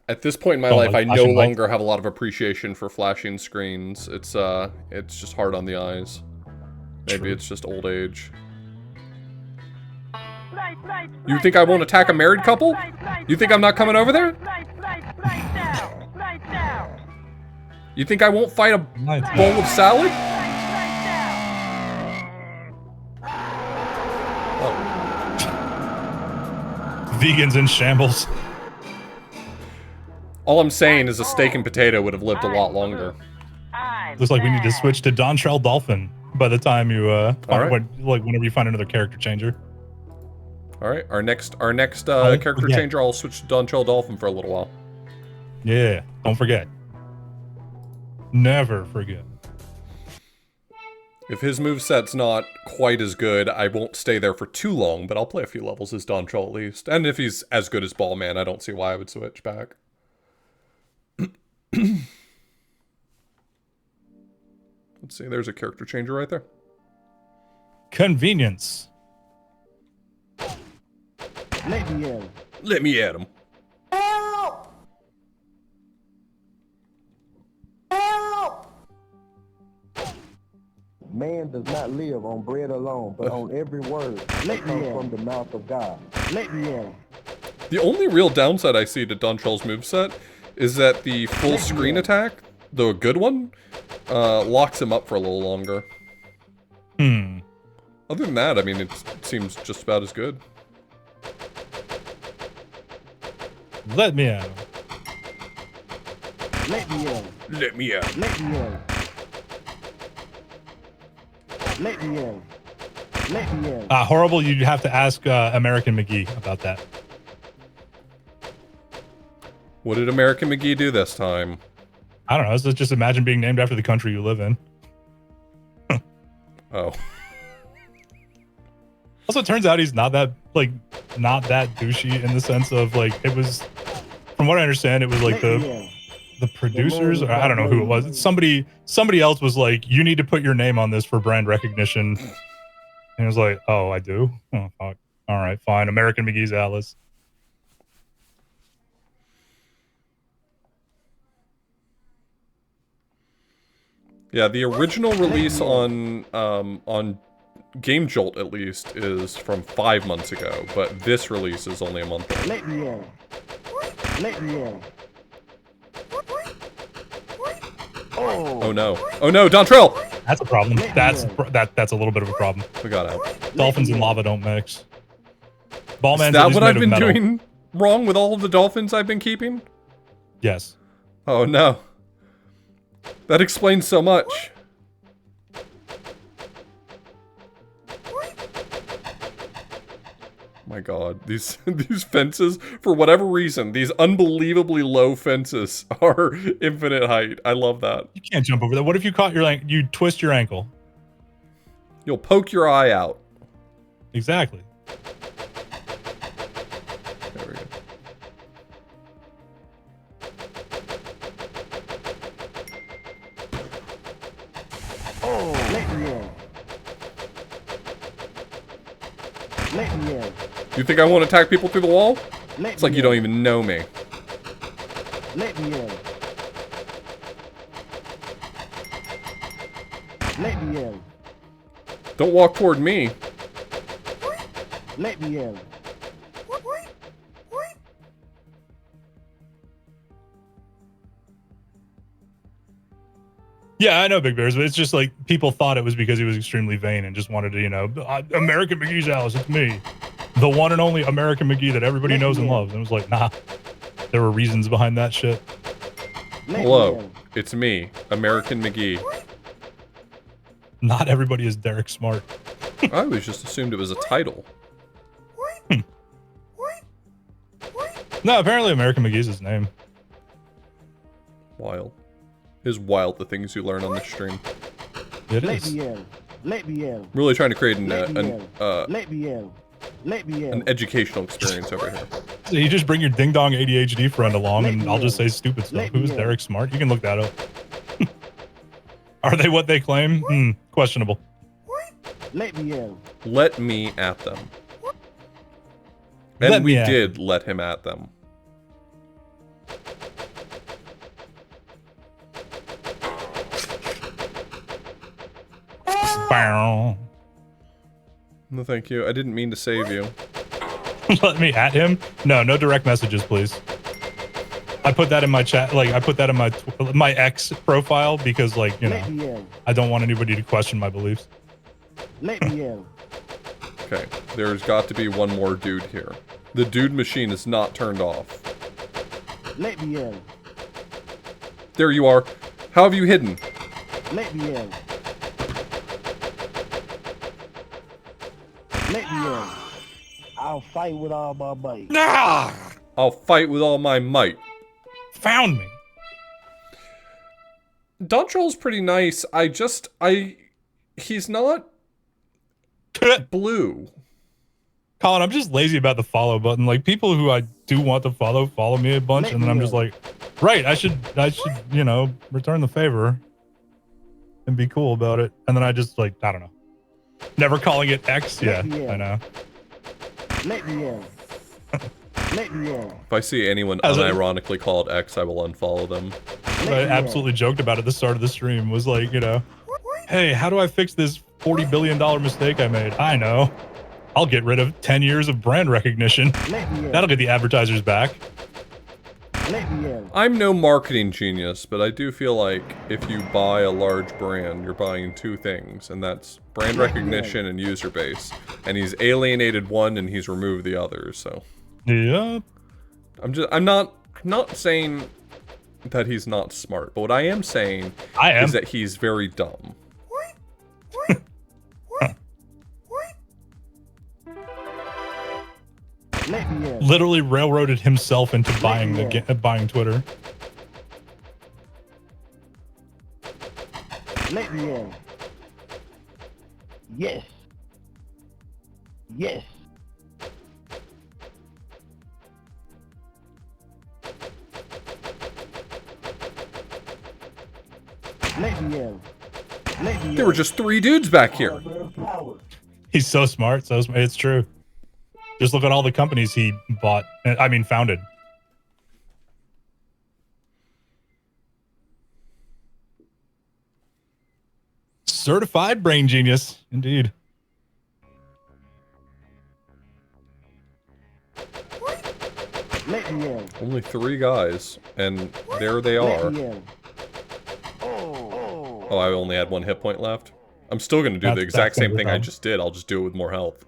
at this point in my life, I no flashing lights? longer have a lot of appreciation for flashing screens. It's just hard on the eyes. Maybe True. it's just old age. Lights, You think I won't attack a married couple? You think I'm not coming over there? Lights out. Lights out. You think I won't fight a Lights bowl of salad? Lights out. Vegans in shambles. All I'm saying is a steak and potato would have lived a lot longer. Looks like we need to switch to Dontrell Dolphin by the time you right. whenever you find another character changer. All right, our next Don't character forget. changer, I'll switch to Dontrell Dolphin for a little while. Yeah, don't forget. Never forget. If his moveset's not quite as good, I won't stay there for too long, but I'll play a few levels as Dontrell at least. And if he's as good as Ballman, I don't see why I would switch back. Let's see, there's a character changer right there. Convenience. Let me at him. Let me at him. Man does not live on bread alone, but on every word that comes from the mouth of God. Let me at him. The only real downside I see to Dontrell's moveset is that the full screen attack, the good one, locks him up for a little longer. Other than that, I mean, it seems just about as good. Let me at him. Let me in. Let me out. Let me in. Let me in. Let me in. Horrible. You'd have to ask American McGee about that. What did American McGee do this time? I don't know. So just imagine being named after the country you live in. Oh. Also, it turns out he's not that douchey in the sense of like it was. From what I understand, it was like the producers, or I don't know who it was. It's somebody else was like, you need to put your name on this for brand recognition. And he was like, oh, I do? Oh, fuck. All right, fine. American McGee's Alice. Yeah, the original release on Game Jolt at least is from 5 months ago, but this release is only a month old. Let me in. Let me in. Oh no. Oh no, Dontrell! That's a problem. That's a little bit of a problem. We got out. Dolphins and lava don't mix. Ballman's Is that what I've been doing wrong with all of the dolphins I've been keeping? Yes. Oh no. That explains so much. My god, these fences, for whatever reason, these unbelievably low fences are infinite height. I love that. You can't jump over that. What if you caught you twist your ankle? You'll poke your eye out. Exactly. There we go. Let me in. Let me in. You think I won't attack people through the wall? Let It's like me you don't in. even know me. Let me in. Let me in. Don't walk toward me. Let me in. Yeah, I know Big Bears, but it's just like people thought it was because he was extremely vain and just wanted to, American McGee's Alice, it's me. The one and only American McGee that everybody knows and loves. And it was like, nah, there were reasons behind that shit. Hello, it's me, American McGee. Not everybody is Derek Smart. I always just assumed it was a title. No, apparently American McGee's his name. Wild. It is wild the things you learn on this stream. It Let is. me in. Let me in. Really trying to create Let me in. Let me in. Let me in. an educational experience over here. So you just bring your ding dong ADHD friend along, Let and me I'll in. just say stupid stuff. Let me Who's in. Derek Smart? You can look that up. Are they what they claim? Questionable. Let me in. Let me at them. Let And we me at did let him at them. Bow. No, thank you. I didn't mean to save you. Let me at him? No direct messages, please. I put that in my chat, I put that in my X profile because, Let me in. I don't want anybody to question my beliefs. Let me in. Okay, there's got to be one more dude here. The dude machine is not turned off. Let me in. There you are. How have you hidden? Let me in. Let me in. I'll fight with all my might. Ah! I'll fight with all my might. Found me. Dontrell's pretty nice. He's not blue. Colin, I'm just lazy about the follow button. Like, people who I do want to follow me a bunch, and then I'm just like, right, I should, return the favor and be cool about it. And then I just, I don't know. Never calling it X? Yeah, I know. Let me in. Let me in. If I see anyone unironically called X, I will unfollow them. I absolutely joked about it at the start of the stream. Was like, hey, how do I fix this $40 billion mistake I made? I know. I'll get rid of 10 years of brand recognition. That'll get the advertisers back. Let me in. I'm no marketing genius, but I do feel like if you buy a large brand, you're buying two things, and that's brand recognition and user base. And he's alienated one and he's removed the other, so. Yeah. I'm not saying that he's not smart, but what I am saying is that he's very dumb. Literally railroaded himself into buying buying Twitter. Let me in. Yes. Yes. Let me in. Let me in. There were just 3 dudes back here. He's so smart. So smart. It's true. Just look at all the companies he bought. I mean, founded. Certified brain genius, indeed. Let me in. Only 3 guys, and there they are. Let me in. Oh, I only had 1 hit point left. I'm still gonna do the exact same thing I just did. I'll just do it with more health.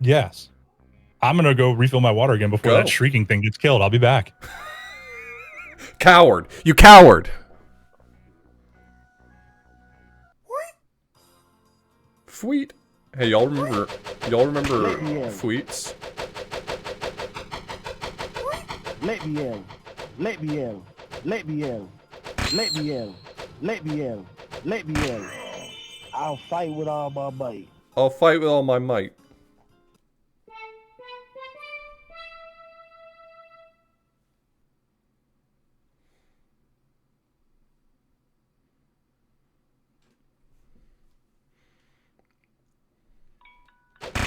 Yes. I'm gonna go refill my water again before that shrieking thing gets killed. I'll be back. Coward! You coward! Fweet. Hey, y'all remember Fweets? Let me in. Let me in. Let me in. Let me in. Let me in. Let me in. I'll fight with all my might. I'll fight with all my might.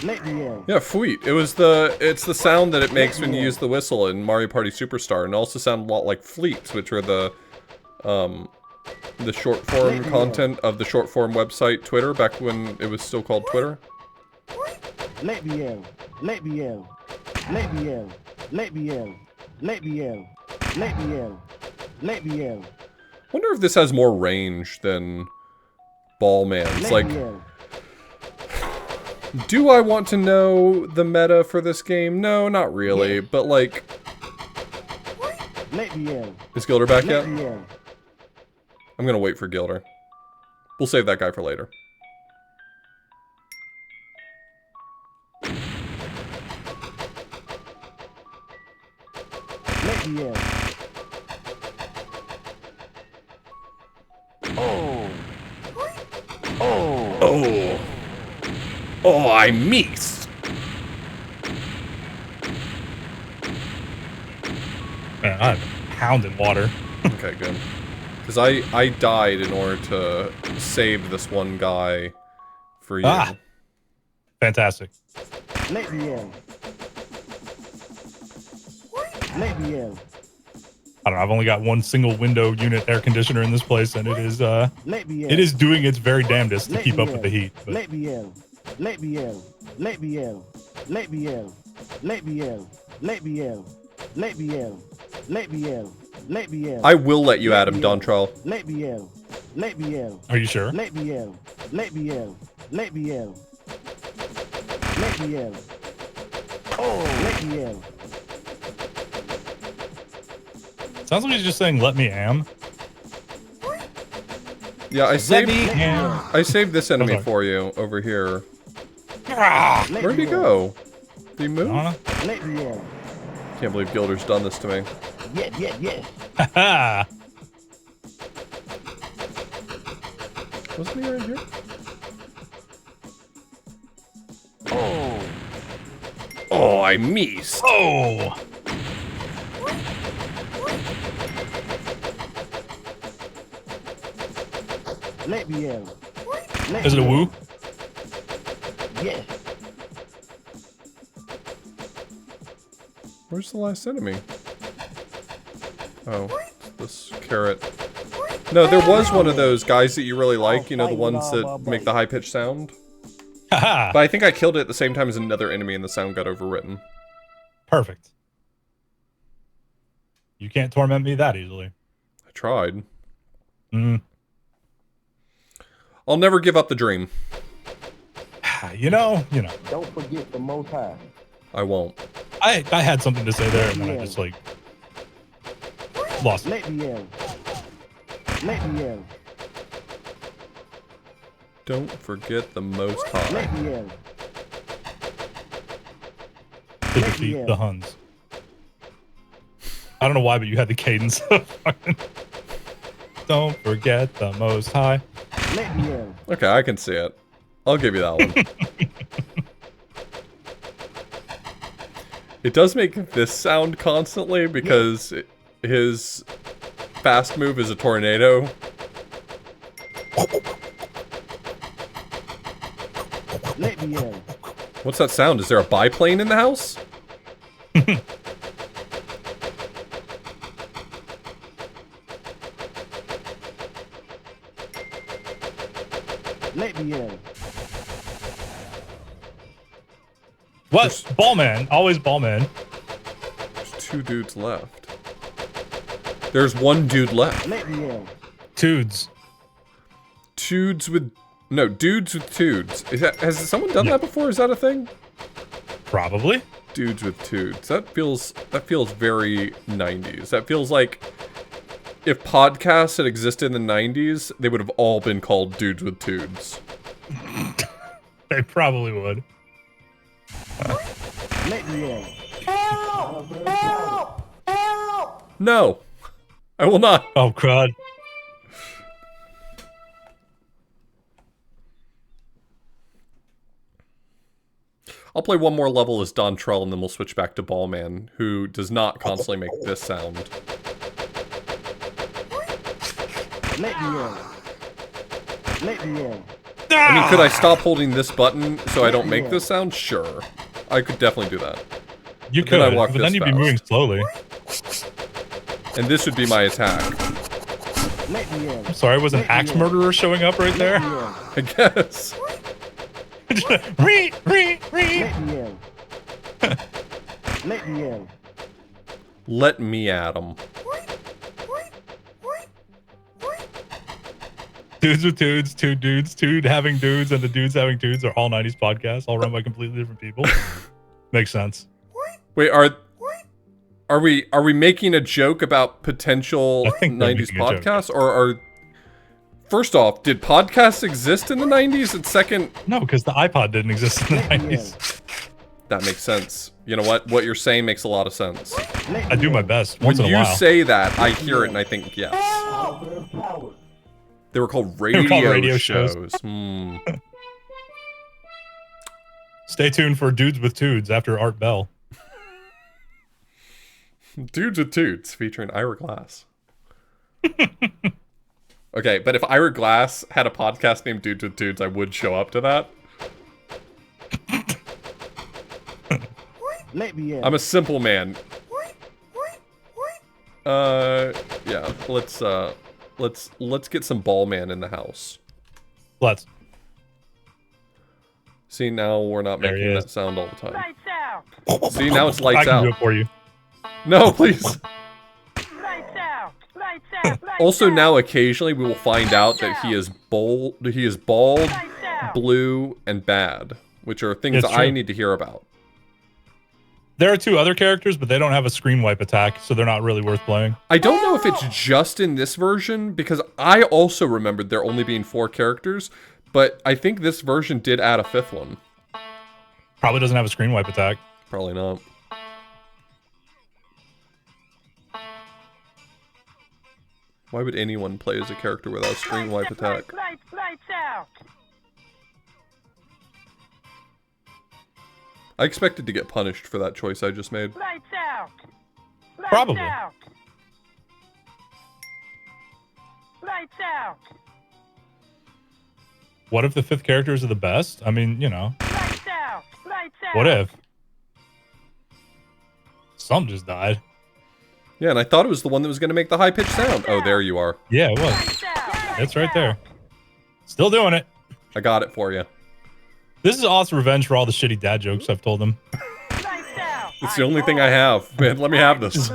Let me in. Yeah, Fweet. It's the sound that it makes when you use the whistle in Mario Party Superstar, and it also sound a lot like fleets, which are the short form content of the short form website Twitter back when it was still called Twitter. Let me in. Let me in. Let me in. Let me in. Let me in. Let me in. Let me in. Wonder if this has more range than Ballman's. Like, do I want to know the meta for this game? No, not really. Yes. But like, let me in. Is Gilder back Let yet? me in. I'm gonna wait for Gilder. We'll save that guy for later. Let me in. Oh. Oh. Oh. Oh, I missed. Man, I'm pounding water. Okay, good. Because I died in order to save this one guy for you. Ah. Fantastic. Let me in. Let me in. I don't know, I've only got 1 single window unit air conditioner in this place, and it is let me in. it is doing its very damnedest to Let keep me up in. with the heat. But. Let me in. Let me in. Let me in. Let me in. Let me in. Let me in. Let me in. Let me in. Let me in. I will let you, Adam Dontrell. Let me in. Let me in. Are you sure? Let me in. Let me in. Let me in. Let me in. Oh, let me in. Sounds like he's just saying, let me am. Yeah, I saved am. I saved this enemy Okay. for you over here. Ah! Where'd he go? Did he move? Let me in. Can't believe Gilder's done this to me. Yes, yes, yes. Haha! Wasn't he right here? Oh. Oh, I missed. Oh! Let me in. Let Is it a me woo? in. Yes. Where's the last enemy? Oh, this carrot. No, there was one of those guys that you really like, you know, the ones that make the high-pitched sound. Haha! But I think I killed it at the same time as another enemy and the sound got overwritten. Perfect. You can't torment me that easily. I tried. Mm. I'll never give up the dream. You know. Don't forget the Most High. I won't. I had something to say there, and then I just like lost it. Let me in. Let me in. Don't forget the Most High. Let me in. To defeat the Huns. I don't know why, but you had the cadence of fucking don't forget the Most High. Let me in. Okay, I can see it. I'll give you that one. It does make this sound constantly because his fast move is a tornado. Let me in. What's that sound? Is there a biplane in the house? Let me in. What? Ballman. Always Ballman. There's 2 dudes left. There's 1 dude left. Let me in. Tudes. Dudes with... No, dudes with tudes. Is that, has someone done that before? Is that a thing? Probably. Dudes with tudes. That feels very 90s. That feels like if podcasts had existed in the 90s, they would have all been called dudes with tudes. They probably would. Let me in. No. I will not. Oh, crud. I'll play one more level as Dontrell, and then we'll switch back to Ballman, who does not constantly make this sound. Let me in. Let me in. I mean, could I stop holding this button so I don't make this sound? Sure. I could definitely do that. You But could, then I walk but then this you'd be fast. moving slowly. And this would be my attack. Let me in. I'm sorry, was an axe murderer showing up right there? I guess. Ree, ree, ree. Let me in. Let me in. Let me at him. Dudes with dudes, two dudes, two having dudes, and the dudes having dudes are all 90s podcasts, all run by completely different people. Makes sense. Wait, are we making a joke about potential I think they're 90s making a joke. podcasts? Or are... First off, did podcasts exist in the 90s? And second... No, because the iPod didn't exist in the 90s. That makes sense. You know what? What you're saying makes a lot of sense. I do my best once When in a you while. say that, I hear it and I think, yes. They were called radio, shows. Hmm. Stay tuned for Dudes with Tudes after Art Bell. Dudes with Toots featuring Ira Glass. Okay, but if Ira Glass had a podcast named Dudes with Toots, I would show up to that. Let me in. I'm a simple man. Yeah, let's get some ball man in the house. Let's. See, now we're not There he making is. that sound all the time. Lights out. See, now it's I lights can out. do it for you. No, please. Lights out. Lights out. Lights Also, out. now occasionally we will find out that he is bald, Lights out. blue, and bad, which are things It's I true. need to hear about. There are 2 other characters, but they don't have a screen wipe attack, so they're not really worth playing. I don't know if it's just in this version, because I also remembered there only being 4 characters, but I think this version did add a 5th one. Probably doesn't have a screen wipe attack. Probably not. Why would anyone play as a character without a screen wipe attack? Lights out. I expected to get punished for that choice I just made. Lights out. Lights Probably. out. Lights out. What if the 5th characters are the best? I mean, you know, Lights out. Lights out. what if? Some just died. Yeah, and I thought it was the one that was going to make the high-pitched sound. Oh, there you are. Yeah, it was. Lights out. It's right there. Still doing it. I got it for you. This is Oth's revenge for all the shitty dad jokes I've told him. Lights out. It's the only thing I have. Man, let me have this. Just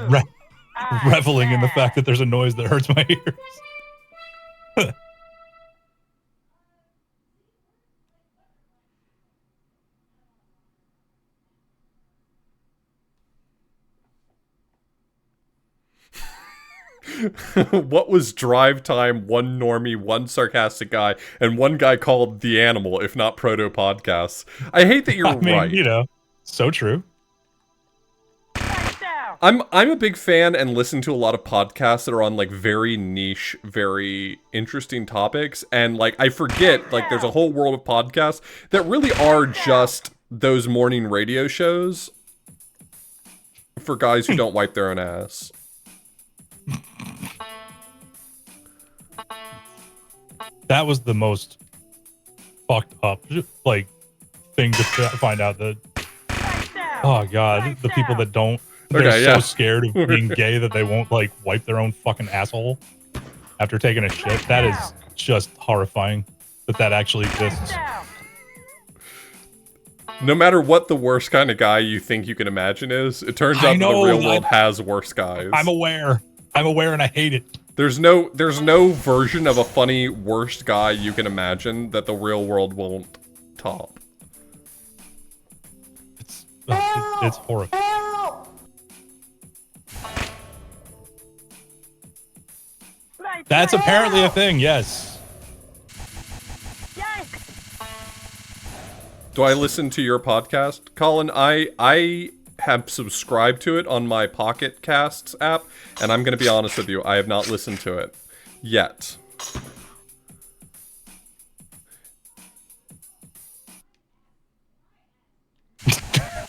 reveling in the fact that there's a noise that hurts my ears. What was drive time? One normie, one sarcastic guy, and one guy called The Animal, if not proto podcasts. I hate that you're I mean, right. you know, so true. I'm a big fan and listen to a lot of podcasts that are on like very niche, very interesting topics, and like I forget like there's a whole world of podcasts that really are just those morning radio shows for guys who don't wipe their own ass. That was the most fucked up, like, thing to find out that, oh god, the people that don't, they're so scared of being gay that they won't, like, wipe their own fucking asshole after taking a shit. That is just horrifying that actually exists. No matter what the worst kind of guy you think you can imagine is, it turns out that the real world has worse guys. I'm aware and I hate it. There's no version of a funny worst guy you can imagine that the real world won't top. It's horrible. That's apparently a thing, yes. Do I listen to your podcast, Colin? I have subscribed to it on my Pocket Casts app, and I'm going to be honest with you, I have not listened to it yet.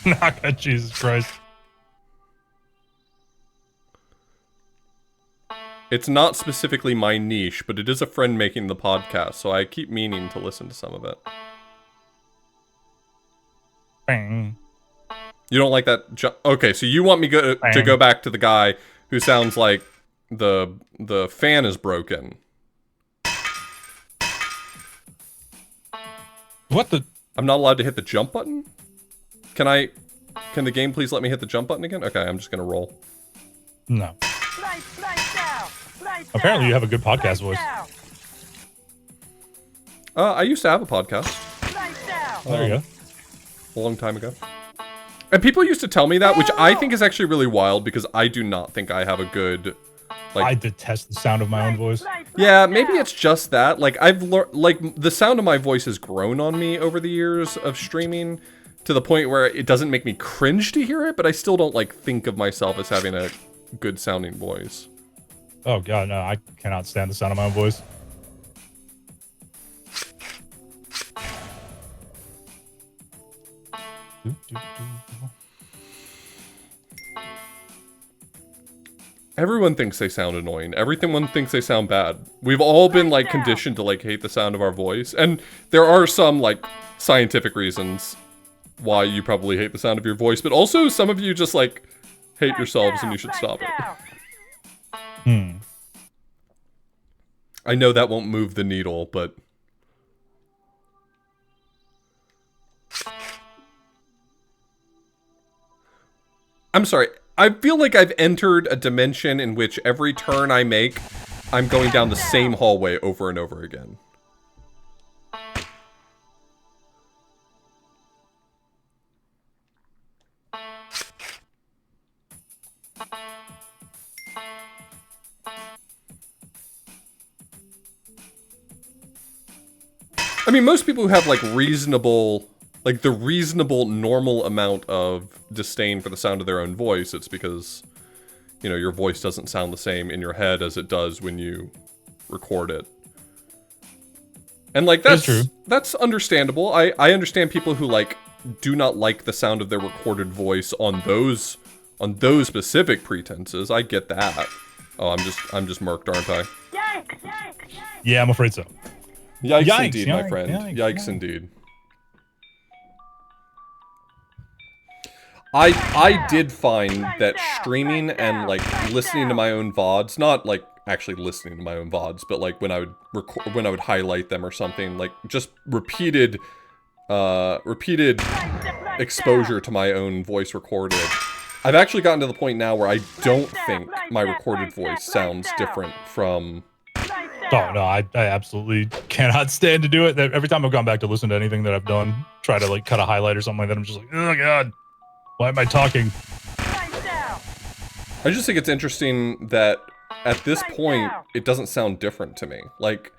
Knock on Jesus Christ. It's not specifically my niche, but it is a friend making the podcast, so I keep meaning to listen to some of it. Bang. You don't like that? Okay, so you want me to go back to the guy who sounds like the fan is broken. What the? I'm not allowed to hit the jump button? Can the game please let me hit the jump button again? Okay, I'm just gonna roll. No. Apparently you have a good podcast voice. I used to have a podcast. There you go. A long time ago. And people used to tell me that, which I think is actually really wild because I do not think I have a good, like... I detest the sound of my own voice. Yeah, maybe it's just that. Like, I've learned, like, the sound of my voice has grown on me over the years of streaming to the point where it doesn't make me cringe to hear it, but I still don't, like, think of myself as having a good sounding voice. Oh god, no, I cannot stand the sound of my own voice. Everyone thinks they sound annoying. Everyone thinks they sound bad. We've all been, like, conditioned to, like, hate the sound of our voice. And there are some, like, scientific reasons why you probably hate the sound of your voice, but also some of you just, like, hate yourselves and you should stop it. I know that won't move the needle, but... I'm sorry. I feel like I've entered a dimension in which every turn I make, I'm going down the same hallway over and over again. I mean, most people who have, like, reasonable... like, the reasonable, normal amount of disdain for the sound of their own voice, it's because, you know, your voice doesn't sound the same in your head as it does when you record it. And, like, that's understandable. I understand people who, like, do not like the sound of their recorded voice on those specific pretenses. I get that. Oh, I'm just murked, aren't I? Yeah, I'm afraid so. Yikes indeed, my friend. Yikes indeed. I did find that streaming and, like, listening to my own VODs, not, like, actually listening to my own VODs, but, like, when I would highlight them or something, like, just repeated exposure to my own voice recorded. I've actually gotten to the point now where I don't think my recorded voice sounds different from... Oh, no, I absolutely cannot stand to do it. Every time I've gone back to listen to anything that I've done, try to, like, cut a highlight or something like that, I'm just like, oh, God. Why am I talking? I just think it's interesting that at this point, it doesn't sound different to me. Like,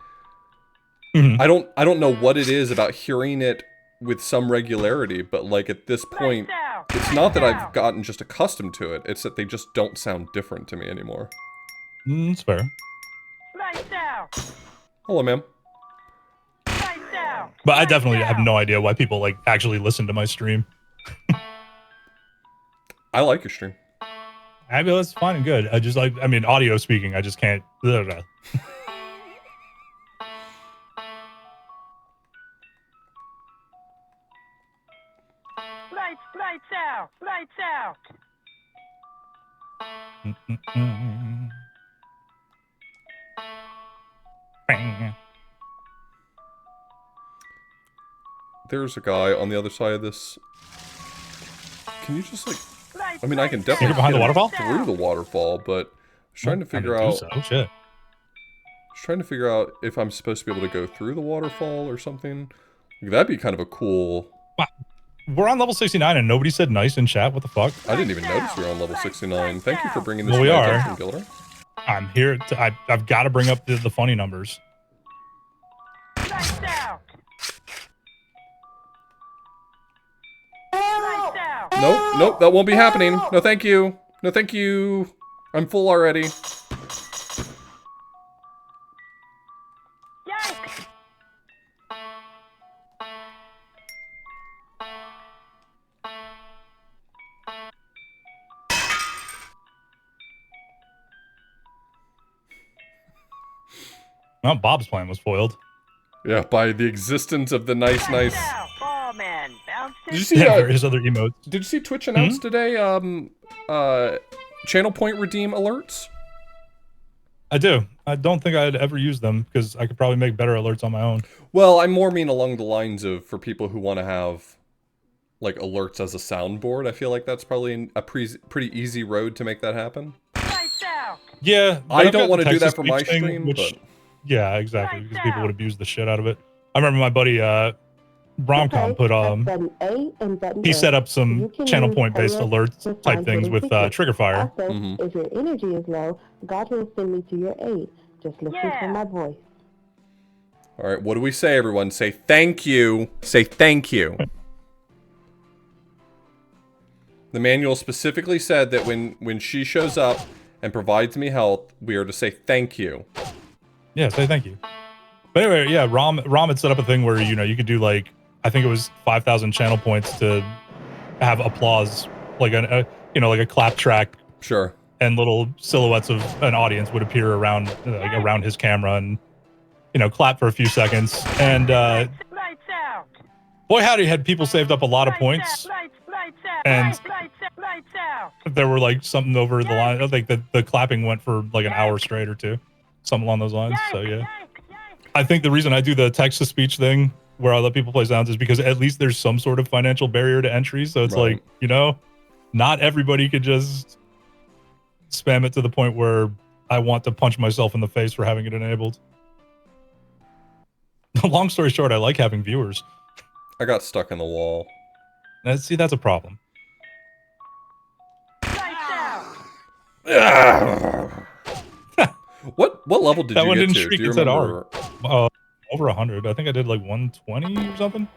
Mhm. I don't know what it is about hearing it with some regularity, but like at this point, it's not that I've gotten just accustomed to it. It's that they just don't sound different to me anymore. It's fair. Lights out. Hello, ma'am. Lights out. But I definitely have no idea why people like actually listen to my stream. I like your stream. I mean, that's fine and good. I just like, I mean, audio speaking, I just can't. Lights out. Lights out. There's a guy on the other side of this. Can you just like... I mean, I can definitely You're behind the waterfall? through the waterfall, but I was trying to figure out... Oh, shit. I was trying to figure out if I'm supposed to be able to go through the waterfall or something. Like, that'd be kind of a cool... We're on level 69 and nobody said nice in chat. What the fuck? I didn't even notice we were on level 69. Thank you for bringing this Well, to we my are. attention, Giller. I'm here to, I've got to bring up the funny numbers. Lights out. Lights out. Nope, nope, that won't be happening. No, thank you. No, thank you. I'm full already. Yikes. Well, Bob's plan was foiled. Yeah, by the existence of the nice. Lights out. Ball man. Bounced Did you it. see Yeah, various other emotes. Did you see Twitch announced today, channel point redeem alerts? I do. I don't think I'd ever use them because I could probably make better alerts on my own. Well, I more mean along the lines of for people who want to have like alerts as a soundboard. I feel like that's probably a pretty easy road to make that happen. Lights out. Yeah, but I I've don't got want to the do that text for to my speech thing, stream, which, but yeah, exactly, because Lights people out. would abuse the shit out of it. I remember my buddy Romcom put button A and button he A. set up You some can channel use point based AS alerts to type find things hidden with secrets. trigger fire. Also, Mhm. if your energy is low, God will send me to your aid. Just listen Yeah. for my voice. all right, what do we say, everyone? Say thank you. Say thank you. The manual specifically said that when she shows up and provides me health, we are to say thank you. Yeah, say thank you. But anyway, yeah, Rom had set up a thing where, you know, you could do like, I think it was 5,000 channel points to have applause, like like a clap track, Sure. and little silhouettes of an audience would appear around around his camera and, you know, clap for a few seconds. And Lights out. boy, howdy, had people saved up a lot of points. Lights out. And Lights out. there were like something over the line. I think the clapping went for like an hour straight or two, something along those lines. So yeah. I think the reason I do the text-to-speech thing where I let people play sounds is because at least there's some sort of financial barrier to entry. So it's Right. like, you know, not everybody could just spam it to the point where I want to punch myself in the face for having it enabled. Long story short, I like having viewers. I got stuck in the wall. See, that's a problem. Lights out. What level did That you one get didn't to? shriek, Do you it said R. remember? Over 100. I think I did like 120 or something.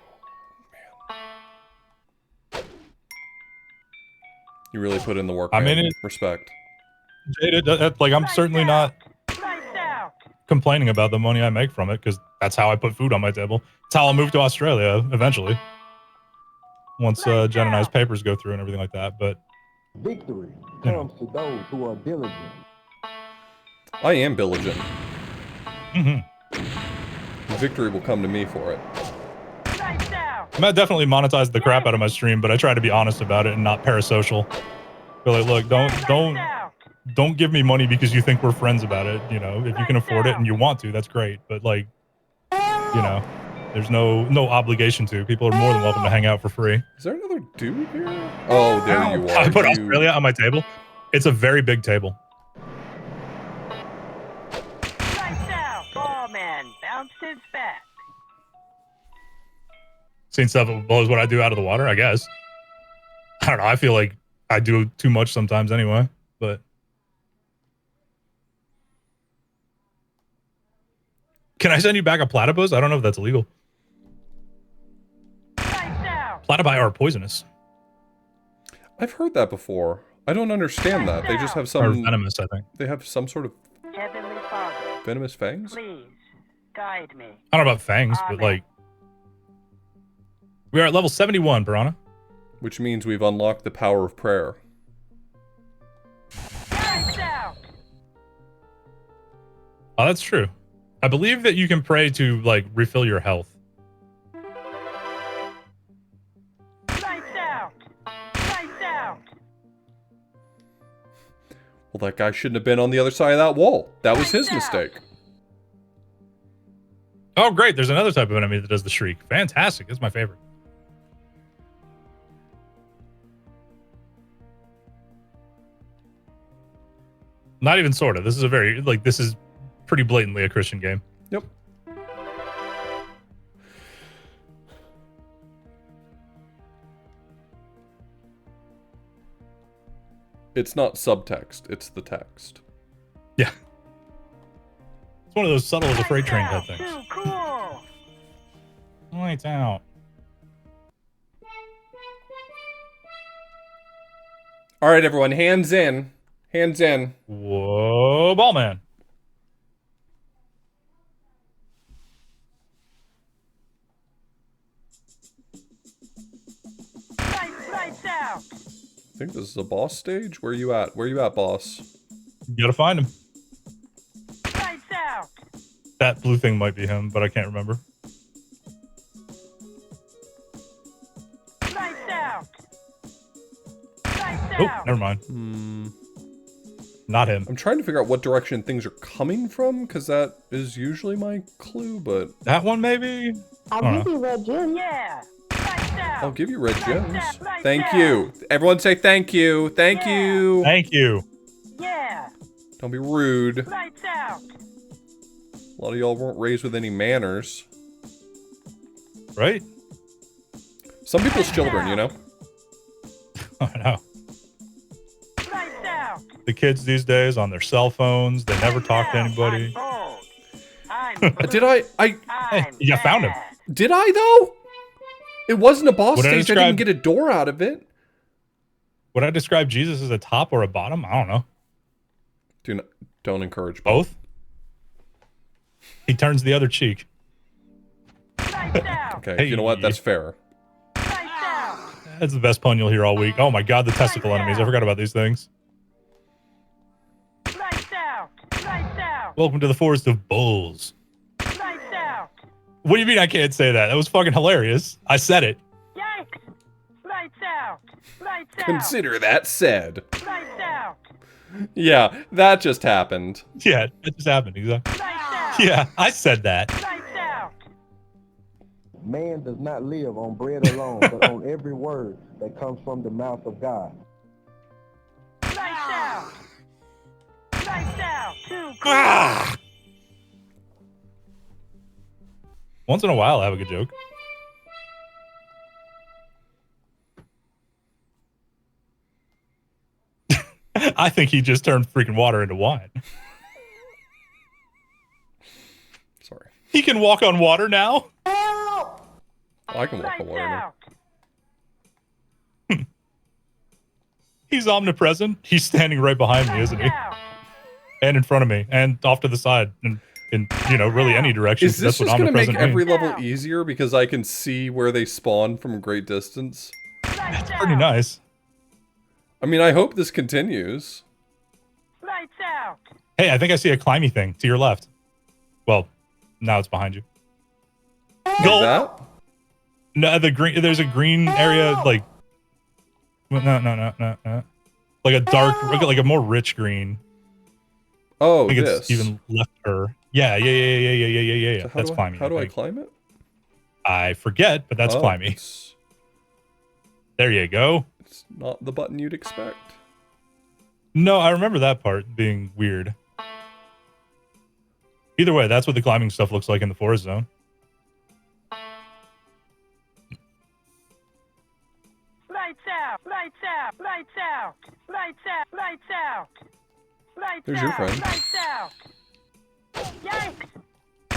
You really put in the work. I mean, man. it- Respect. Jaded, like I'm certainly not Lights out. complaining about the money I make from it because that's how I put food on my table. It's how I'll move to Australia eventually. Once Jen and I's papers go through and everything like that. But Victory You know. comes to those who are diligent. I am diligent. mhm. Victory will come to me for it. Lights out. I mean, I definitely monetized the crap out of my stream, but I try to be honest about it and not parasocial. Be like, look, don't give me money because you think we're friends about it. You know, if you can afford it and you want to, that's great. But like, you know, there's no obligation to. People are more than welcome to hang out for free. Is there another dude here? Oh, there you are. I put You- Australia on my table. It's a very big table. Lights out. Ball man bounces back. Seeing stuff that blows what I do out of the water, I guess. I don't know. I feel like I do too much sometimes anyway, but Can I send you back a platypus? I don't know if that's illegal. Lights out. Platypi are poisonous. I've heard that before. I don't understand that. They just have Or some... venomous, I think. They have some sort of Heavenly Father, venomous fangs? please guide me. I don't know about fangs, but Amen. like... We are at level 71, Piranha. Which means we've unlocked the power of prayer. Lights out. Oh, that's true. I believe that you can pray to, like, refill your health. Lights out. Lights out. Well, that guy shouldn't have been on the other side of that wall. That was his mistake. Oh, great. There's another type of enemy that does the shriek. Fantastic. That's my favorite. Not even sort of. This is a very, like, this is pretty blatantly a Christian game. Yep. It's not subtext, it's the text. Yeah. It's one of those subtle as a freight train type things. Too cool. Lights out. All right, everyone, hands in. Hands in. Whoa, ball man. Lights out. I think this is a boss stage. Where you at? Where you at, boss? You gotta find him. Lights out. That blue thing might be him, but I can't remember. Lights out. Lights Oh, out. never mind. Not him. I'm trying to figure out what direction things are coming from, because that is usually my clue, but... That one, maybe? I'll give you red gems. Yeah. Lights out. I'll give you red gems. out, lights Thank out. you. Everyone say thank you. Thank Yeah. you. Thank you. Yeah. Don't be rude. Lights out. A lot of y'all weren't raised with any manners. Right? Some people's children, you know? I know. Lights out. The kids these days on their cell phones, they never talk to anybody. I'm bold. I'm Did I Hey, you found him. bad. did I though? It wasn't a boss Would I stage. I didn't describe- get a door out of it. Would I describe Jesus as a top or a bottom? I don't know. Don't encourage Both? He turns the other cheek. Lights out. Okay, you know what? That's fair. Lights out. That's the best pun you'll hear all week. Oh my god, the testicle enemies. I forgot about these things. Lights out. Lights out. Welcome to the Forest of Bulls. Lights out. What do you mean I can't say that? That was fucking hilarious. I said it. Yikes. Lights out. Lights out. Consider that said. Lights out. Yeah, that just happened. Yeah, it just happened. Exactly. Lights out. Yeah, I said that. Lights out. Man does not live on bread alone, but on every word that comes from the mouth of God. Lights out. Lights out. Too cool. Ah! Once in a while, I have a good joke. I think he just turned freaking water into wine. Sorry. He can walk on water now? I can walk on Lights water now. out. He's omnipresent. He's standing right behind me, isn't he? Lights out. And in front of me, and off to the side, and in you know, really any direction. Is this That's what just going to make omnipresent every means. level easier because I can see where they spawn from a great distance? Lights Pretty out. nice. I mean, I hope this continues. Lights out. Hey, I think I see a climby thing to your left. Well, now it's behind you. Like Go. that? No, the green. There's a green area, like. No. Like a dark, like a more rich green. Oh, I think this. it's even left her. Yeah. So That's climbing. How do I think. climb it? I forget, but that's Oh, climbing. There you go. It's not the button you'd expect. No, I remember that part being weird. Either way, that's what the climbing stuff looks like in the forest zone. Lights out. Lights out. Lights out. Lights out. Lights out. Lights There's your out. friend. Lights out. Yikes.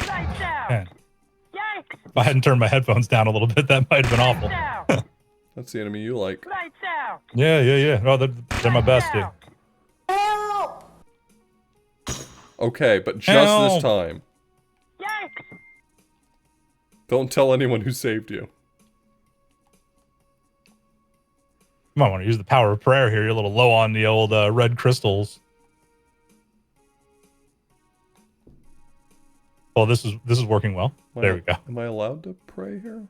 Lights out. Man, Yikes. if I hadn't turned my headphones down a little bit, that might have been awful. Lights out. That's the enemy you like. Lights out. Yeah. Oh, they're my Lights bestie. out. Okay, but just Help. this time. Yikes. Don't tell anyone who saved you. You might want to use the power of prayer here. You're a little low on the old red crystals. Well, this is working well. There we go. Am I allowed to pray here?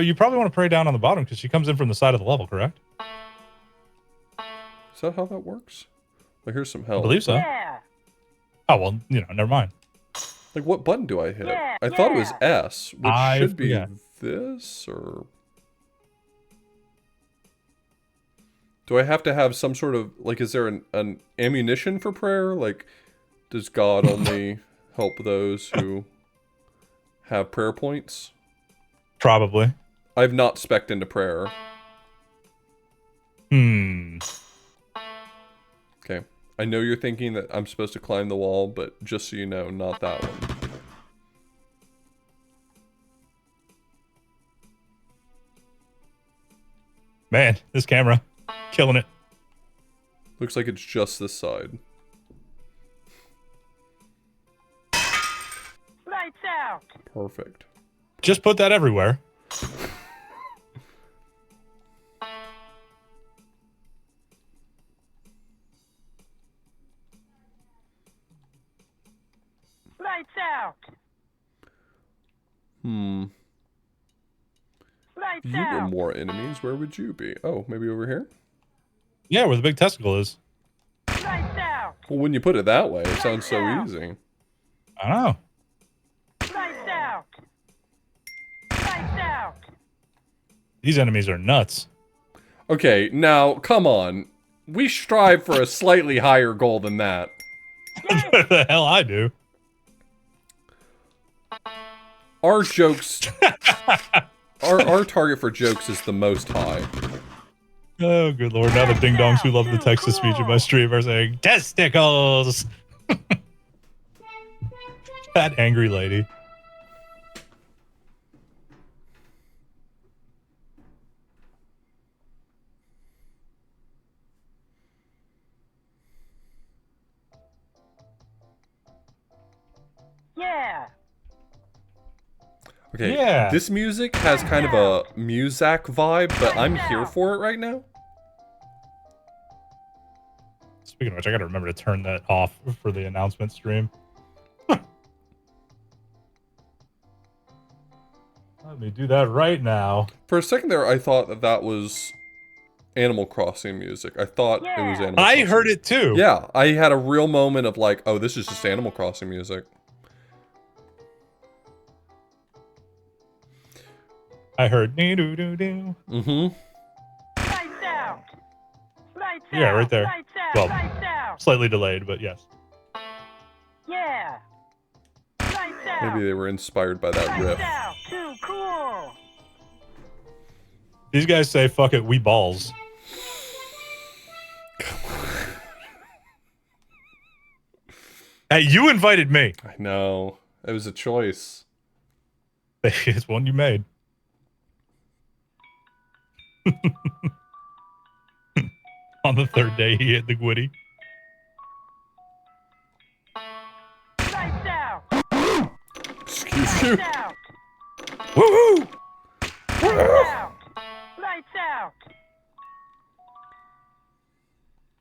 You probably want to pray down on the bottom because she comes in from the side of the level, correct? Is that how that works? Well, here's some I help. believe so. Yeah. Oh, well, never mind. Like, what button do I hit? Yeah, I thought it was yeah. S, which I should be forget. this, or... Do I have to have some sort of, like, is there an ammunition for prayer? Like, does God only help those who have prayer points? Probably. I've not spec'd into prayer. Okay. I know you're thinking that I'm supposed to climb the wall, but just so you know, not that one. Man, this camera. Killing it. Looks like it's just this side. Lights out. Perfect. Just put that everywhere. Lights out. Lights You were out. more enemies. Where would you be? Oh, maybe over here? Yeah, where the big testicle is. Lights out. Well, when you put it that way, it sounds so easy. I don't know. Lights out. Lights out. These enemies are nuts. Okay, now, come on. We strive for a slightly higher goal than that. What the hell I do? Our jokes... our target for jokes is the most high. Oh, good lord. Now the ding-dongs who love the text-to-speech in my stream are saying, testicles! That angry lady. Yeah. Okay, Yeah. this music has kind of a Muzak vibe, but I'm here for it right now. Speaking of which, I gotta remember to turn that off for the announcement stream. Let me do that right now. For a second there, I thought that that was Animal Crossing music. I thought it was Animal I Crossing. heard it too. Yeah, I had a real moment of like, oh, this is just Animal Crossing music. I heard doo-doo-doo-doo. Mm-hmm. Lights out. Lights out. Yeah, right there. Lights out. Well, Lights out. slightly delayed, but yes. Yeah. Lights out. Maybe they were inspired by that Lights riff. out. Too cool. These guys say, fuck it, we balls. Hey, you invited me. I know. It was a choice. It's one you made. On the third day, he hit the Gwitty. Lights out. Excuse you. Lights out. Woohoo! Lights out. Lights out.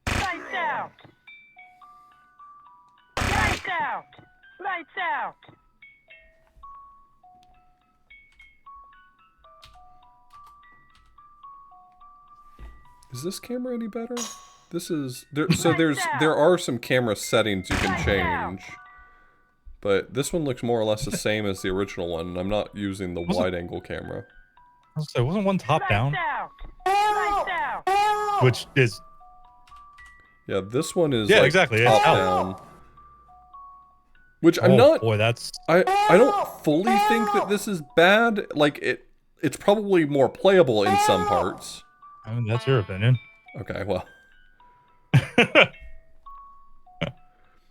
Lights out. Lights out. Lights out. Is this camera any better? This is there. So there are some camera settings you can change, but this one looks more or less the same as the original one. And I'm not using the wide angle camera. I was gonna say, wasn't one top down? Lights out. Lights out. Which is Yeah, this one is Yeah, like exactly, yeah, top out. down. Which I'm not. Boy, that's I don't fully think that this is bad. Like it's probably more playable in some parts. I mean, that's your opinion. Okay, well.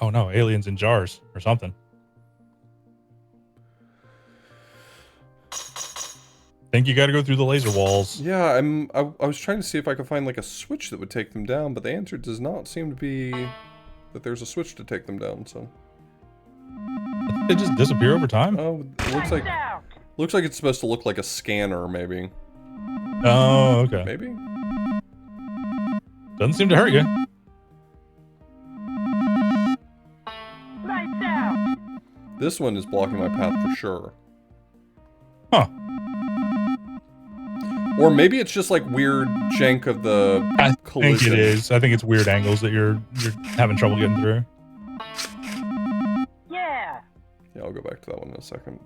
Oh no, aliens in jars or something. Think you got to go through the laser walls. Yeah, I was trying to see if I could find like a switch that would take them down, but the answer does not seem to be that there's a switch to take them down. So They just disappear over time. oh, it looks like it's supposed to look like a scanner, maybe. Oh, okay. Maybe. Doesn't seem to hurt you. Lights out. This one is blocking my path for sure. Huh. Or maybe it's just like weird jank of the collision. I think it is. I think it's weird angles that you're having trouble getting through. Yeah. Yeah, I'll go back to that one in a second.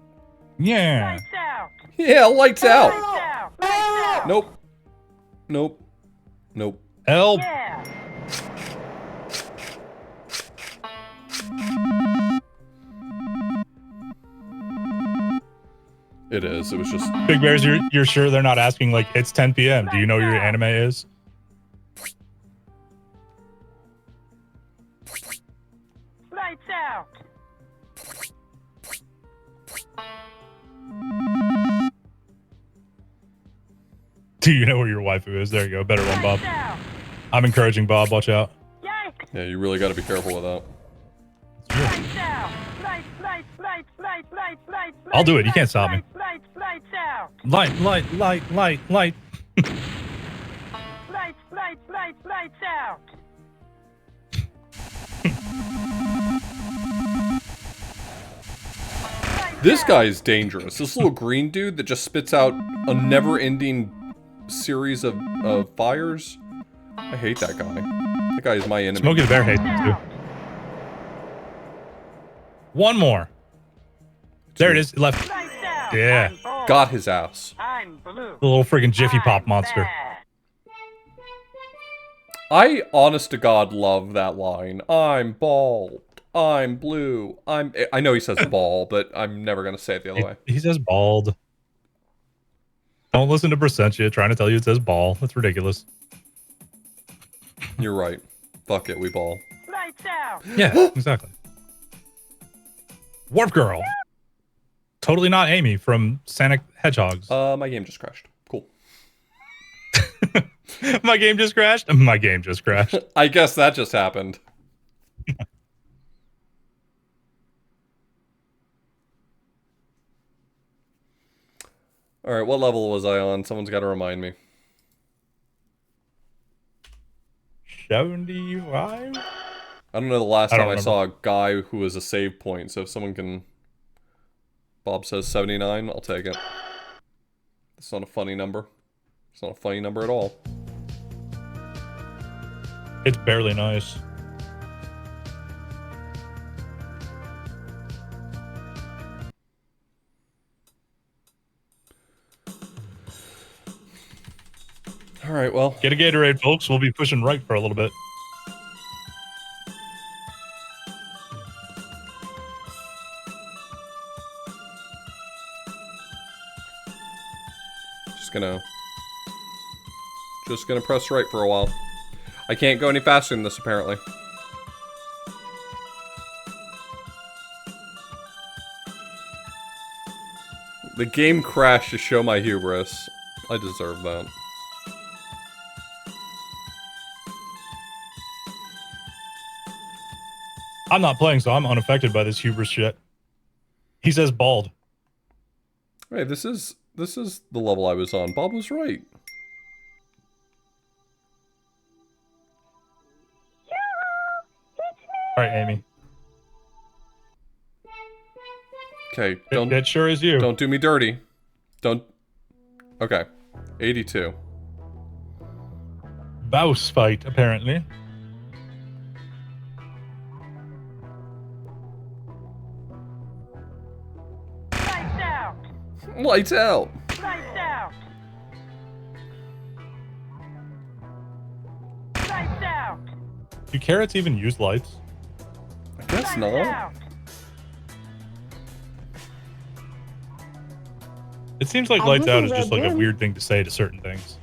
Yeah. Lights out. Yeah, lights out. Lights out. Lights out. Nope. Nope. Nope. Help. Yeah. It is. It was just. Big Bears, you're sure they're not asking like it's 10 p.m. Do you know your anime is? Lights out. Do you know where your waifu is? There you go. Better one, Bob. Lights out. I'm encouraging Bob. Watch out. Yank. Yeah, you really got to be careful with that. Lights out. Lights, lights, lights, lights, lights, lights. I'll do it. You can't stop me. Lights, lights, out. Light. Lights, lights, lights, lights out. This guy is dangerous. This little green dude that just spits out a never-ending series of fires. I hate that guy. That guy is my enemy. Smokey the Bear hates him too. One more. There it is. Left. Lights out. Yeah. I'm bold. Got his ass. I'm blue. The little friggin' Jiffy I'm Pop monster. bad. I, honest to God, love that line. I'm bald. I'm blue. I know he says ball, but I'm never going to say it the other way. He says bald. Don't listen to Brasentia trying to tell you it says ball. That's ridiculous. You're right. Fuck it, we ball. Lights out. Yeah, exactly. Warp Girl. Totally not Amy from Sonic Hedgehogs. My game just crashed. Cool. My game just crashed? My game just crashed. I guess that just happened. Alright, what level was I on? Someone's got to remind me. 75? I don't know the last time I saw a guy who was a save point, so if someone can... Bob says 79, I'll take it. It's not a funny number. It's not a funny number at all. It's barely nice. Alright, well. Get a Gatorade, folks. We'll be pushing right for a little bit. Just gonna press right for a while. I can't go any faster than this, apparently. The game crashed to show my hubris. I deserve that. I'm not playing, so I'm unaffected by this hubris shit. He says bald. Hey, this is the level I was on. Bob was right. All right, Amy. Okay, don't. It sure is you. Don't do me dirty. Don't. Okay, 82. Bouse fight, apparently. Lights out. Lights out. Lights out. Lights out. Do carrots even use lights? I guess Lights not. out. It seems like I lights do out is red just like a gems. weird thing to say to certain things.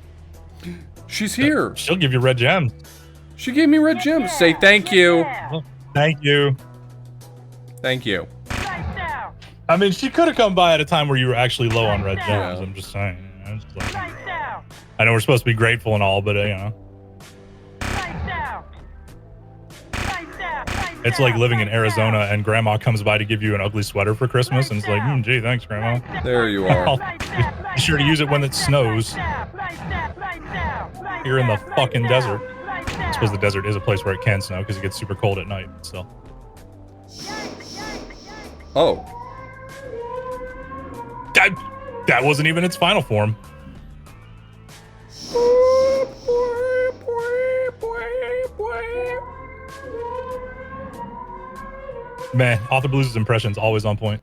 She's here. She'll give you red gems. She gave me red gems. Say thank you. Yeah. Well, Thank you. Thank you. Lights out. I mean, she could have come by at a time where you were actually low on red gems. Yeah. I'm just saying. It's just like, Lights out. I know we're supposed to be grateful and all, but you know, Lights out. Lights out. Lights it's like out. living in Lights Arizona out. and grandma comes by to give you an ugly sweater for Christmas, and it's like, gee, thanks, grandma. Lights out. There you are. Lights out. Be sure to use it when it snows. Lights out. Lights out. Lights out. Lights Here in the out. fucking Lights desert. out. Lights I out. suppose the desert is a place where it can snow because it gets super cold at night. So, Oh. that wasn't even its final form. Man, Author Blues' impression's always on point.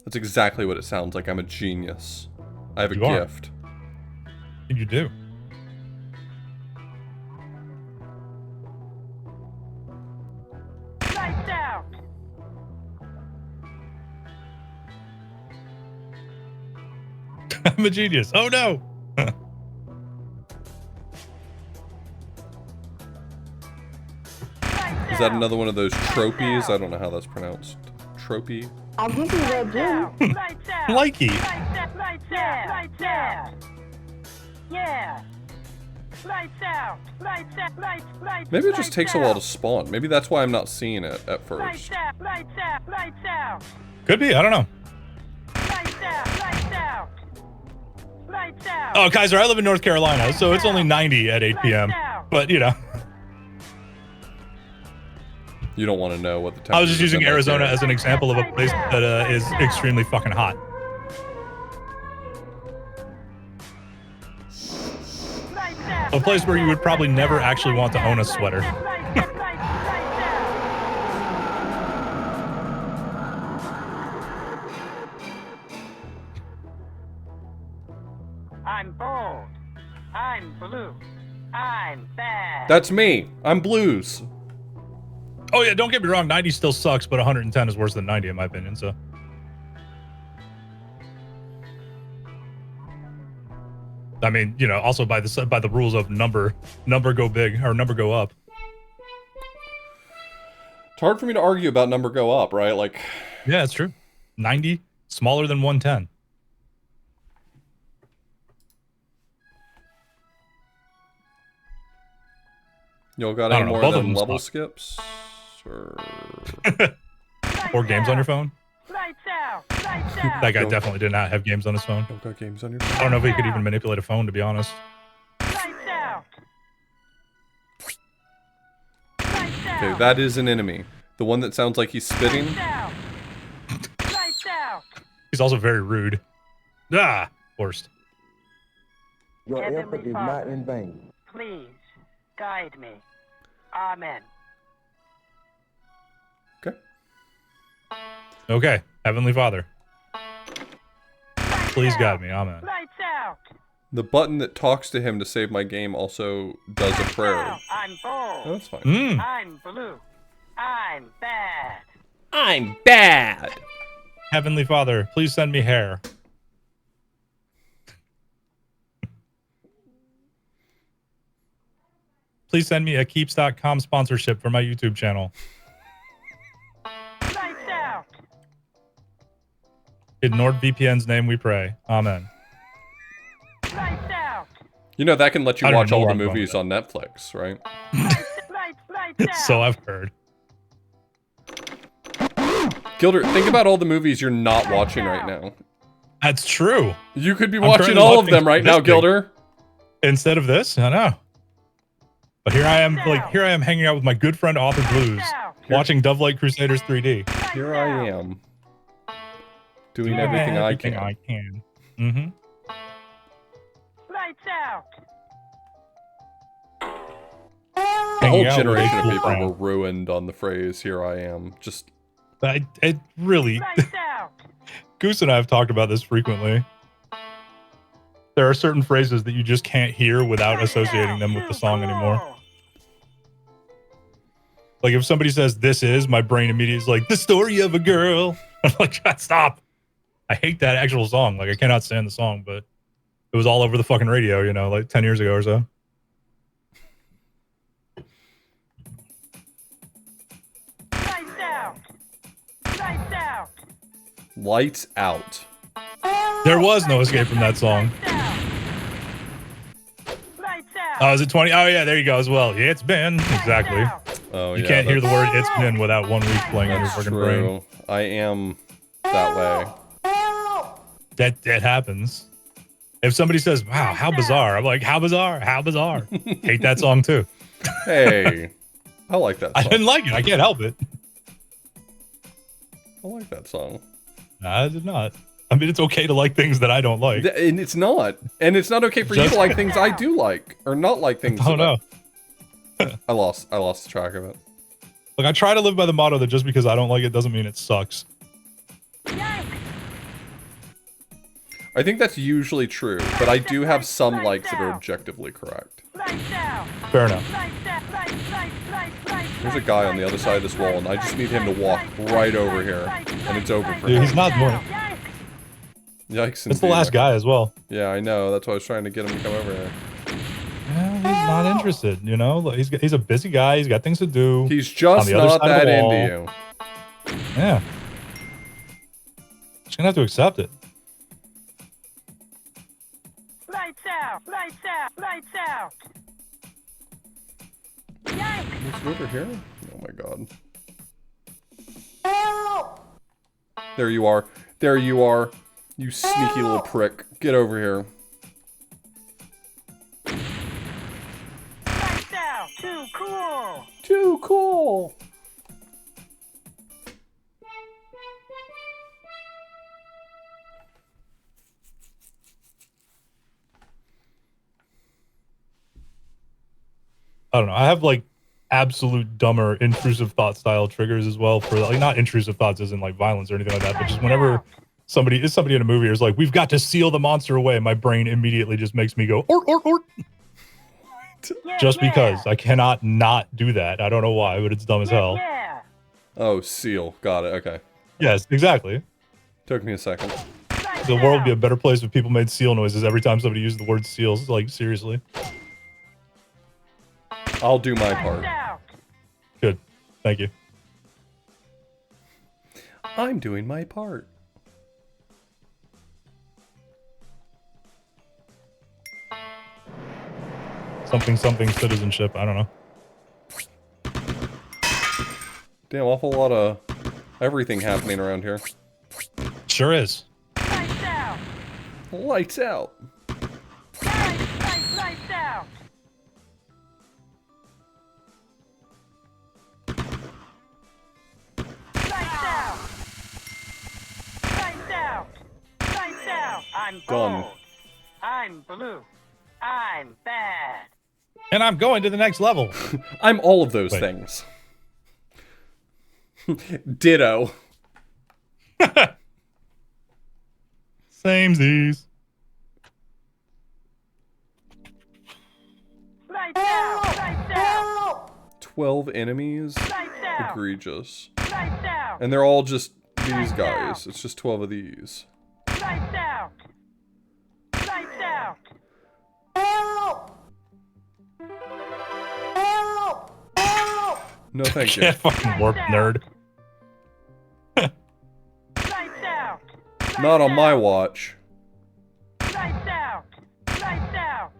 That's exactly what it sounds like. I'm a genius. I have a You are. gift. You do. Lights out. I'm a genius. Oh no. Is that another one of those tropies? I don't know how that's pronounced. Tropy? I'll give you red gem. Lights out. Likey. Lights out. Lights out. Lights out. Yeah. Lights out. Lights out. Lights. Maybe it just takes a while to spawn. Maybe that's why I'm not seeing it at Lights first. out. Lights out. Lights out. Could be. I don't know. Lights out. Lights out. Lights out. Oh, Kaiser, I live in North Carolina, so it's only 90 at 8 p.m. But, you know, You don't want to know what the temperature I was just is using in that Arizona game. as an example of a place that is extremely fucking hot. Lights out. A place where you would probably never actually want to own a sweater. Lights out. Lights out. I'm bold. I'm blue. I'm bad. That's me. I'm blues. Oh, yeah, don't get me wrong. 90 still sucks, but 110 is worse than 90, in my opinion, so. I mean, you know, also by the rules of number go big or number go up. It's hard for me to argue about number go up, right? Like, Yeah, it's true. 90 smaller than 110. y'all got I any don't know, more both of of them them level suck. skips? Or... Or games on your phone. Lights out. Lights out. That guy Don't- definitely did not have games on his phone. Y'all got games on your I phone? don't know if he could even manipulate a phone, to be honest. Lights out. Lights out. Okay, that is an enemy. The one that sounds like he's spitting. Lights out. Lights out. He's also very rude. Ah, worst. Your Heavenly effort is Father. not in vain. Please guide me. Amen. Okay. Okay, Heavenly Father, please guide me. Amen. Lights out. The button that talks to him to save my game also does a Lights prayer. out. I'm Oh, bold. that's fine. Mm. I'm blue. I'm bad. I'm bad. Heavenly Father, please send me hair. Please send me a Keeps.com sponsorship for my YouTube channel. Lights out. In NordVPN's name we pray. Amen. Lights out. You know that can let you I don't watch even know all where the I'm going movies with on Netflix, right? Lights out. So I've heard. Gilder, think about all the movies you're not watching right now. That's true. You could be I'm watching currently all of watching them right now, this thing. Gilder. Instead of this, I know. But here I am, Lights out. here I am hanging out with my good friend Author Blues, Lights out. watching Dovelight Crusaders 3D. Lights Here out. I am. Doing everything I can. I can. Mm-hmm. Lights out. The whole Hanging out with generation a of cool people friend. were ruined on the phrase, here I am. Just, It really, Lights out. Goose and I have talked about this frequently. There are certain phrases that you just can't hear without Lights associating out. them with the Too song anymore. cool. Like if somebody says "this is," my brain immediately is like, "The story of a girl." I'm like, God, stop! I hate that actual song. Like I cannot stand the song, but it was all over the fucking radio, you know, like 10 years ago or so. Lights out. Lights out. Lights out. There was no escape from that song. Lights out. Oh, is it 20? Oh, yeah, there you go as well. It's been. Exactly. Oh, You yeah, can't hear the word that's it's been without 1 week playing on your fucking brain. true. I am that way. That happens. If somebody says, wow, how bizarre, I'm like, how bizarre? How bizarre? Hate that song too. Hey, I like that I song. didn't like it. I can't help it. I like that song. I did not. I mean, it's okay to like things that I don't like. And it's not. And it's not okay for you to like things I do like. Or not like things Oh, no. I lost track of it. Look, I try to live by the motto that just because I don't like it doesn't mean it sucks. I think that's usually true, but I do have some likes that are objectively correct. Fair enough. There's a guy on the other side of this wall, and I just need him to walk right over here, and it's over for Dude, him. he's not doing it. Yikes. It's the last guy as well. Yeah, I know. That's why I was trying to get him to come over here. Yeah, he's not interested, you know? Like, he's a busy guy. He's got things to do. He's just not that into you. Yeah. Just gonna have to accept it. Lights out. Lights out. Lights out. Is it over here? Oh my god. There you are. There you are. You sneaky little prick. Get over here. Lights out. Too cool. Too cool. I don't know. I have like absolute dumber intrusive thought style triggers as well for like not intrusive thoughts as in like violence or anything like that, but just whenever somebody in a movie is like, we've got to seal the monster away, my brain immediately just makes me go or just because I cannot not do that. I don't know why, but it's dumb as hell. Oh, seal. Got it. Okay. Yes, exactly. Took me a second. The world would be a better place if people made seal noises every time somebody used the word seals. Like, seriously. I'll do my part. Good. Thank you. I'm doing my part. Something citizenship. I don't know. Damn, awful lot of everything happening around here. Sure is. Lights out. Lights out. Lights out. Lights out. I'm Gone. bold. I'm blue. I'm bad. And I'm going to the next level. I'm all of those things. Ditto. Samesies. Lights out. Lights out. 12 enemies? Lights out. Egregious. Lights out. And they're all just these guys. It's just 12 of these. Lights out. Lights out. No, thank you. Yeah, fucking warp nerd. Lights out. Not on my watch. Lights out. Lights out.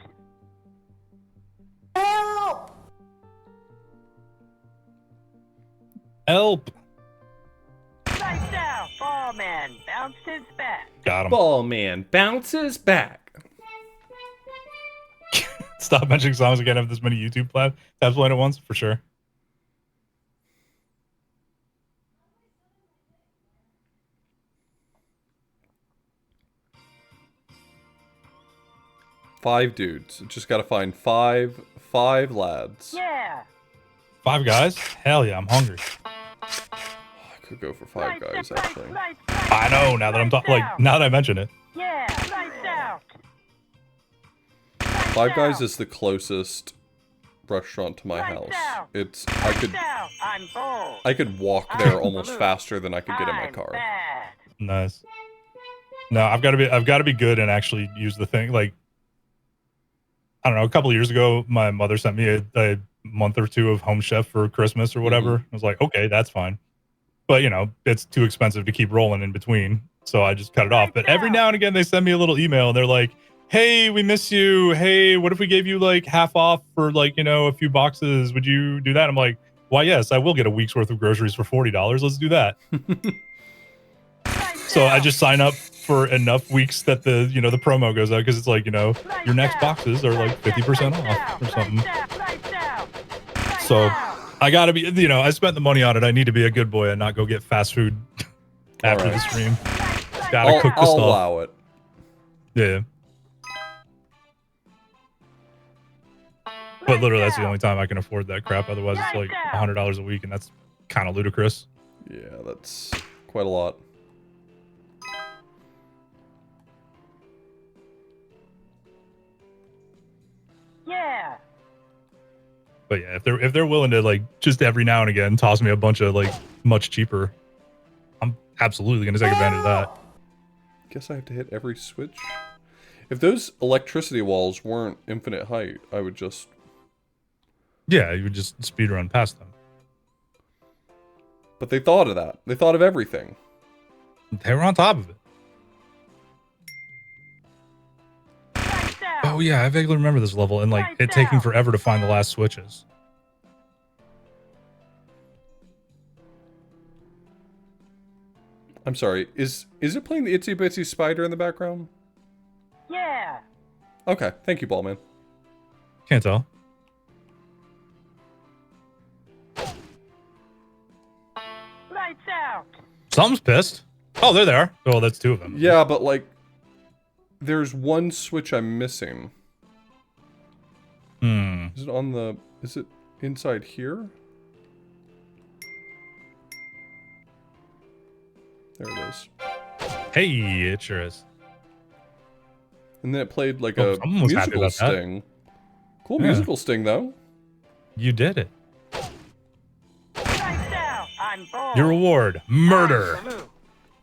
Help. Lights out. Ball man bounces back. Got him. Ball man bounces back. Stop mentioning songs again. Have this many YouTube tabs playing at once for sure. Five dudes. Just gotta find five lads. Yeah. 5 guys? Hell yeah, I'm hungry. I could go for 5 guys actually. I know now that I'm talking. Like now that I mention it. Yeah. Lights out. 5 Guys is the closest restaurant to my house. It's I could walk there almost faster than I could get in my car. Nice. No, I've got to be good and actually use the thing. Like, I don't know. A couple of years ago, my mother sent me a month or two of Home Chef for Christmas or whatever. I was like, okay, that's fine. but you know, it's too expensive to keep rolling in between. So I just cut it off. But every now and again, they send me a little email and they're like, hey, we miss you. Hey, what if we gave you like half off for like, you know, a few boxes? Would you do that? I'm like, why, yes, I will get a week's worth of groceries for $40. Let's do that. So I just sign up for enough weeks that the, you know, the promo goes out because it's like, you know, your next boxes are like 50% off or something. So I gotta be, you know, I spent the money on it. I need to be a good boy and not go get fast food after the stream. Gotta cook the I'll stuff. allow it. Yeah. But literally, that's the only time I can afford that crap. Otherwise, it's like $100 a week, and that's kind of ludicrous. Yeah, that's quite a lot. Yeah. But yeah, if they're willing to like just every now and again toss me a bunch of like much cheaper, I'm absolutely gonna take advantage of that. Guess I have to hit every switch. If those electricity walls weren't infinite height, I would just... Yeah, you would just speed run past them. But they thought of that. They thought of everything. They were on top of it. Oh yeah, I vaguely remember this level and like it taking forever to find the last switches. I'm sorry, is it playing the Itsy Bitsy Spider in the background? Yeah. Okay, thank you, Ballman. Can't tell. Lights out. Something's pissed. Oh, there they are. Oh, that's two of them. Yeah, but like, there's one switch I'm missing. Is it on the... Is it inside here? There it is. Hey, it sure is. And then it played like Oh, a someone was happy musical about that. sting. Cool Yeah. musical sting, though. You did it. Lights out. I'm bold. Your reward, murder. Absolute.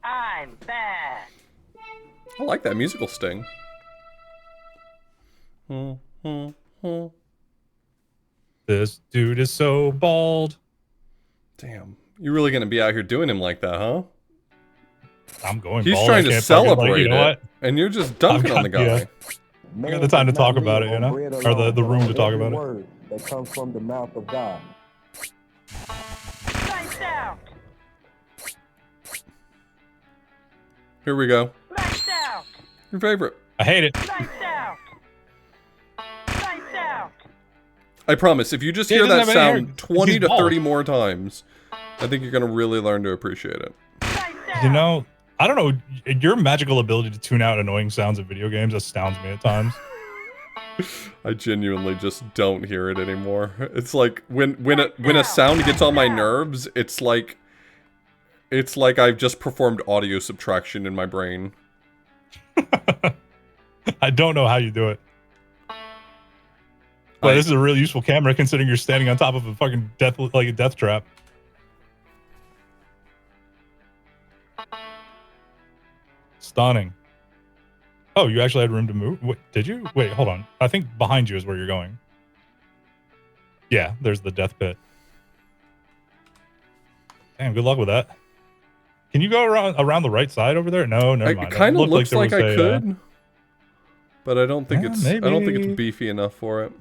I'm bad. I like that musical sting. This dude is so bald. Damn. You're really gonna be out here doing him like that, huh? I'm going He's bald. trying I to can't fucking, celebrate like, you know it, what? and you're just dunking on the guy. I got the time to talk about it, you know? Or the room to talk about it. That comes from the mouth of God. Lights out. Here we go. Lights out. Your favorite. I hate it. Lights out. Lights out. I promise, if you just Yeah, hear he doesn't that have any hair. sound 20 He's to bald. 30 more times, I think you're gonna really learn to appreciate it. Lights out. You know, I don't know. Your magical ability to tune out annoying sounds in video games astounds me at times. I genuinely just don't hear it anymore. It's like when a sound gets on my nerves, it's like I've just performed audio subtraction in my brain. I don't know how you do it. But this is a really useful camera considering you're standing on top of a fucking death trap. Stunning. Oh, you actually had room to move? Wait, did you? Wait, hold on. I think behind you is where you're going. Yeah, there's the death pit. Damn, good luck with that. Can you go around the right side over there? No, never mind. It kind of looks there like was I a, could, but I don't think yeah, I don't think maybe. it's beefy enough for it.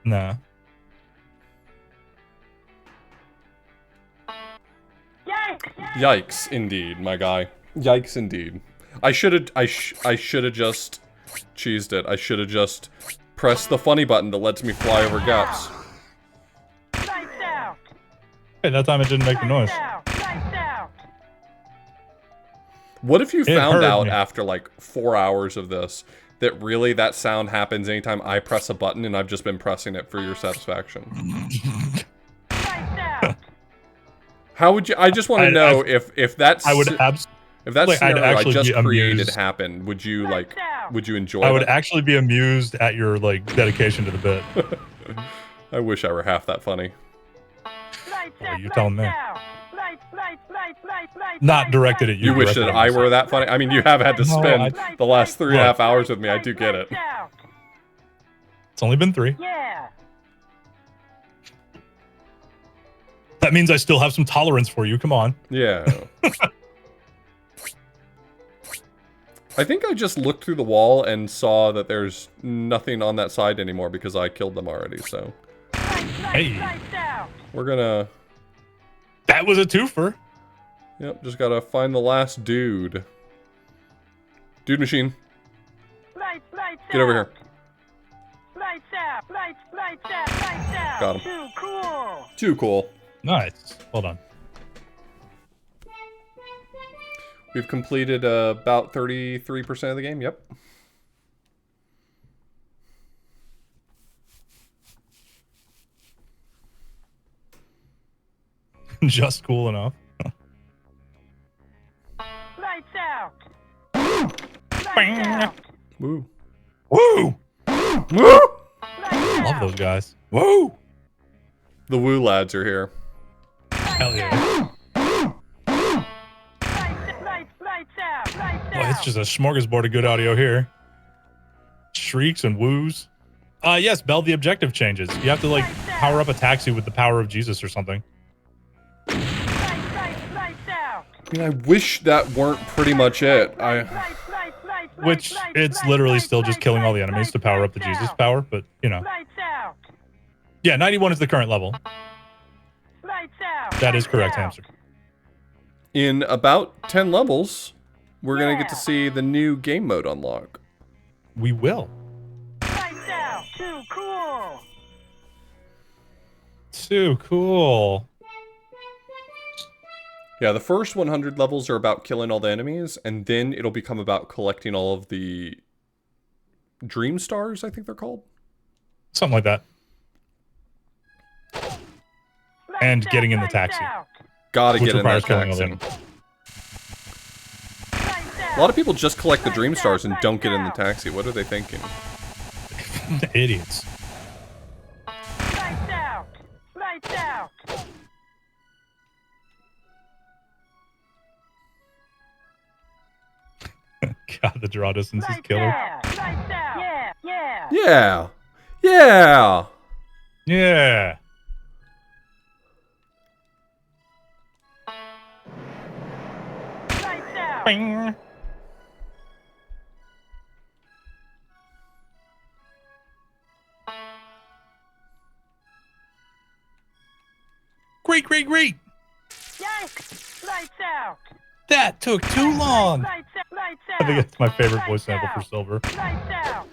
Nah. Yikes, indeed, my guy. Yikes, indeed. I should have just cheesed it. I should have just pressed the funny button that lets me fly over gaps. Lights out. Hey, that time it didn't make the noise. Lights out. What if you found hurt out me. after like 4 hours of this that really that sound happens anytime I press a button and I've just been pressing it for your satisfaction? Lights out. How would you? I just want to know if that's I would if that like, I'd scenario I actually just be created amused. happened. Would you like? Would you enjoy? I would that? actually be amused at your like dedication to the bit. I wish I were half that funny. Well, you tell me. Not directed at you. You wish directed that at I myself. were that funny? I mean, you have had to No, spend the last 3.5 hours with me. I do get it. It's only been 3. Yeah. That means I still have some tolerance for you. Come on. Yeah. I think I just looked through the wall and saw that there's nothing on that side anymore because I killed them already, so. Hey. We're gonna... That was a twofer. Yep, just gotta find the last dude. Dude machine. Get over here. Got him. Too cool. Too cool. Nice. Hold on. We've completed about 33% of the game, yep. Just cool enough. Lights out. Lights out. Woo. Woo! Woo! Love those guys. Woo! The woo lads are here. Hell yeah. Boy, it's just a smorgasbord of good audio here. Shrieks and woos. Yes, Bell, the objective changes. You have to, like, power up a taxi with the power of Jesus or something. I mean, I wish that weren't pretty much it. Which, it's literally still just killing all the enemies to power up the Jesus power, but, you know. Yeah, 91 is the current level. That is correct, Hamster. In about 10 levels, we're gonna get to see the new game mode unlock. We will. Too cool. Too cool. Yeah, the first 100 levels are about killing all the enemies, and then it'll become about collecting all of the Dream Stars, I think they're called. Something like that. And getting in the taxi. Gotta Which get in that requires killing all taxi. them. A lot of people just collect the Dream Stars and don't get in the taxi. What are they thinking? Idiots. Lights out. Lights out. God, the draw distance is killer. Lights out. Yeah. Yeah. Yeah! Yeah! Yeah. Lights out. Bing. Great, great, great. Yikes. Lights out. That took too long. Lights out. Lights I think out. it's my favorite voice sample for Silver. Lights out.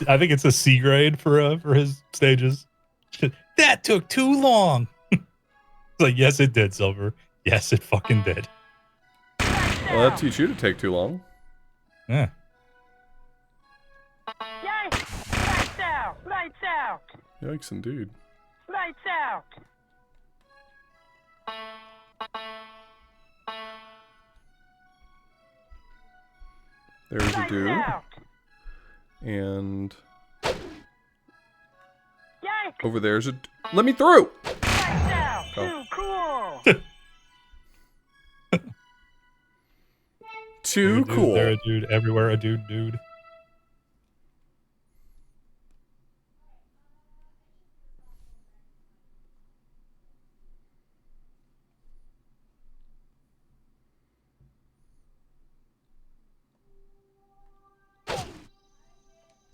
I think it's a C grade for his stages. That took too long. It's like, yes, it did, Silver. Yes, it fucking did. Well, that teach you to take too long. Yeah. Yikes. Lights out. Lights out. Yikes, indeed. Lights out. There's a Lights dude. out. And Yikes. over there's a... Let me through! Lights out. Oh. Too cool. Too Dude, cool. There a dude everywhere, a dude.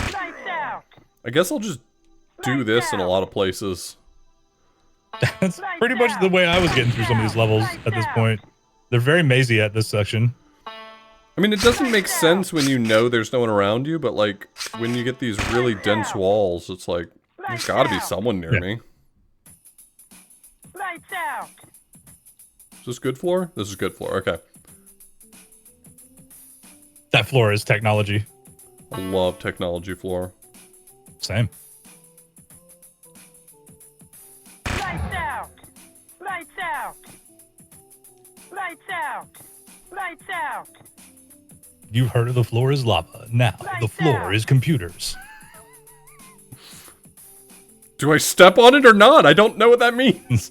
Lights out. I guess I'll just do this in a lot of places. That's pretty much the way I was getting through some of these levels at this point. They're very mazy at this section. I mean, it doesn't make sense when you know there's no one around you, but like, when you get these really dense walls, it's like, there's gotta be someone near me. Lights out. Is this good floor? This is good floor, okay. That floor is technology. I love technology floor. Same. Lights out. Lights out. Lights out. Lights out. You've heard of the floor is lava. Now, the floor is computers. Do I step on it or not? I don't know what that means.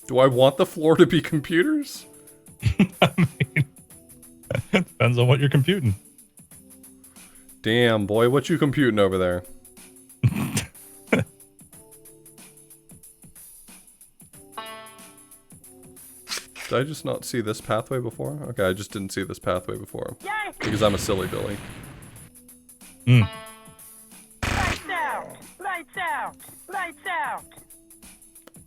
Do I want the floor to be computers? I mean, depends on what you're computing. Damn, boy, what you computing over there? Did I just not see this pathway before? Okay, I just didn't see this pathway before. Because I'm a silly Billy. Mm. Lights out! Lights out! Lights out!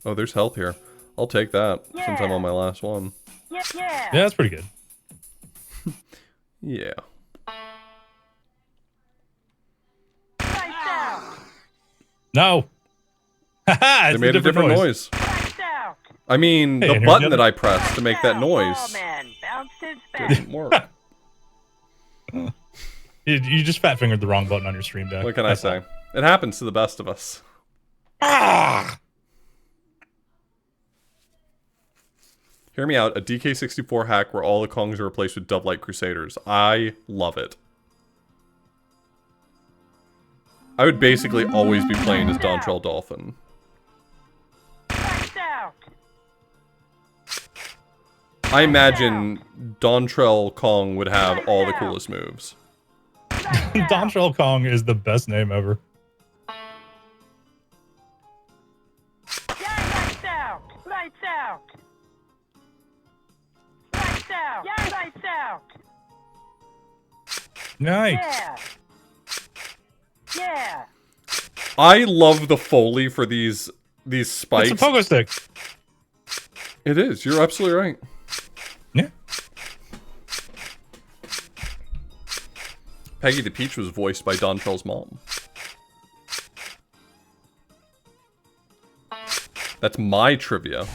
Oh, there's health here. I'll take that since I'm Yeah. on my last one. Yeah! Yeah, that's pretty good. Yeah. Lights out! No. Haha, They made a different noise. Lights out! I mean, Hey, the and button here's the that I pressed to make that Oh, noise man, bounced his back. didn't work. You just fat fingered the wrong button on your stream deck. What can I say? It happens to the best of us. Hear me out. A DK64 hack where all the Kongs are replaced with Dovelight Crusaders. I love it. I would basically always be playing as Dontrell Dolphin. Lights out! I imagine Dontrell Kong would have all the coolest moves. Dontrell Kong is the best name ever. Yeah, lights out! Lights out! Lights out! Yeah, lights out! Nice. Yeah! Yeah! I love the Foley for these spikes. It's a pogo stick. It is. You're absolutely right. Yeah. Peggy the Peach was voiced by Dontrell's mom. That's my trivia.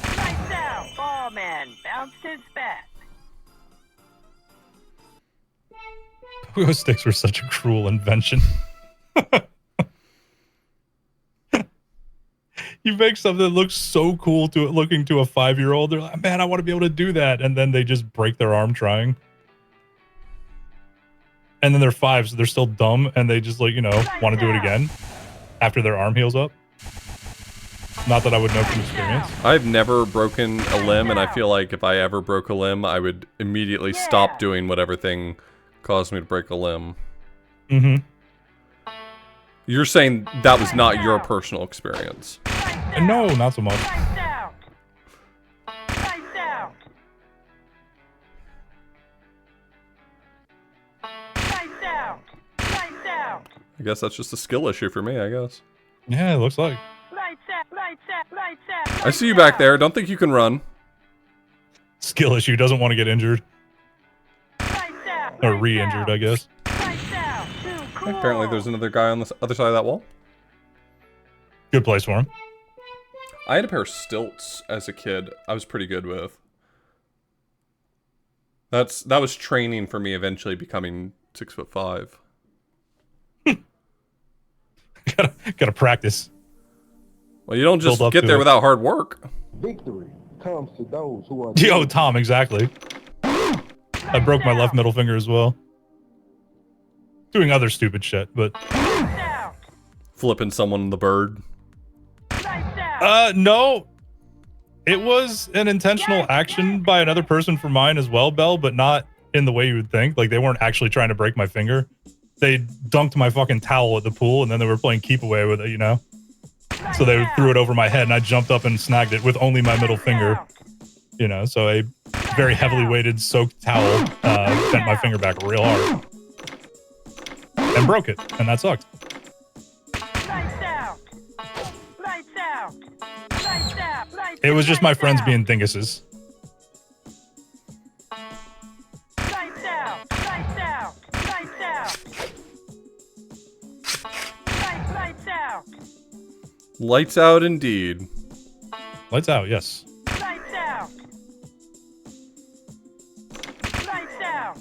Lights out! Ball man bounced his back. Pogo sticks were such a cruel invention. You make something that looks so cool looking to a 5-year-old. They're like, man, I want to be able to do that. And then they just break their arm trying. And then they're 5, so they're still dumb. And they just, like, you know, want to do it again after their arm heals up. Not that I would know from experience. I've never broken a limb, and I feel like if I ever broke a limb, I would immediately stop doing whatever thing caused me to break a limb. Mm-hmm. You're saying that was not your personal experience. No, not so much. Lights out! Lights out! Lights out! Lights out! I guess that's just a skill issue for me, I guess. Yeah, it looks like. Lights out! Lights out! Lights out! I see you back there. Don't think you can run. Skill issue, doesn't want to get injured. Lights out! Or re-injured, I guess. Lights out! Too cool! Apparently there's another guy on the other side of that wall. Good place for him. I had a pair of stilts as a kid I was pretty good with. That was training for me eventually becoming 6'5". Gotta practice. Well, you don't just Build up get to there it. without hard work. Victory comes to those who are. Yo, Tom, exactly. I broke my left middle finger as well. Doing other stupid shit, but... Lights out! Flipping someone the bird. Lights out! No. It was an intentional action by another person for mine as well, Belle, but not in the way you would think. Like, they weren't actually trying to break my finger. They dunked my fucking towel at the pool, and then they were playing keep away with it, you know? So they threw it over my head, and I jumped up and snagged it with only my middle finger. You know, so a very heavily weighted soaked towel bent my finger back real hard. And broke it, and that sucked. Lights out! Lights out! Lights out! Lights It was just my lights friends out. being dinguses. Lights out! Lights out! Lights out! Lights out! Lights out indeed. Lights out, yes. Lights out! Lights out!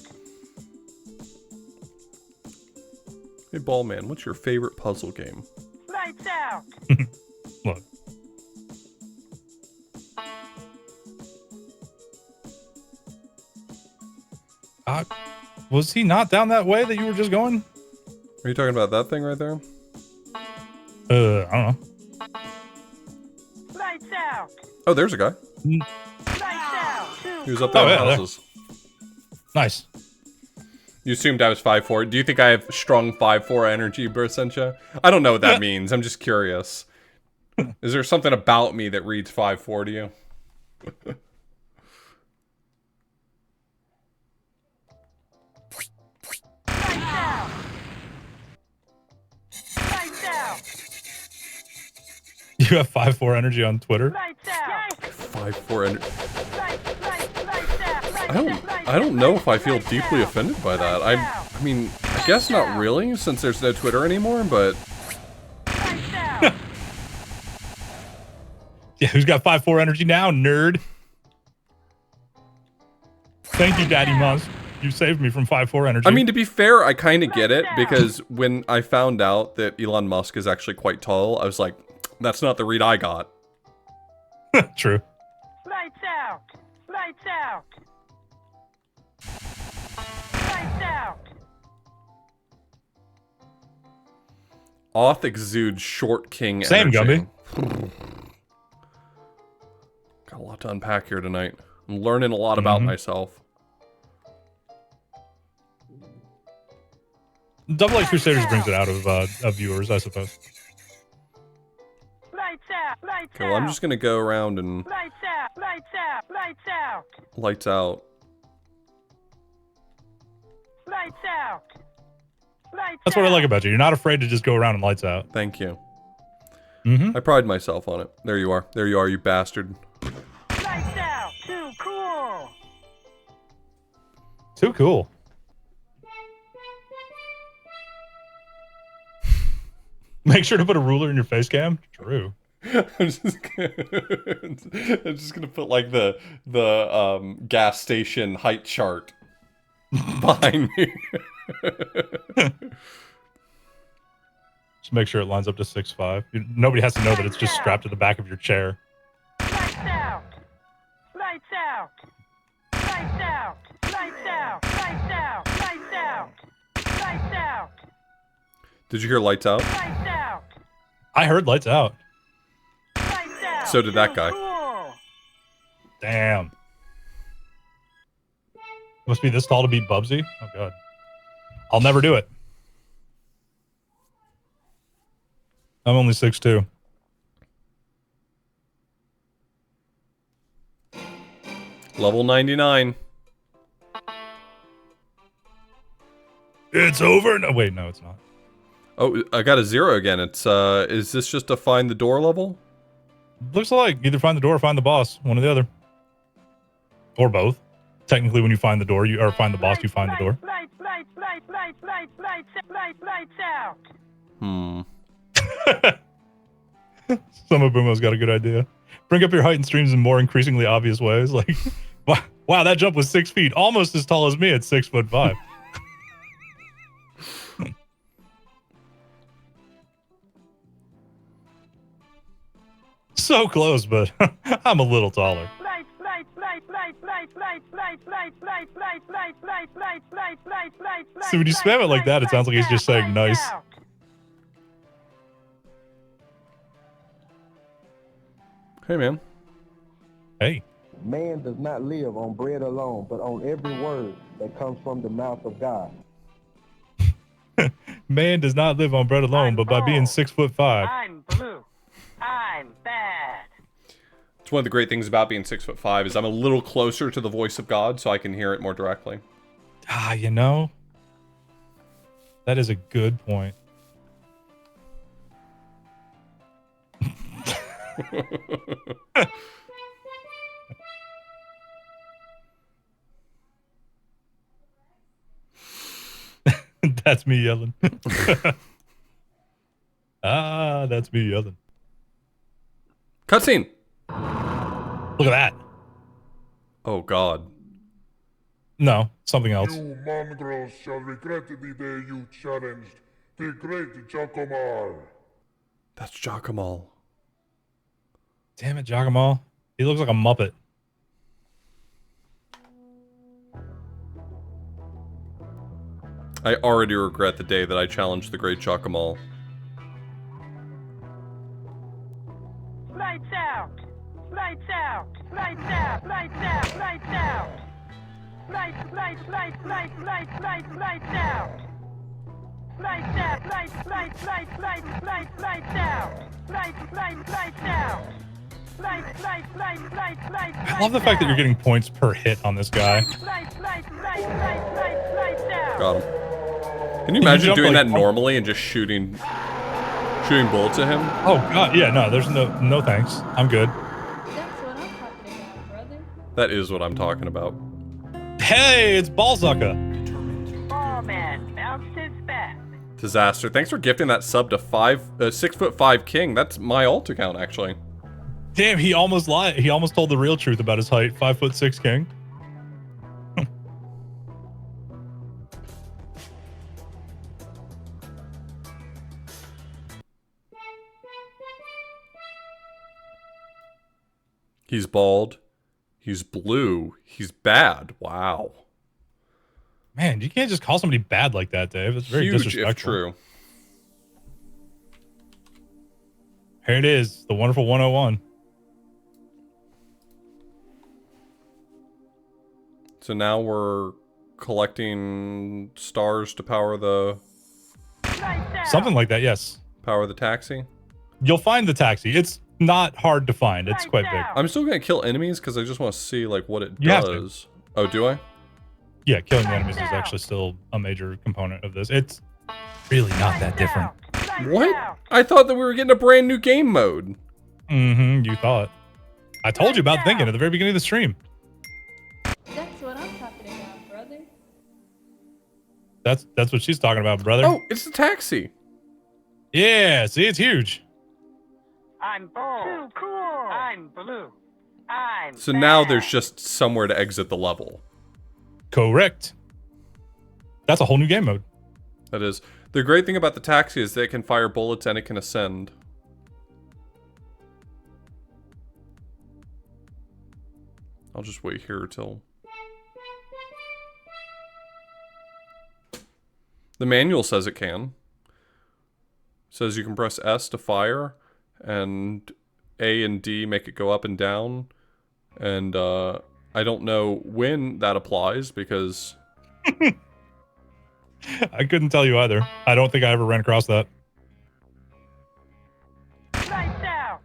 Hey, Ballman, what's your favorite puzzle game? Lights out! Look. Was he not down that way that you were just going? Are you talking about that thing right there? I don't know. Lights out! Oh, there's a guy. Lights out! He was up there Oh, in yeah, the there. houses. Nice. You assumed I was 5'4". Do you think I have strong 5'4" energy, Bersencha? I don't know what that means. I'm just curious. Is there something about me that reads 5'4" to you? You have 5'4" energy on Twitter? 5'4" energy. I don't know if I feel deeply offended by that. I mean, I guess not really, since there's no Twitter anymore, but... Yeah, who's got 5'4" energy now, nerd? Thank you, Daddy Musk. You saved me from 5'4" energy. I mean, to be fair, I kind of get it, because when I found out that Elon Musk is actually quite tall, I was like, that's not the read I got. True. Lights out! Lights out! Lights out! Oth exudes short king Same, energy. Gumby. Got a lot to unpack here tonight. I'm learning a lot about myself. Dovelight Crusaders brings it out of viewers, I suppose. Lights out! Lights Okay, well, I'm just gonna go around and... Lights out! Lights out! Lights out! Lights out. Lights out! Lights That's what I like about you. You're not afraid to just go around and lights out. Thank you. Mm-hmm. I pride myself on it. There you are. There you are, you bastard. Lights out! Too cool! Too cool. Make sure to put a ruler in your face cam. True. I'm just gonna put like the gas station height chart behind me. Just make sure it lines up to 6'5". Nobody has to know that it's just strapped to the back of your chair. Lights out! Lights out! Lights out! Lights out! Lights out! Lights out! Lights out! Did you hear lights out? Lights out! I heard lights out. Lights out! So did that guy. Cool. Damn. Must be this tall to beat Bubsy? Oh, God. I'll never do it. I'm only 6'2". Level 99. It's over. No, wait, no, it's not. Oh, I got a 0 again. It's, is this just a find the door level? Looks like either find the door or find the boss. One or the other. Or both. Technically, when you find the door, or find the boss, you find the door. Lights out! Sumabumo's got a good idea. Bring up your height and streams in more increasingly obvious ways. Like, wow, that jump was 6 feet. Almost as tall as me at 6'5". So close, but I'm a little taller. So when you spam it like that, it sounds like he's just saying nice. Hey, man. Hey. Man does not live on bread alone, but on every word that comes from the mouth of God. Man does not live on bread alone, but by being 6'5". I'm blue. I'm bad. It's one of the great things about being 6'5" is I'm a little closer to the voice of God, so I can hear it more directly. Ah, you know, that is a good point. That's me yelling. Ah, that's me yelling. Cutscene! Look at that. Oh, God. No, something else. You mongrels shall regret the day you challenged the great Giacomal. That's Giacomal. Damn it, Giacomal. He looks like a Muppet. I already regret the day that I challenged the great Giacomal. Lights out! Lights out! Lights out! Lights out! Lights out! Lights Lights out. Lights out. Lights out. Lights out. Lights out. I love the fact that you're getting points per hit on this guy. Got him. Can you you imagine jump, doing like, that normally and just shooting bullets at him? Oh god, yeah, no, there's no thanks. I'm good. That's what I'm talking about, brother. That is what I'm talking about. Hey, it's Ballsucker. Ballman bounces back. Disaster. Thanks for gifting that sub to 6'5" King. That's my alt account, actually. Damn, he almost lied. He almost told the real truth about his height. 5'6" King. He's bald. He's blue. He's bad. Wow. Man, you can't just call somebody bad like that, Dave. It's very Huge disrespectful. if true. Here it is, the wonderful 101. So now we're collecting stars to power the Something like that, yes. taxi. You'll find the taxi. It's not hard to find. It's quite big. I'm still gonna kill enemies because I just want to see like what it You have to. does. Oh, do I? Yeah, killing the enemies is actually still a major component of this. It's really not that different. What? I thought that we were getting a brand new game mode. Mm-hmm, you thought. I told you about thinking at the very beginning of the stream. That's what I'm talking about, brother. That's what she's talking about, brother. Oh, it's the taxi. Yeah, see, it's huge. I'm bold. Too cool. I'm blue. I'm So now bad. there's just somewhere to exit the level. Correct. That's a whole new game mode. That is. The great thing about the taxi is that it can fire bullets and it can ascend. I'll just wait here till... The manual says it can. It says you can press S to fire, and A and D make it go up and down. And I don't know when that applies because... I couldn't tell you either. I don't think I ever ran across that. Lights out.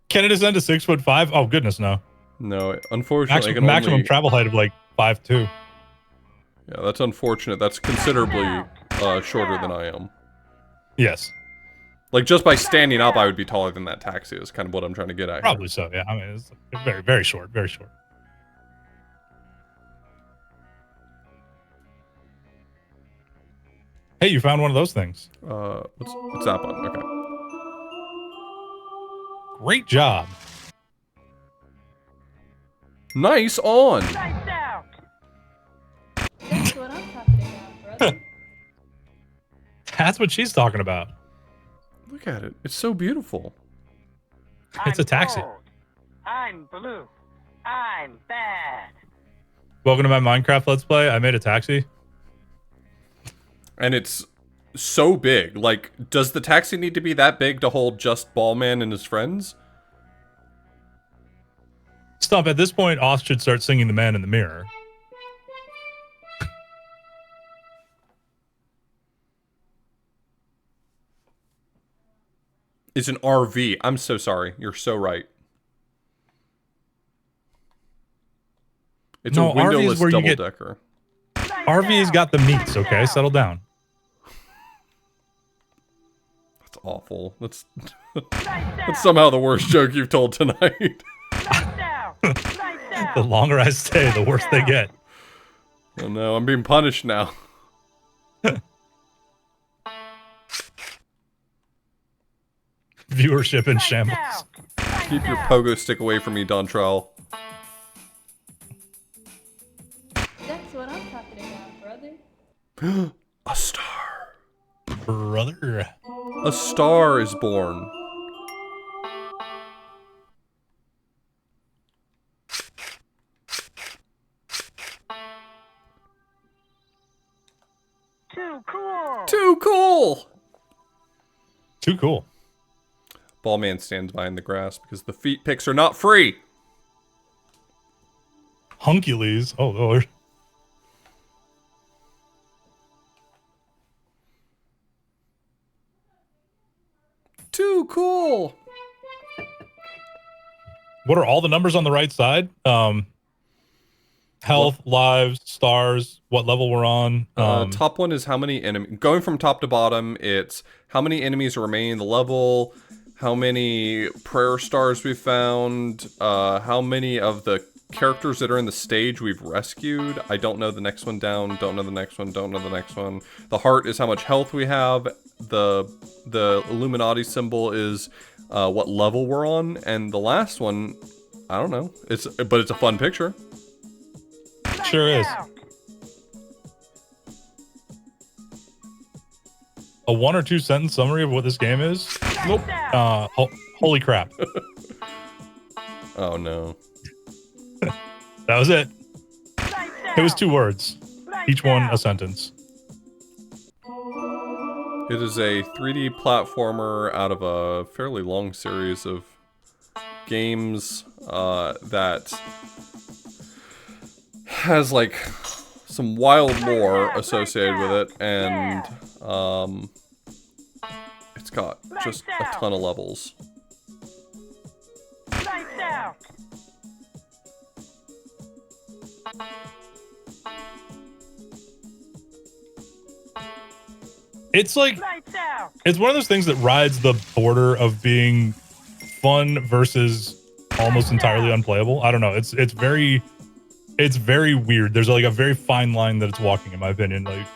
Can it ascend to 6'5"? Oh, goodness, no. No, unfortunately, I can Maximum only... travel height of like 5'2". Yeah, that's unfortunate. That's considerably shorter than I am. Yes. Like, just by standing up, I would be taller than that taxi, is kind of what I'm trying to get at here. Probably so, yeah. I mean, it's very, very short, very short. Hey, you found one of those things. What's that button? Okay. Great job. Nice on! Lights out. That's what I'm talking about, brother. That's what she's talking about. Look at it. It's so beautiful. It's a taxi. Bold. I'm blue. I'm bad. Welcome to my Minecraft Let's Play. I made a taxi. And it's so big. Like, does the taxi need to be that big to hold just Ballman and his friends? Stump, at this point, Oz should start singing The Man in the Mirror. It's an RV. I'm so sorry. You're so right. It's No, a windowless RV is where you get- double-decker. RV's got the meats, okay? Settle down. That's awful. That's somehow the worst joke you've told tonight. Lights out. Lights out. The longer I stay, the worse they get. Oh no, I'm being punished now. Viewership in Lights shambles. out. Keep your pogo stick away from me, Dontrell. That's what I'm talking about, brother. A star. Brother. A star is born. Too cool. Too cool! Too cool. Ballman stands by in the grass because the feet picks are not free. Hunkules. Oh, Lord. too. Cool. What are all the numbers on the right side? Health, lives, stars, what level we're on. Top one is how many enemies. Going from top to bottom, it's how many enemies remain in the level, how many prayer stars we found, how many of the characters that are in the stage we've rescued. I don't know the next one down, don't know the next one, don't know the next one. The heart is how much health we have. The Illuminati symbol is what level we're on, and the last one, I don't know. But it's a fun picture. Sure is. A 1 or 2 sentence summary of what this game is? Nope. Holy crap. Oh no. That was it. It was 2 words. Each one a sentence. It is a 3D platformer out of a fairly long series of games that has like some wild lore associated with it, and it's got just a ton of levels. It's like, it's one of those things that rides the border of being fun versus almost entirely unplayable. I don't know. It's very weird. There's like a very fine line that it's walking, in my opinion. Like,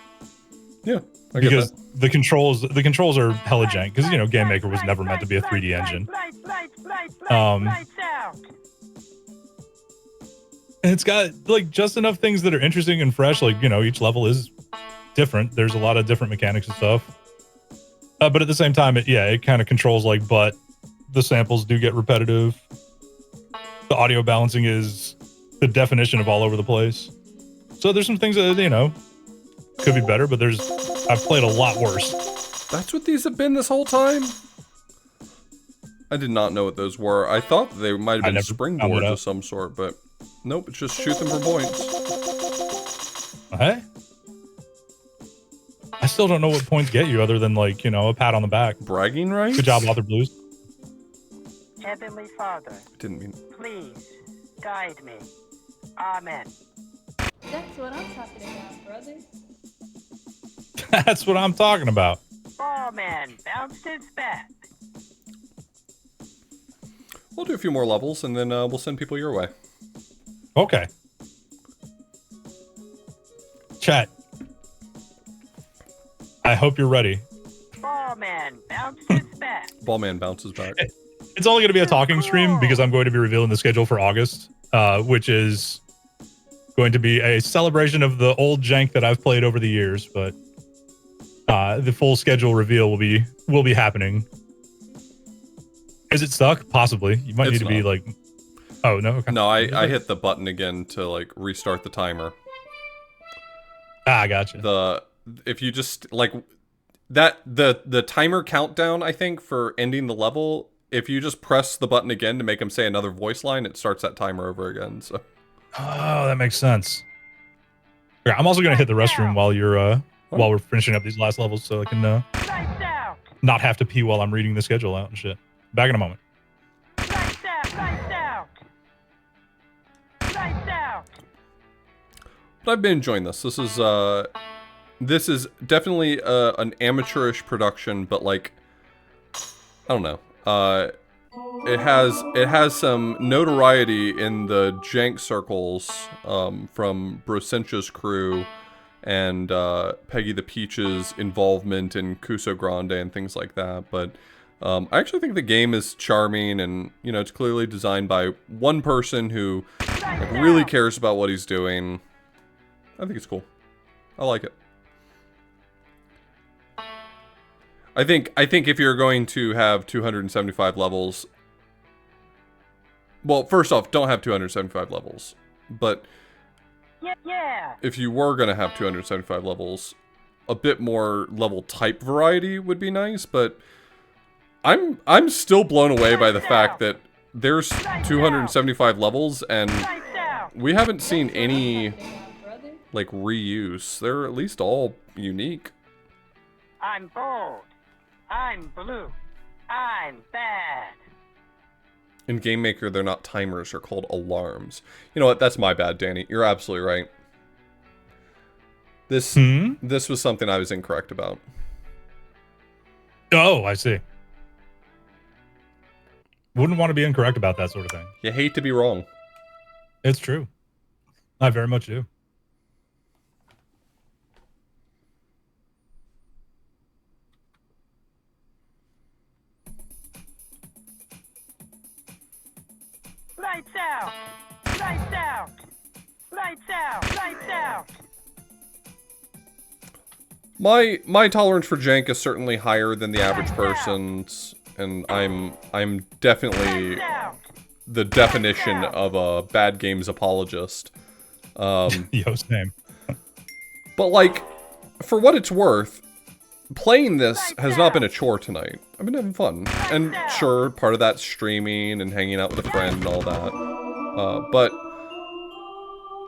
yeah, because the controls are hella jank. Because, you know, Game Maker was never meant to be a 3D engine. And it's got like just enough things that are interesting and fresh. Like, you know, each level is different. There's a lot of different mechanics and stuff. But at the same time, it kind of controls like butt. The samples do get repetitive. The audio balancing is the definition of all over the place. So there's some things that, you know, could be better, but I've played a lot worse. That's what these have been this whole time? I did not know what those were. I thought they might have been springboards of some sort, but nope, it's just shoot them for points. Hey? I still don't know what points get you other than, like, you know, a pat on the back. Bragging rights? Good job, Author Blues. Heavenly Father, didn't mean. Please guide me. Amen. That's what I'm talking about, brother. That's what I'm talking about. Ballman bounces back. We'll do a few more levels, and then we'll send people your way. Okay. Chat. I hope you're ready. Ballman bounces back. Ballman bounces back. It's only going to be a talking stream because I'm going to be revealing the schedule for August, which is going to be a celebration of the old jank that I've played over the years, but the full schedule reveal will be happening. Is it stuck? Possibly. You might need to be like... Oh, no? Okay. No, I hit the button again to, like, restart the timer. Ah, gotcha. If you just, like... The timer countdown, I think, for ending the level, if you just press the button again to make him say another voice line, it starts that timer over again, so... Oh, that makes sense. Okay, I'm also going to hit the restroom while you're, while we're finishing up these last levels so I can, not have to pee while I'm reading the schedule out and shit. Back in a moment. But I've been enjoying this. This is definitely an amateurish production, but like, I don't know. It has some notoriety in the jank circles from Brosentia's crew and Peggy the Peach's involvement in Cuso Grande and things like that. But I actually think the game is charming, and you know, it's clearly designed by one person who like, really cares about what he's doing. I think it's cool. I like it. I think if you're going to have 275 levels, well, first off, don't have 275 levels. But if you were going to have 275 levels, a bit more level type variety would be nice. But I'm still blown away by the fact that there's 275 levels and we haven't seen any like reuse. They're at least all unique. I'm bold. I'm blue. I'm bad. In Game Maker, they're not timers, they're called alarms. You know what? That's my bad, Danny. You're absolutely right. This was something I was incorrect about. Oh, I see. Wouldn't want to be incorrect about that sort of thing. You hate to be wrong. It's true. I very much do. Lights out. Lights out. Lights out. Lights out. My tolerance for jank is certainly higher than the average person's, and I'm definitely the definition of a bad games apologist. Yo, same. But like, for what it's worth, playing this has not been a chore tonight. I've been having fun, and sure, part of that's streaming and hanging out with a friend and all that. But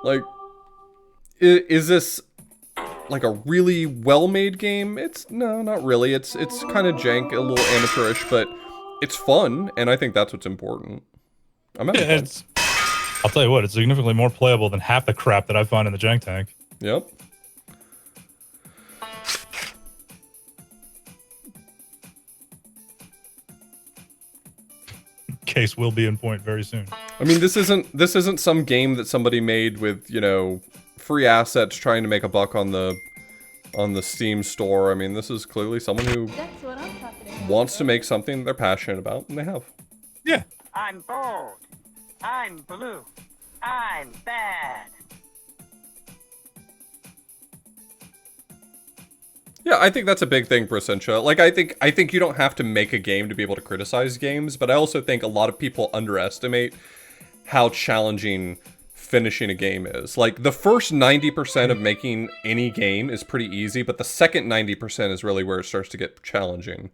like, is this like a really well-made game? No, not really. It's kind of jank, a little amateurish, but it's fun, and I think that's what's important. I'm having fun. I'll tell you what, it's significantly more playable than half the crap that I find in the jank tank. Yep. Case will be in point very soon. I mean, this isn't some game that somebody made with, you know, free assets trying to make a buck on the Steam store. I mean, this is clearly someone who That's what I'm talking about. wants to make something they're passionate about, and they have. Yeah. I'm bold. I'm blue. I'm bad. Yeah, I think that's a big thing for Essentia. Like, I think you don't have to make a game to be able to criticize games, but I also think a lot of people underestimate how challenging finishing a game is. Like, the first 90% of making any game is pretty easy, but the second 90% is really where it starts to get challenging.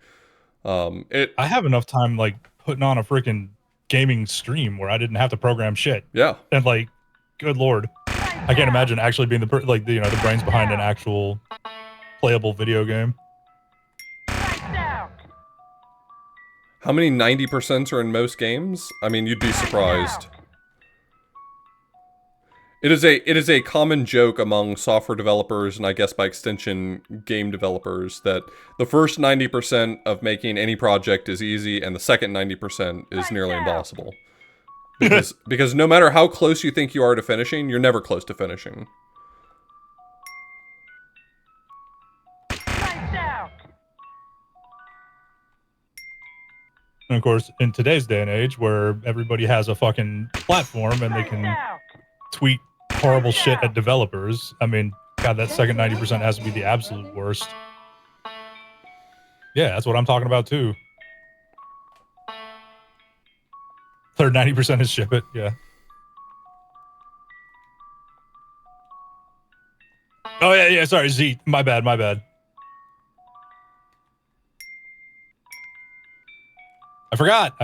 I have enough time, like, putting on a freaking gaming stream where I didn't have to program shit. Yeah. And, like, good lord. I can't imagine actually being the brains behind an actual playable video game. How many 90% are in most games? I mean, you'd be surprised. It is a common joke among software developers, and I guess by extension, game developers, that the first 90% of making any project is easy, and the second 90% is nearly impossible. Because no matter how close you think you are to finishing, you're never close to finishing. And of course, in today's day and age, where everybody has a fucking platform and they can tweet horrible shit at developers, I mean, God, that second 90% has to be the absolute worst. Yeah, that's what I'm talking about too. Third 90% is ship it, yeah. Oh yeah, sorry, Z. My bad. I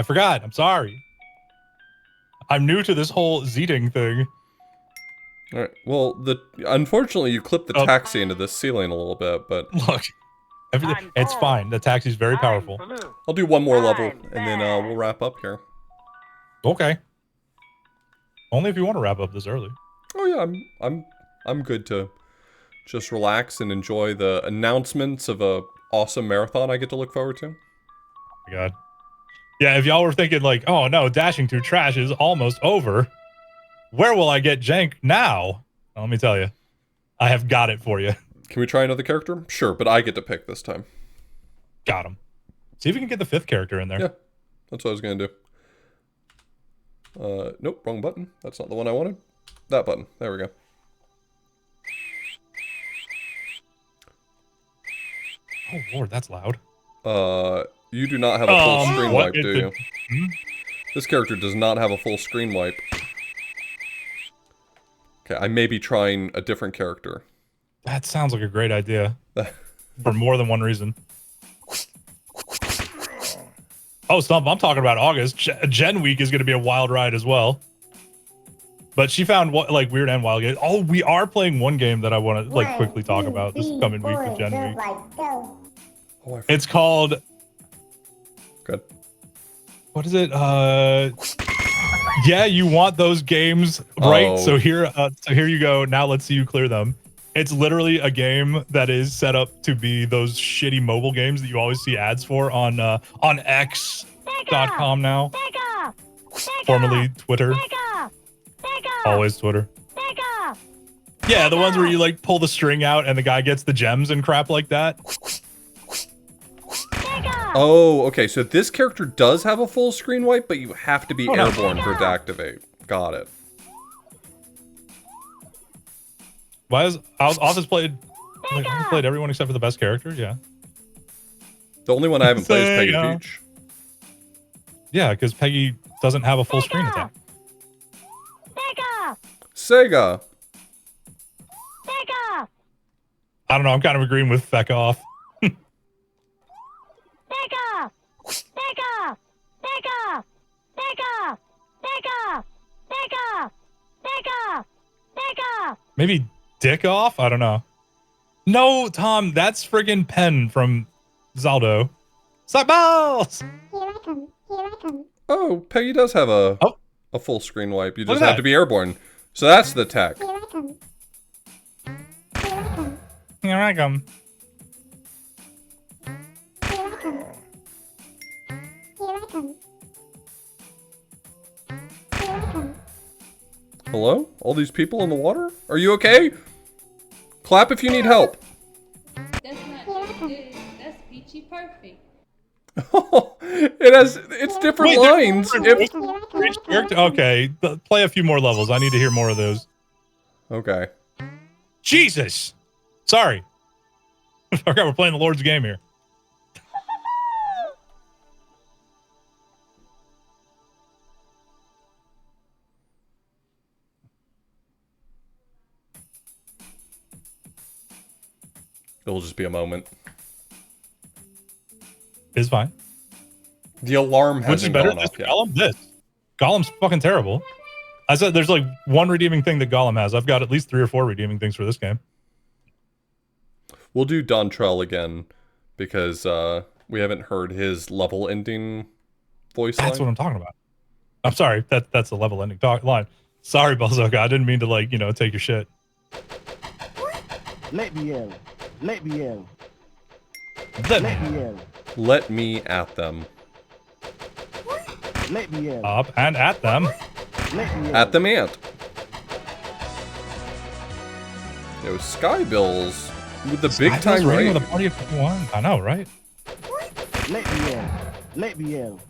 forgot. I'm sorry. I'm new to this whole Zeeting thing. Alright, well, unfortunately you clipped the taxi into the ceiling a little bit, but... Look, it's fine. The taxi's very powerful. I'll do one more level, and then we'll wrap up here. Okay. Only if you want to wrap up this early. Oh yeah, I'm good to just relax and enjoy the announcements of a awesome marathon I get to look forward to. Oh my God. Yeah, if y'all were thinking like, oh no, Dashing Through Trash is almost over, where will I get jank now? Well, let me tell you, I have got it for you. Can we try another character? Sure, but I get to pick this time. Got him. See if we can get the 5th character in there. Yeah, that's what I was gonna do. Nope, wrong button. That's not the one I wanted. That button. There we go. Oh lord, that's loud. You do not have a full screen wipe, do you? Hmm? This character does not have a full screen wipe. Okay, I may be trying a different character. That sounds like a great idea. For more than one reason. Oh, Stump, I'm talking about August. Gen Week is going to be a wild ride as well. But she found like weird and wild games. Oh, we are playing one game that I want to like quickly talk about this coming week with Gen Week. It's called Good. What is it? Yeah, you want those games, right? Oh. So here you go. Now let's see you clear them. It's literally a game that is set up to be those shitty mobile games that you always see ads for on X.com now. Formerly Twitter. Always Twitter. Yeah, the ones where you like pull the string out and the guy gets the gems and crap like that. Oh, okay. So this character does have a full screen wipe, but you have to be no. airborne for it to activate. Got it. Why is Office played? Like, I've played everyone except for the best character. Yeah. The only one I haven't played is Peggy the Sega. Peach. Yeah, because Peggy doesn't have a full screen attack. Sega. I don't know. I'm kind of agreeing with Feck off. Maybe Dick off? I don't know. No, Tom, that's friggin' Pen from Zaldo. Suck balls! Oh, Peggy does have a full screen wipe. You Look just at have that. to be airborne. So that's the tech. Here I come. Hello? All these people in the water? Are you okay? Clap if you need help. That's not good. That's peachy perfect. It's different lines. Okay, play a few more levels. I need to hear more of those. Okay. Jesus! Sorry. I forgot we're playing the Lord's game here. It'll just be a moment. It's fine. The alarm Which is hasn't better gone than off yet. Gollum? This. Gollum's fucking terrible. I said there's like one redeeming thing that Gollum has. I've got at least 3 or 4 redeeming things for this game. We'll do Dontrell again because we haven't heard his level ending voice That's line. what I'm talking about. I'm sorry. That's the level ending line. Sorry, Balzoka. I didn't mean to like, take your shit. Let me in. Let me in. Let Let me me in. Let me at them. Let me in. up and at them. Let me in. At them ant. Yo, Sky Bills with the big time rating raid. with a party of 51. I know, right? Let me in. Let me in.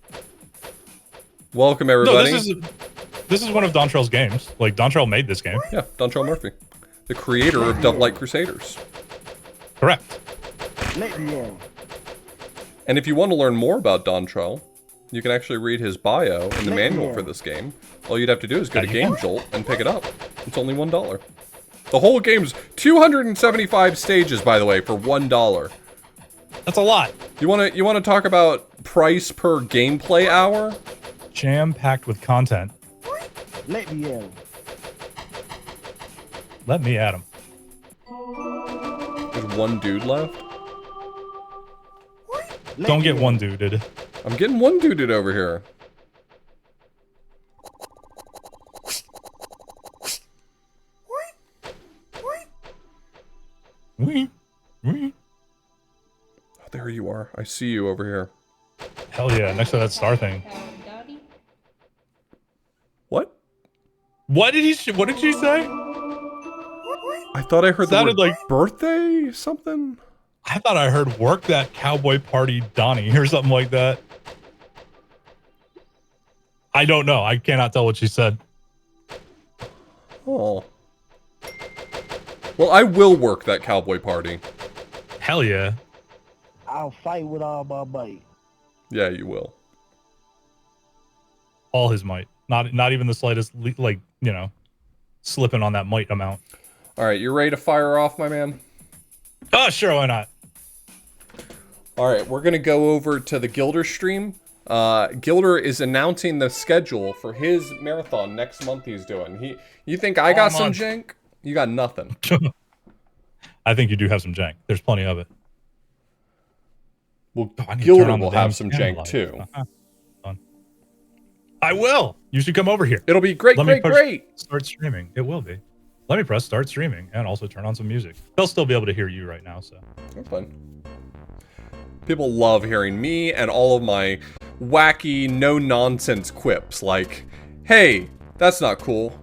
Welcome No, everybody. this is one of Dontrell's games. Like Dontrell made this game. Yeah, Dontrell Murphy, the creator of Dovelight Crusaders. Correct. Let me in. And if you want to learn more about Dontrell, you can actually read his bio in the manual for this game. All you'd have to do is go to Game Jolt and pick it up. It's only $1. The whole game's 275 stages, by the way, for $1. That's a lot. You want to talk about price per gameplay hour? Jam-packed with content. Let me in. Let me at him. There's one dude left. Don't get one dude. I'm getting one dude over here. Wee. Oh, there you are. I see you over here. Hell yeah, next to that star thing. What? What did she say? I thought I heard the Sounded word like- birthday something. I thought I heard work that cowboy party Donnie or something like that. I don't know. I cannot tell what she said. Oh. Well, I will work that cowboy party. Hell yeah. I'll fight with all my might. Yeah, you will. All his might. Not even the slightest, slipping on that might amount. All right, you ready to fire off, my man? Oh, sure, why not? All right, we're going to go over to the Gilder stream. Gilder is announcing the schedule for his marathon next month he's doing. You think I got some jank? You got nothing. I think you do have some jank. There's plenty of it. Well, Oh, I need to turn Gilder on the will damn have some channel jank light. too. I will. You should come over here. It'll be great, Let me great. Start streaming. It will be. Let me press start streaming and also turn on some music. They'll still be able to hear you right now, so. That's fine. People love hearing me and all of my wacky, no-nonsense quips like, hey, that's not cool.